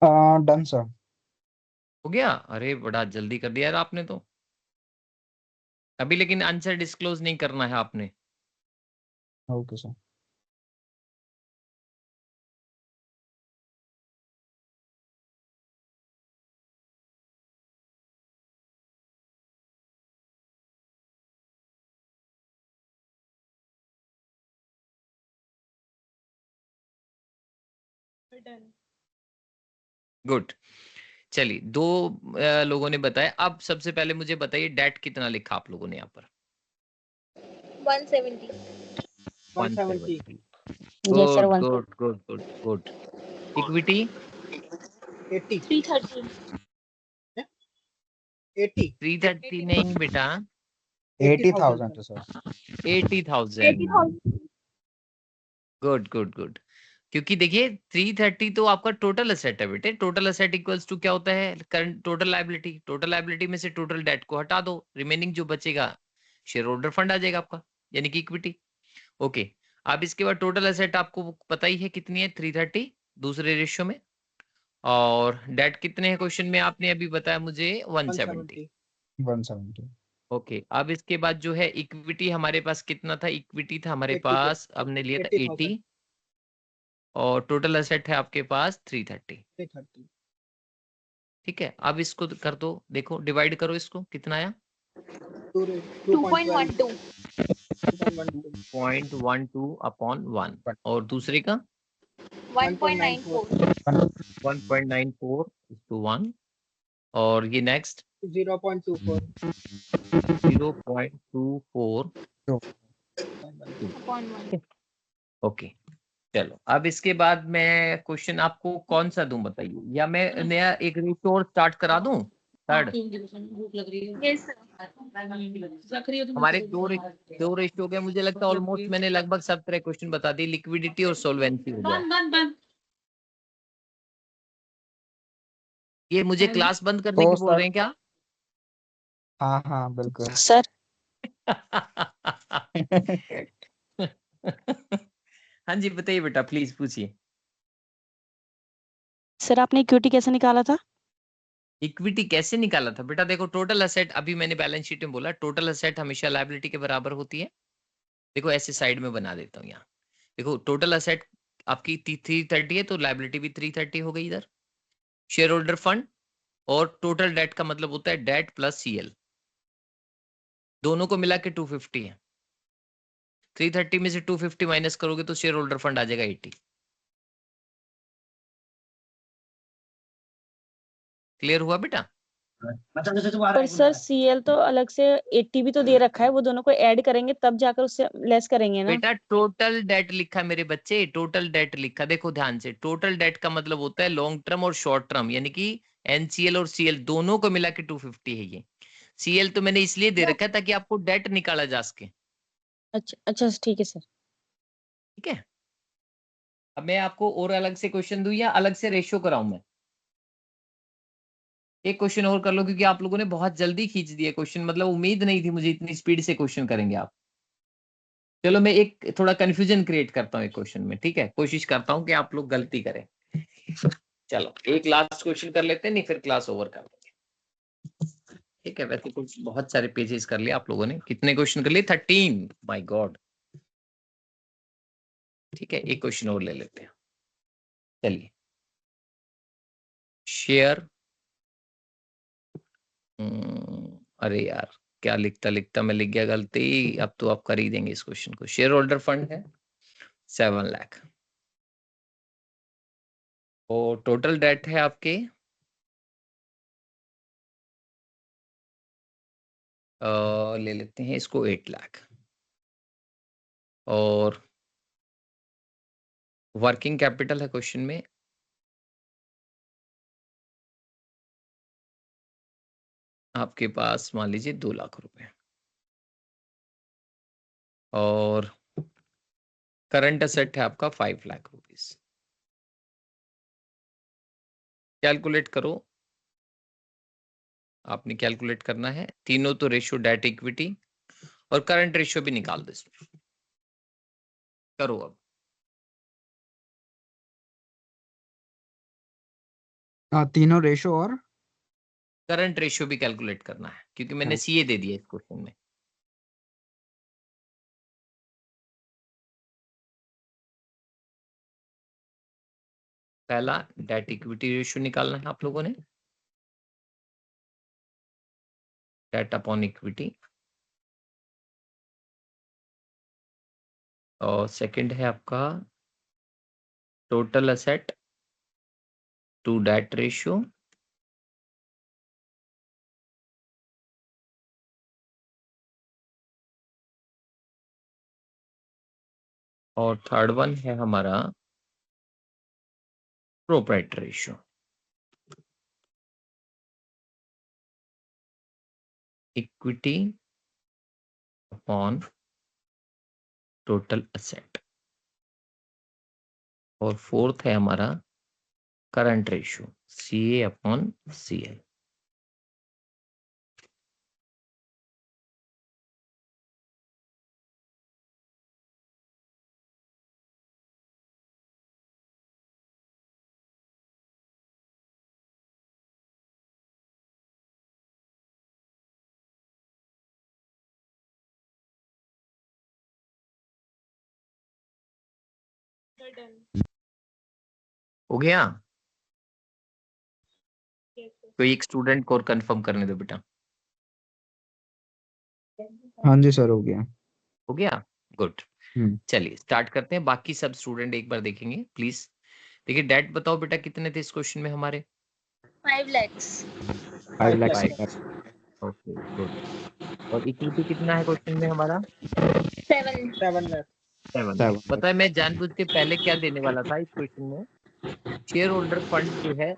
Done sir. हो गया? अरे बड़ा जल्दी कर दिया यार आपने तो। अभी लेकिन आंसर डिस्क्लोज नहीं करना है आपने। Okay sir. गुड। चलिए, दो लोगों ने बताया। अब सबसे पहले मुझे बताइए डेट कितना लिखा आप लोगों ने यहाँ पर? 170। 170। Yes, sir, good 170. Good good good good. Equity 80 330. 80 330 नहीं बेटा, 80,000 है सर। 80,000। 80,000. Good good good. क्योंकि देखिए 330 तो आपका टोटल असेट है बेटे। टोटल असेट इक्वल्स टू क्या होता है? Current total liability. Total liability में से टोटल डेट को हटा दो, रिमेनिंग जो बचेगा शेयर होल्डर फंड आ जाएगा आपका, यानी कि इक्विटी। ओके, अब इसके बाद टोटल असेट आपको पता ही है कितनी है, 330 दूसरे रेशियो में। और डेट कितने हैं क्वेश्चन में? आपने अभी बताया मुझे 170। 170। ओके, अब इसके बाद जो है इक्विटी हमारे पास कितना था? इक्विटी था हमारे 80 पास, हमने लिया था 80,000 80, और टोटल असेट है आपके पास 330। 330। ठीक है, अब इसको कर दो, देखो डिवाइड करो इसको, कितना आया? 2.12 2.12 अपॉन 1। और दूसरे का 1.94 1.94 to 1। और ये नेक्स्ट 0.24 0.24। Upon 1. ओके, चलो अब इसके बाद मैं क्वेश्चन आपको कौन सा दूं बताइए, या मैं नया एक रेशियो और स्टार्ट करा दूं? Third Yes, sir. हमारे दो रेशियो हो गए, मुझे लगता है ऑलमोस्ट मैंने लगभग सब तरह क्वेश्चन बता दिए। लिक्विडिटी और सोलवेंसी हो गया। ये मुझे क्लास बंद करने तो की बोल सर, रहे हैं क्या? हाँ हाँ बिल्कुल। Sir. हाँ जी बताइए बेटा, प्लीज पूछिए। सर आपने इक्विटी कैसे निकाला था? इक्विटी कैसे निकाला था बेटा? देखो टोटल असेट, अभी मैंने बैलेंस शीट में बोला टोटल असेट हमेशा लायबिलिटी के बराबर होती है। देखो ऐसे साइड में बना देता हूँ यहाँ। देखो टोटल असेट आपकी 330 है, तो लायबिलिटी भी 330 हो गई इधर। शेयर होल्डर फंड और टोटल डेट का मतलब होता है डेट प्लस सीएल, दोनों को मिला के 250 है। 330 में से 250 माइनस करोगे तो शेयर होल्डर फंड आ जाएगा 80। क्लियर हुआ बेटा? पर सर सीएल तो अलग से 80 भी तो दे रखा है, वो दोनों को ऐड करेंगे तब जाकर उससे लेस करेंगे ना? बेटा टोटल डेट लिखा मेरे बच्चे, टोटल डेट लिखा। देखो ध्यान से, टोटल डेट का मतलब होता है लॉन्ग टर्म और शॉर्ट टर्म, यानी कि एनसीएल और सीएल दोनों को मिला के 250 है ये। सीएल तो मैंने इसलिए दे रखा है ताकि आपको डेट निकाला जा सके। अच्छा अच्छा, ठीक है सर। ठीक है, अब मैं आपको और अलग से क्वेश्चन दूं या अलग से रेशियो कराऊं? मैं एक क्वेश्चन और कर लो, क्योंकि आप लोगों ने बहुत जल्दी खींच दिया क्वेश्चन, मतलब उम्मीद नहीं थी मुझे इतनी स्पीड से क्वेश्चन करेंगे आप। चलो मैं एक थोड़ा कंफ्यूजन क्रिएट करता हूँ एक क्वेश्चन में, ठीक है? कोशिश करता हूँ कि आप लोग गलती करें। चलो एक लास्ट क्वेश्चन कर लेते हैं, नहीं फिर क्लास ओवर कर देंगे। ठीक है, वैसे कुछ बहुत सारे पेजेस कर लिए आप लोगों ने। कितने क्वेश्चन कर लिए? 13। My God. ठीक है, एक क्वेश्चन और ले लेते हैं। चलिए, शेयर, अरे यार क्या लिखता लिखता मैं लिख गया गलती। अब तो आप कर ही देंगे इस क्वेश्चन को। शेयर होल्डर फंड है 7 लाख, और टोटल डेट है आपके ले लेते हैं इसको 8 लाख, और वर्किंग कैपिटल है क्वेश्चन में आपके पास मान लीजिए 2 लाख रुपए, और करंट असेट है आपका 5 लाख रुपीस। कैलकुलेट करो, आपने कैलकुलेट करना है। तीनों तो रेशियो डेट इक्विटी और करंट रेशियो भी निकाल दो इसमें। करो अब। तीनों रेशो और करंट रेशियो भी कैलकुलेट करना है, क्योंकि मैंने सीए दे दिया इस क्वेश्चन में। पहला डेट इक्विटी रेशियो निकालना है आप लोगों ने, डेट अपॉन इक्विटी, और सेकंड है आपका total asset to debt ratio, और थर्ड वन है हमारा proprietary ratio. Equity upon total asset, और फोर्थ है हमारा करंट रेशियो, CA अपॉन CL। हो गया? कोई एक स्टूडेंट को और कंफर्म करने दो बेटा। हाँ जी सर, हो गया। हो गया, गुड। हम्म। चलिए स्टार्ट करते हैं। बाकी सब स्टूडेंट एक बार देखेंगे प्लीज। देखिए डेट बताओ बेटा कितने थे इस क्वेश्चन में हमारे? 5 lakhs। 5 lakh Five। Okay good. और इक्विटी कितना है क्वेश्चन में हमारा? 7। 7 लाख। 7। पता है मैं जानबूझ के पहले क्या देने वाला था इस क्वेश्चन में, शेयर होल्डर फंड जो है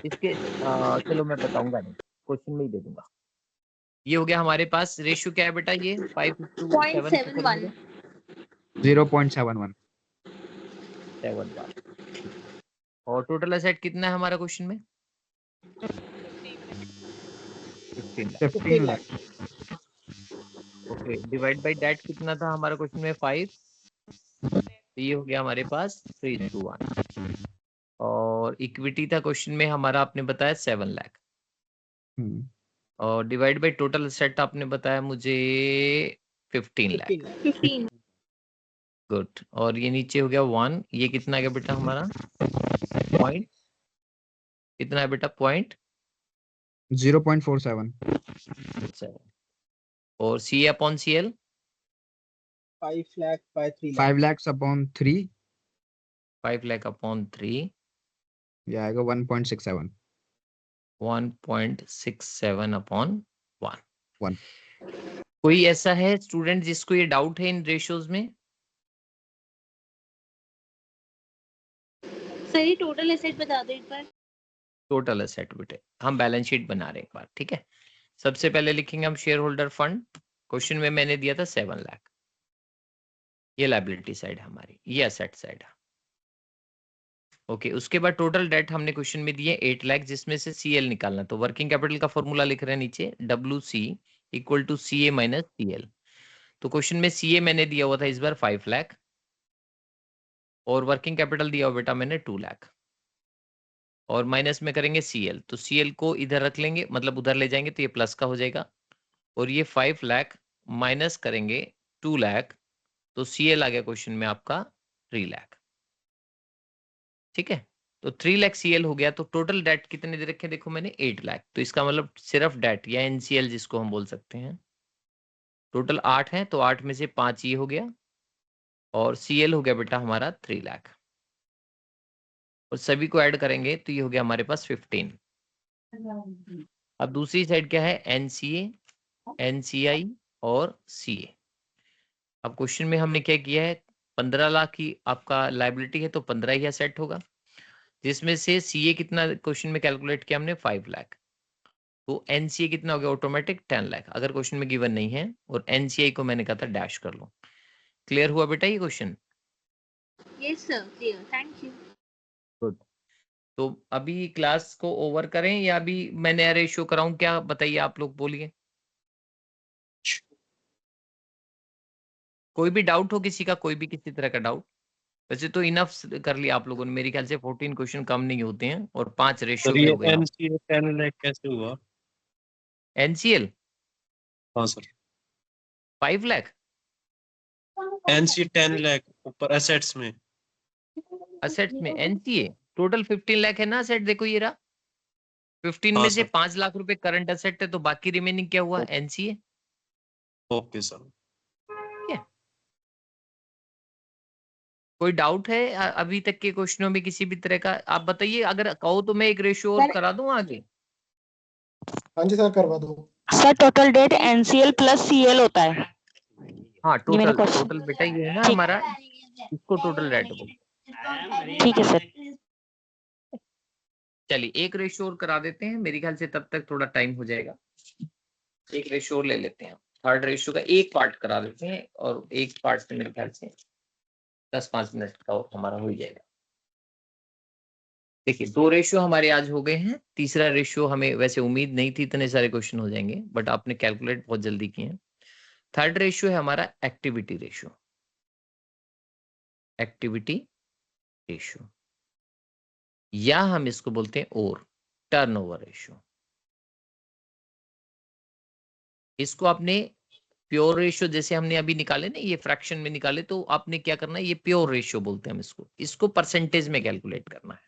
इसके चलो मैं बताऊंगा नहीं, क्वेश्चन में ही दे दूंगा। ये हो गया हमारे पास। रेशियो क्या है बेटा? ये 5:7 0.71। 7:1। और टोटल एसेट कितना है हमारा क्वेश्चन में? 15 lakh. 15 lakh. Okay, divide by debt कितना था हमारा क्वेश्चन में? 5। तो ये हो गया हमारे पास 3:1। और इक्विटी था क्वेश्चन में हमारा, आपने बताया 7 लाख। और डिवाइड बाय टोटल एसेट आपने बताया मुझे 15 लाख। 15। गुड। और ये नीचे हो गया 1। ये कितना गया बेटा हमारा? पॉइंट कितना है बेटा? 0.47। और CA अपॉन CL? 5 lakh by 3 lakh. 5 lakhs upon 3, 5 lakh upon 3, ये आएगा 1.67। 1.67 अपॉन 1। 1। कोई ऐसा है स्टूडेंट जिसको ये डाउट है इन रेशियोज में? सर ये टोटल एसेट बता दो एक बार। टोटल एसेट बेटे हम बैलेंस शीट बना रहे हैं एक बार, ठीक है। सबसे पहले लिखेंगे हम शेयर होल्डर फंड। क्वेश्चन में मैंने दिया था 7 लाख। ये लायबिलिटी साइड है हमारी, ये एसेट साइड है। ओके, उसके बाद टोटल डेट हमने क्वेश्चन में दिए 8 लाख, जिसमें से CL निकालना। तो वर्किंग कैपिटल का फॉर्मूला लिख रहे हैं नीचे, WC equal to CA minus CL। तो क्वेश्चन में CA मैंने दिया हुआ था इस बार 5 लाख, और वर्किंग कैपिटल दिया हुआ बेटा मैंने 2 लाख, और माइनस में करेंगे CL। तो CL को इधर रख लेंगे, मतलब उधर ले जाएंगे तो ये प्लस का हो जाएगा। और ये 5 लाख माइनस करेंगे 2 लाख, तो CL आ गया क्वेश्चन में आपका 3 लाख। ठीक है, तो 3 लाख CL हो गया। तो टोटल डेट कितने दे रखे? देखो मैंने 8 लाख। तो इसका मतलब सिर्फ डेट या NCL जिसको हम बोल सकते हैं, टोटल 8 है, तो 8 में से 5 ये हो गया, और CL हो गया बेटा हमारा 3 लाख। और सभी को ऐड करेंगे तो ये हो गया हमारे पास 15। अब दूसरी साइड क्या है? NCA, NCI और CA। अब क्वेश्चन में हमने क्या किया है? 15 लाख की आपका लायबिलिटी है, तो 15 ही सेट होगा, जिसमें से CA कितना क्वेश्चन में कैलकुलेट किया हमने? 5 लाख। तो NCA कितना हो गया? ऑटोमेटिक 10 लाख, अगर क्वेश्चन में गिवन नहीं है। और NCI को मैंने कहा था डैश कर लो। क्लियर हुआ बेटा ये question? Yes sir, clear, thank you. Good. तो अभी क्लास को ओवर करें या अभी मैं नया रेशियो कराऊं? क्या बताइए आप लोग, बोलिए। कोई भी डाउट हो किसी का, कोई भी किसी तरह का डाउट? वैसे तो इनफ कर लिया आप लोगों ने, मेरे ख्याल से 14 क्वेश्चन कम नहीं होते हैं, और 5 रेशियो पे हो गए। NCA 10 लाख कैसे हुआ? NCL? हाँ सर, 5 लाख। NCA 10 लाख ऊपर एसेट्स में। असेट्स में NCA टोटल 15 लाख है ना असेट, देखो ये रहा 15 हाँ में से सर। 5 लाख रुपए करंट असेट है, तो बाकी रिमेनिंग क्या हुआ, एनसीए। Okay sir. कोई डाउट है अभी तक के क्वेश्चनों में किसी भी तरह का? आप बताइए, अगर कहो तो मैं एक रेशियो और सर- करा दूं आगे। हाँ जी सर, करवा दो। Sir total debt NCL plus CL होता है। हाँ ये मेरा टोटल क्वेश्चन। टोटल बेटा ये है ना ठीक। हमारा, इसको टोटल रेट बोल। ठीक है सर। चलिए एक रेशियो और करा देते हैं, मेरे ख्याल से तब तक थोड़ा टाइम हो जाएगा। एक रेशियो और ले लेते हैं, थर्ड रेशियो का एक पार्ट करा देते हैं, और एक पार्ट से मेरे ख्याल से 10-5 मिनट का और हमारा हो ही जाएगा। देखिए 2 रेशियो हमारे आज हो गए हैं, तीसरा रेशियो हमें वैसे उम्मीद नहीं थी इतने सारे क्वेश्चन हो जाएंगे, बट आपने कैलकुलेट बहुत जल्दी किए हैं। थर्ड रेशियो है हमारा एक्टिविटी रेशियो। एक्टिविटी रेशियो, या हम इसको बोलते हैं और टर्नओवर रेशियो। इसको आपने प्योर रेशियो जैसे हमने अभी निकाले ना, ये फ्रैक्शन में निकाले, तो आपने क्या करना है, ये प्योर रेशियो बोलते हैं हम इसको परसेंटेज में कैलकुलेट करना है।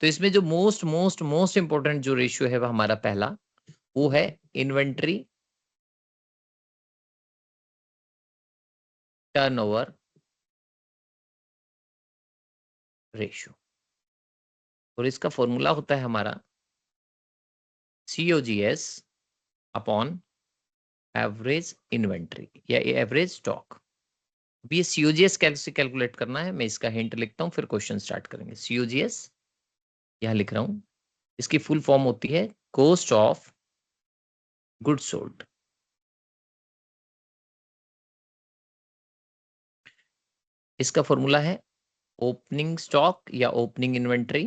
तो इसमें जो मोस्ट मोस्ट मोस्ट इंपॉर्टेंट जो रेशियो है वह हमारा पहला, वो है इन्वेंट्री टर्नओवर रेशियो, और इसका फॉर्मूला होता है हमारा COGS अपॉन एवरेज इन्वेंट्री या एवरेज स्टॉक। अब ये COGS कैसे कैलकुलेट करना है, मैं इसका हिंट लिखता हूं फिर क्वेश्चन स्टार्ट करेंगे। COGS यहां लिख रहा हूं, इसकी फुल फॉर्म होती है कॉस्ट ऑफ गुड्स सोल्ड। इसका फॉर्मूला है ओपनिंग स्टॉक या opening inventory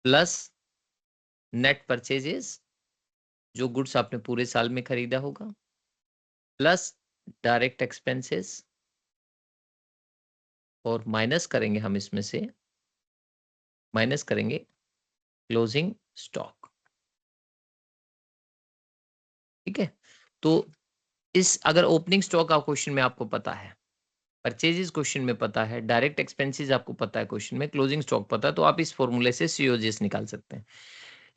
plus net purchases, जो गुड्स आपने पूरे साल में खरीदा होगा, प्लस डायरेक्ट एक्सपेंसेस, और माइनस करेंगे हम इसमें से, माइनस करेंगे क्लोजिंग स्टॉक। ठीक है, तो इस अगर ओपनिंग स्टॉक का क्वेश्चन में आपको पता है, परचेजेस क्वेश्चन में पता है, डायरेक्ट एक्सपेंसेस आपको पता है क्वेश्चन में, क्लोजिंग स्टॉक पता है, तो आप इस फॉर्मूले से COGS निकाल सकते हैं।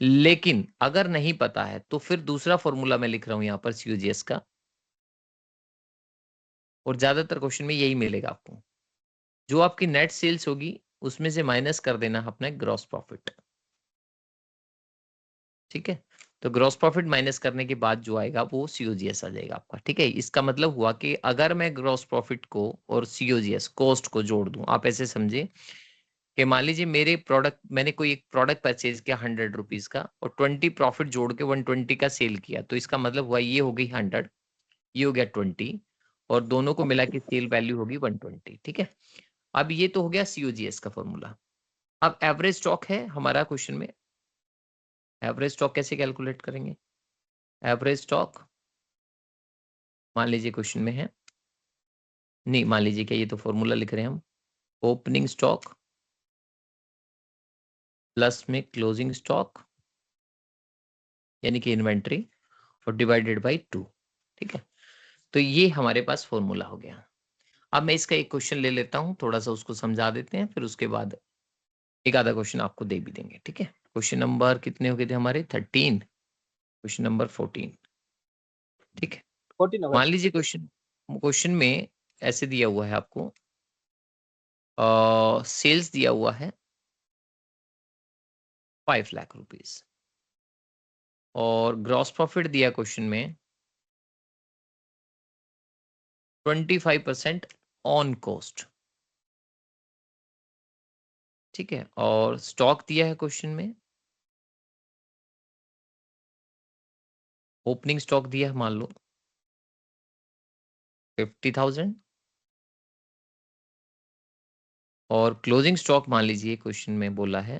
लेकिन अगर नहीं पता है तो फिर दूसरा फॉर्मूला मैं लिख रहा हूं यहां पर COGS का, और ज्यादातर क्वेश्चन में यही मिलेगा आपको। जो आपकी नेट सेल्स होगी उसमें से माइनस कर देना अपना ग्रॉस प्रॉफिट। ठीक है, तो ग्रॉस प्रॉफिट माइनस करने के बाद जो आएगा वो COGS आ जाएगा आपका। ठीक है, इसका मतलब हुआ कि अगर मैं ग्रॉस प्रॉफिट को और COGS कॉस्ट को जोड़ दूं, आप ऐसे समझे कि मान लीजिए मेरे प्रोडक्ट, मैंने कोई एक प्रोडक्ट परचेज किया 100 रुपीज का, और 20 प्रॉफिट जोड़ के 120 का सेल किया, तो इसका मतलब हुआ ये हो गई 100, ये हो गया 20, और दोनों को मिला के सेल वैल्यू होगी 120। ठीक है, अब ये तो हो गया COGS का फॉर्मूला। अब एवरेज स्टॉक है हमारा क्वेश्चन में, एवरेज स्टॉक कैसे कैलकुलेट करेंगे? एवरेज स्टॉक मान लीजिए क्वेश्चन में है, नहीं मान लीजिए क्या, ये तो फॉर्मूला लिख रहे हैं हम, ओपनिंग स्टॉक प्लस में क्लोजिंग स्टॉक यानी कि इन्वेंट्री, और डिवाइडेड बाय 2। ठीक है, तो ये हमारे पास फॉर्मूला हो गया। अब मैं इसका एक क्वेश्चन ले लेता हूं, थोड़ा सा उसको समझा देते हैं, फिर उसके बाद एक आधा क्वेश्चन आपको दे भी देंगे। ठीक है, क्वेश्चन नंबर कितने हो गए थे हमारे? 13, क्वेश्चन नंबर 14। ठीक है, 14 मान लीजिए क्वेश्चन में ऐसे दिया हुआ है आपको, सेल्स दिया हुआ है 5 लाख रुपीस, और ग्रॉस प्रॉफिट दिया क्वेश्चन में 25% ऑन कॉस्ट। ठीक है, और स्टॉक दिया है क्वेश्चन में, ओपनिंग स्टॉक दिया है मान लो 50,000, और क्लोजिंग स्टॉक मान लीजिए क्वेश्चन में बोला है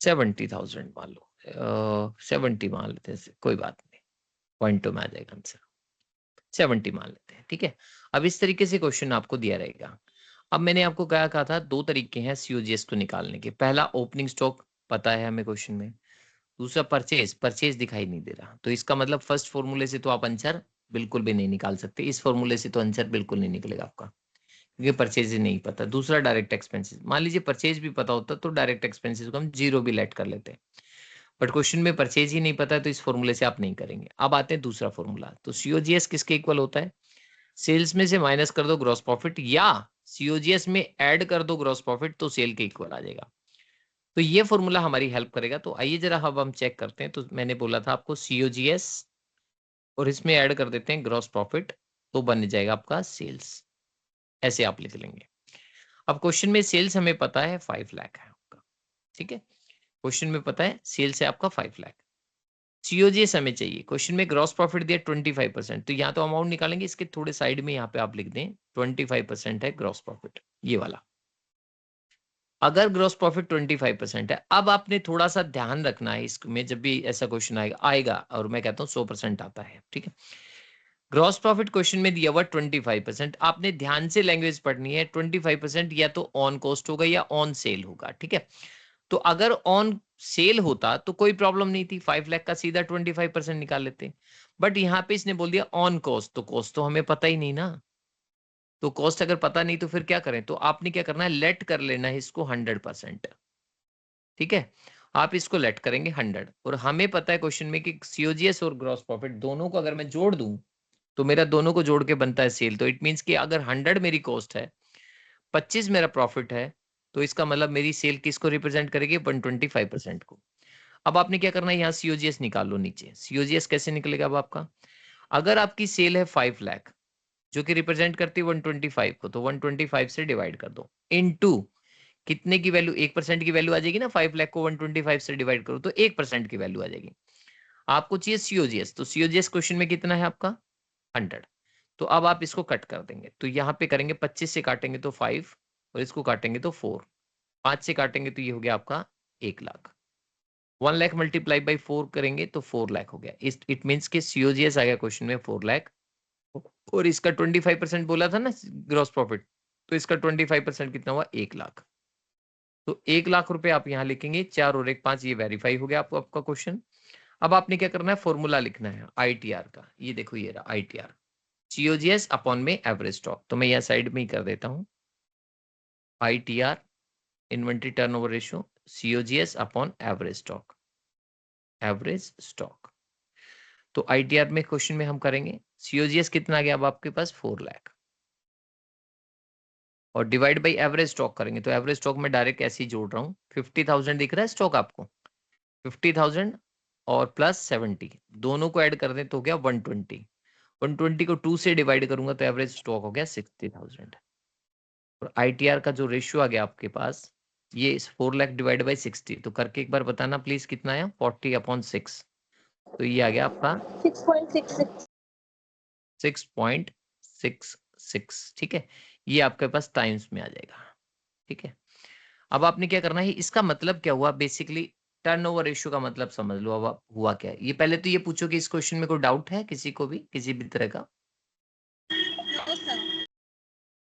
70,000 मान लो, 70 मान लेते हैं, कोई बात नहीं, पॉइंटों में आ जाएगा आंसर, 70 मान लेते हैं। ठीक है, अब इस तरीके से क्वेश्चन आपको दिया रहेगा। अब मैंने आपको क्या कहा था, 2 तरीके हैं COGS को निकालने के। पहला ओपनिंग स्टॉक पता है हमें क्वेश्चन में, दूसरा परचेज दिखाई नहीं दे रहा, तो इसका मतलब फर्स्ट फॉर्मूले से तो आप आंसर बिल्कुल भी नहीं निकाल सकते। इस फॉर्मूले से तो आंसर बिल्कुल नहीं निकलेगा आपका, क्योंकि परचेज ही नहीं पता। दूसरा डायरेक्ट एक्सपेंसेस, मान लीजिए परचेज भी पता होता तो डायरेक्ट एक्सपेंसेस को हम जीरो भी लेट कर लेते हैं, बट क्वेश्चन में परचेज ही नहीं पता है तो इस फॉर्मूले से आप नहीं करेंगे। अब आते हैं दूसरा फॉर्मूला। तो सीओजीएस किसके इक्वल होता है? सेल्स में से माइनस कर दो ग्रॉस प्रॉफिट, या सीओजीएस में ऐड कर दो ग्रॉस प्रॉफिट, तो सेल के इक्वल आ जाएगा। तो ये फॉर्मूला हमारी हेल्प करेगा। तो आइए जरा अब हम चेक करते हैं। तो मैंने बोला था आपको सीओजीएस और इसमें ऐड कर देते हैं ग्रॉस प्रॉफिट, तो बन जाएगा आपका सेल्स। ऐसे आप लिख लेंगे। अब क्वेश्चन में सेल्स हमें पता है 5 लाख है आपका, ठीक है, क्वेश्चन में पता है सेल्स है आपका 5 लाख। सीओजीएस हमें चाहिए, क्वेश्चन में ग्रॉस प्रॉफिट दिया 25%, तो यहाँ तो अमाउंट निकालेंगे, इसके थोड़े साइड में यहाँ पे आप लिख दें 25% है ग्रॉस प्रॉफिट, ये वाला। अगर ग्रॉस प्रॉफिट 25% है, अब आपने थोड़ा सा ध्यान रखना है इसमें, जब भी ऐसा क्वेश्चन आएगा और मैं कहता हूँ 100% आता है, ठीक है। ग्रॉस प्रॉफिट क्वेश्चन में दिया हुआ 25%, आपने ध्यान से लैंग्वेज पढ़नी है। 25% या तो ऑन कॉस्ट होगा या ऑन सेल होगा, ठीक है। तो अगर ऑन सेल होता तो कोई प्रॉब्लम नहीं थी, 5 लाख का सीधा 25% निकाल लेते। बट यहाँ पे इसने बोल दिया ऑन कॉस्ट, तो कॉस्ट तो हमें पता ही नहीं ना। तो कॉस्ट अगर पता नहीं तो फिर क्या करें? तो आपने क्या करना है, लेट कर लेना है इसको 100%, ठीक है। आप इसको लेट करेंगे 100, और हमें पता है क्वेश्चन में कि सीओजीएस और ग्रॉस प्रॉफिट दोनों को अगर मैं जोड़ दूं तो मेरा दोनों को जोड़ के बनता है सेल। तो इट मींस कि अगर 100 मेरी कॉस्ट है, 25 मेरा प्रॉफिट है, तो इसका मतलब मेरी सेल किसको रिप्रेजेंट करेगी? 125% को। अब आपने क्या करना है, यहाँ सीओजीएस निकाल लो नीचे। सीओजीएस कैसे निकलेगा अब आपका? अगर आपकी सेल है 5 लाख जो कि रिप्रेजेंट करती है 125 को, तो 125 से डिवाइड कर दो, इनटू कितने की वैल्यू? 1% की वैल्यू आ जाएगी ना। 5 लाख को 125 से डिवाइड करो तो 1% की वैल्यू आ जाएगी। आपको चाहिए सीओजीएस, तो सीओजीएस क्वेश्चन में कितना है आपका? 100। तो अब आप इसको कट कर देंगे, तो यहाँ पे करेंगे 25 से काटेंगे तो 5, और इसको काटेंगे तो 4, 5 से काटेंगे तो ये हो गया आपका 1 लाख। 1 लाख मल्टीप्लाई बाई 4 करेंगे तो 4 लाख हो गया। इट मीन्स कि सीओजीएस आ गया क्वेश्चन में 4 लाख, और इसका 25% बोला था ना ग्रॉस प्रॉफिट, तो इसका 25% कितना हुआ? 1 लाख। तो 1 लाख रुपए आप यहाँ लिखेंगे, 4 और 1 5, ये वेरीफाई हो गया आपको आपका क्वेश्चन। अब आपने क्या करना है, फॉर्मूला लिखना है आईटीआर का। ये देखो ये रहा आईटीआर, सीओजीएस अपॉन में एवरेज स्टॉक। तो मैं यहाँ साइड में ही कर देता हूँ, ITR inventory turnover ratio, COGS upon average stock, average stock. तो आईटीआर में क्वेश्चन में हम करेंगे सीओजीएस कितना आ गया अब आपके पास? 4 लाख, और डिवाइड बाई एवरेज स्टॉक करेंगे। तो एवरेज स्टॉक में डायरेक्ट ऐसे ही जोड़ रहा हूँ, 50,000 दिख रहा है स्टॉक आपको, 50,000 और प्लस 70 दोनों को ऐड कर दें तो हो गया 120। 120 को 2 से डिवाइड करूंगा तो एवरेज स्टॉक हो गया 60,000। और आईटीआर का जो रेशियो आ गया आपके पास, ये 4 लाख डिवाइड बाई 60, तो करके एक बार बताना प्लीज कितना आया? 40/6। तो ये आ गया आपका 6.66, ठीक है। ये आपके पास टाइम्स में आ जाएगा, ठीक है। अब आपने क्या करना है, इसका मतलब क्या हुआ? बेसिकली टर्नओवर रेशियो का मतलब समझ लो अब हुआ क्या है। ये पहले तो ये पूछो कि इस क्वेश्चन में कोई डाउट है किसी को भी, किसी भी तरह का?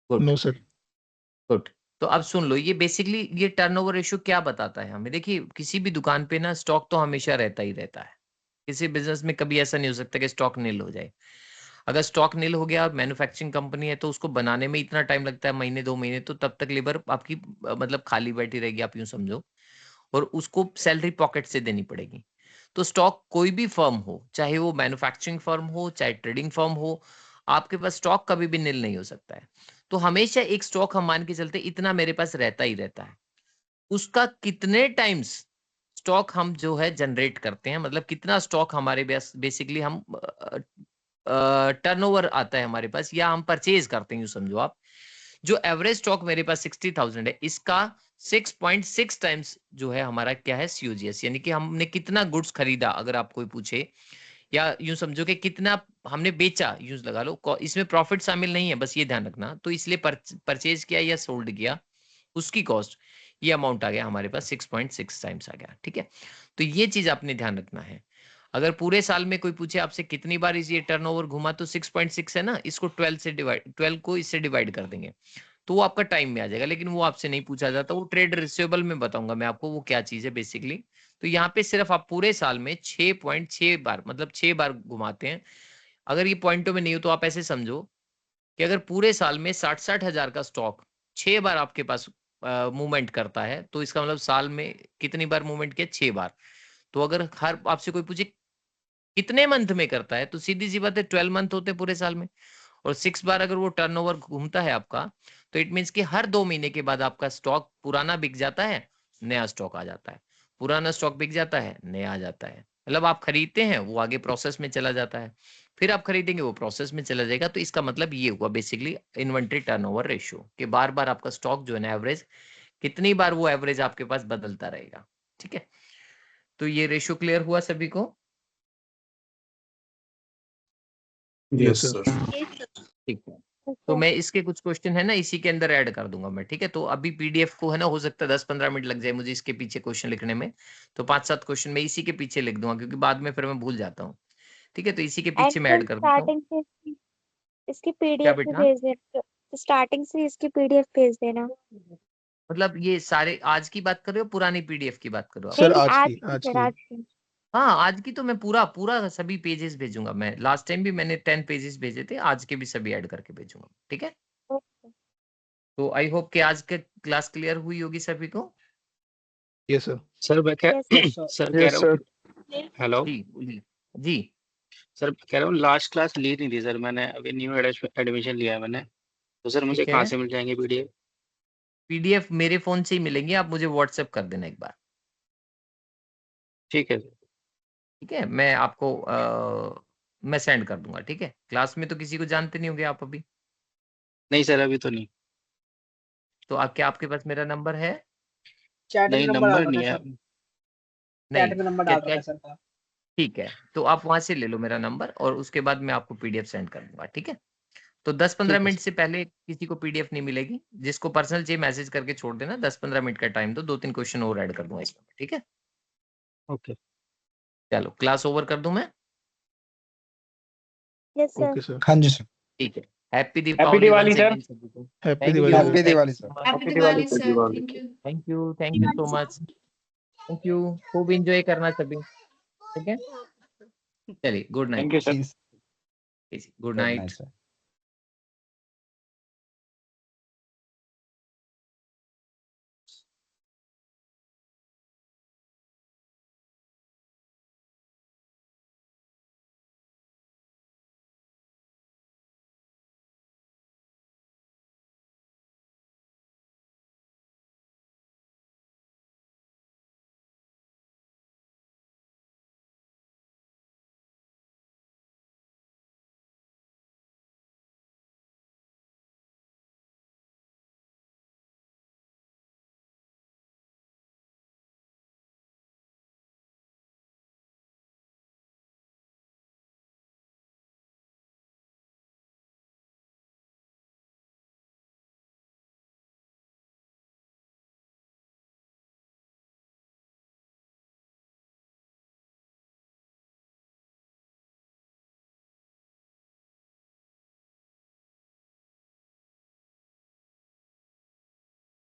No sir. गुड। तो अब सुन लो, ये बेसिकली ये टर्नओवर रेशियो क्या बताता है हमें? देखिए किसी भी दुकान पे ना स्टॉक तो हमेशा रहता ही रहता है। किसी बिजनेस में कभी ऐसा नहीं हो सकता कि स्टॉक नील हो जाए। अगर स्टॉक नील हो गया और मैन्युफैक्चरिंग कंपनी है तो उसको बनाने में इतना टाइम लगता है, महीने 2 महीने, तो तब तक लेबर आपकी मतलब खाली बैठी रहेगी, आप यूं समझो, और उसको सैलरी पॉकेट से देनी पड़ेगी। तो स्टॉक कोई भी फर्म हो, चाहे वो मैन्युफैक्चरिंग फर्म हो चाहे ट्रेडिंग फर्म हो, आपके पास स्टॉक कभी भी नील नहीं हो सकता है। तो हमेशा एक स्टॉक हम मान के चलते इतना मेरे पास रहता ही रहता है। उसका कितने टाइम्स स्टॉक हम जो है जनरेट करते हैं, मतलब कितना स्टॉक हमारे बेसिकली हम टर्नओवर आता है हमारे पास, या हम परचेज करते हैं, यूं समझो आप। जो एवरेज स्टॉक मेरे पास 60,000 है, इसका 6.6 टाइम्स जो है हमारा क्या है? सीओजीएस, यानी कि हमने कितना गुड्स खरीदा, अगर आप कोई पूछे, या यूं समझो कि कितना हमने बेचा, यूं लगा लो, इसमें प्रॉफिट शामिल नहीं है, बस ये ध्यान रखना। तो इसलिए परचेज किया या सोल्ड किया, उसकी कॉस्ट, ये अमाउंट आ गया हमारे पास 6.6 टाइम्स आ गया, ठीक है। तो ये चीज आपने ध्यान रखना है। अगर पूरे साल में कोई पूछे आपसे कितनी बार ये टर्नओवर घुमा, तो 6.6 है ना, इसको 12 को इससे डिवाइड कर देंगे तो वो आपका टाइम में आ जाएगा। लेकिन वो आपसे नहीं पूछा जाता, वो ट्रेड रिसीवेबल में बताऊंगा मैं आपको वो क्या चीज है बेसिकली। तो यहाँ पे सिर्फ आप पूरे साल में 6.6 बार, मतलब 6 बार घुमाते हैं। अगर ये पॉइंटों में नहीं हो तो आप ऐसे समझो कि अगर पूरे साल में 60-60 हजार का स्टॉक 6 बार आपके पास मूवमेंट करता है, तो इसका मतलब साल में कितनी बार मूवमेंट किया? 6 बार। तो अगर हर आपसे कोई पूछे कितने मंथ में करता है, तो सीधी सी बात है 12 मंथ होते हैं पूरे साल में, और 6 बार अगर वो टर्नओवर घूमता है आपका, तो इट मीन्स कि हर 2 महीने के बाद आपका स्टॉक पुराना बिक जाता है, नया स्टॉक आ जाता है, पुराना स्टॉक बिक जाता है, नया आ जाता है। मतलब आप खरीदते हैं, वो आगे प्रोसेस में चला जाता है, फिर आप खरीदेंगे, वो प्रोसेस में चला जाएगा। तो इसका मतलब ये हुआ बेसिकली इन्वेंट्री टर्नओवर रेशियो, कि बार बार आपका स्टॉक जो है ना एवरेज, कितनी बार वो एवरेज आपके पास बदलता रहेगा। ठीक है, तो ये रेशियो क्लियर हुआ सभी को? Yes sir. ठीक है, तो मैं इसके कुछ क्वेश्चन है ना इसी के अंदर ऐड कर दूंगा मैं। ठीक है, तो अभी पीडीएफ को है ना, हो सकता है 10-15 मिनट लग जाए मुझे इसके पीछे क्वेश्चन लिखने में, तो 5-7 क्वेश्चन मैं इसी के पीछे लिख दूंगा, क्योंकि बाद में फिर मैं भूल जाता हूँ। ठीक है, तो इसी के पीछे मैं ऐड कर दूंगा। स्टार्टिंग से इसकी क्या पीडीएफ भी बेटा? भेज देना, स्टार्टिंग से इसकी पीडीएफ भेज देना। मतलब ये सारे आज की बात कर रहे हो, पुरानी पीडीएफ की बात कर रहे हो आप? सर नहीं, आज की सर, आज की। हाँ, आज की तो मैं पूरा पूरा सभी पेजेस भेजूंगा। मैं लास्ट टाइम भी मैंने 10 पेजेस भेजे थे, आज के भी सभी ऐड करके भेजूंगा। ठीक है, तो आई होप कि आज के क्लास क्लियर हुई होगी सभी को। Yes sir. सर मैं कह Yes, सर कह रहा हूँ, हेलो जी बोलिए। जी सर, कह रहा हूँ लास्ट क्लास ली नहीं थी सर, मैंने अभी न्यू एडमिशन लिया है मैंने, तो सर मुझे ठीक है, कहाँ से मिल जाएंगे पीडीएफ? पीडीएफ मेरे फोन से ही मिलेंगे, आप मुझे व्हाट्सएप कर देना एक बार। ठीक है सर। ठीक है, मैं आपको मैं सेंड कर दूंगा। ठीक है, क्लास में तो किसी को जानते नहीं होंगे आप अभी, नहीं सर, अभी तो नहीं। तो आप क्या आपके पास मेरा नंबर है? चैट में नहीं, नंबर डाल नंबर नहीं रखा है है। सर, नहीं, चैट में नंबर क्या डाल रखा क्या? है सर का। ठीक है, तो आप वहां से ले लो मेरा नंबर, और उसके बाद मैं आपको पीडीएफ सेंड कर दूंगा। ठीक है, तो 10-15 ठीक है मिनट सर। से पहले किसी को पीडीएफ नहीं मिलेगी। जिसको पर्सनल चाहिए मैसेज करके छोड़ देना, 10-15 मिनट का टाइम दो, 2-3 क्वेश्चन और ऐड कर दूंगा इसमें। ठीक है, ओके। चलो क्लास ओवर कर दूं मैं? yes sir. Okay sir. हाँ जी सर। ठीक है, happy happy Deepawali Diwali once sir. again सभी को। Happy Thank Diwali you, sir. Happy thank Diwali you sir. so much. Happy Diwali sir, thank you. Thank you so much. Thank you, खूब एंजॉय करना सभी। ठीक है, चलिए good thank night. You sir. Please good good night. Night sir.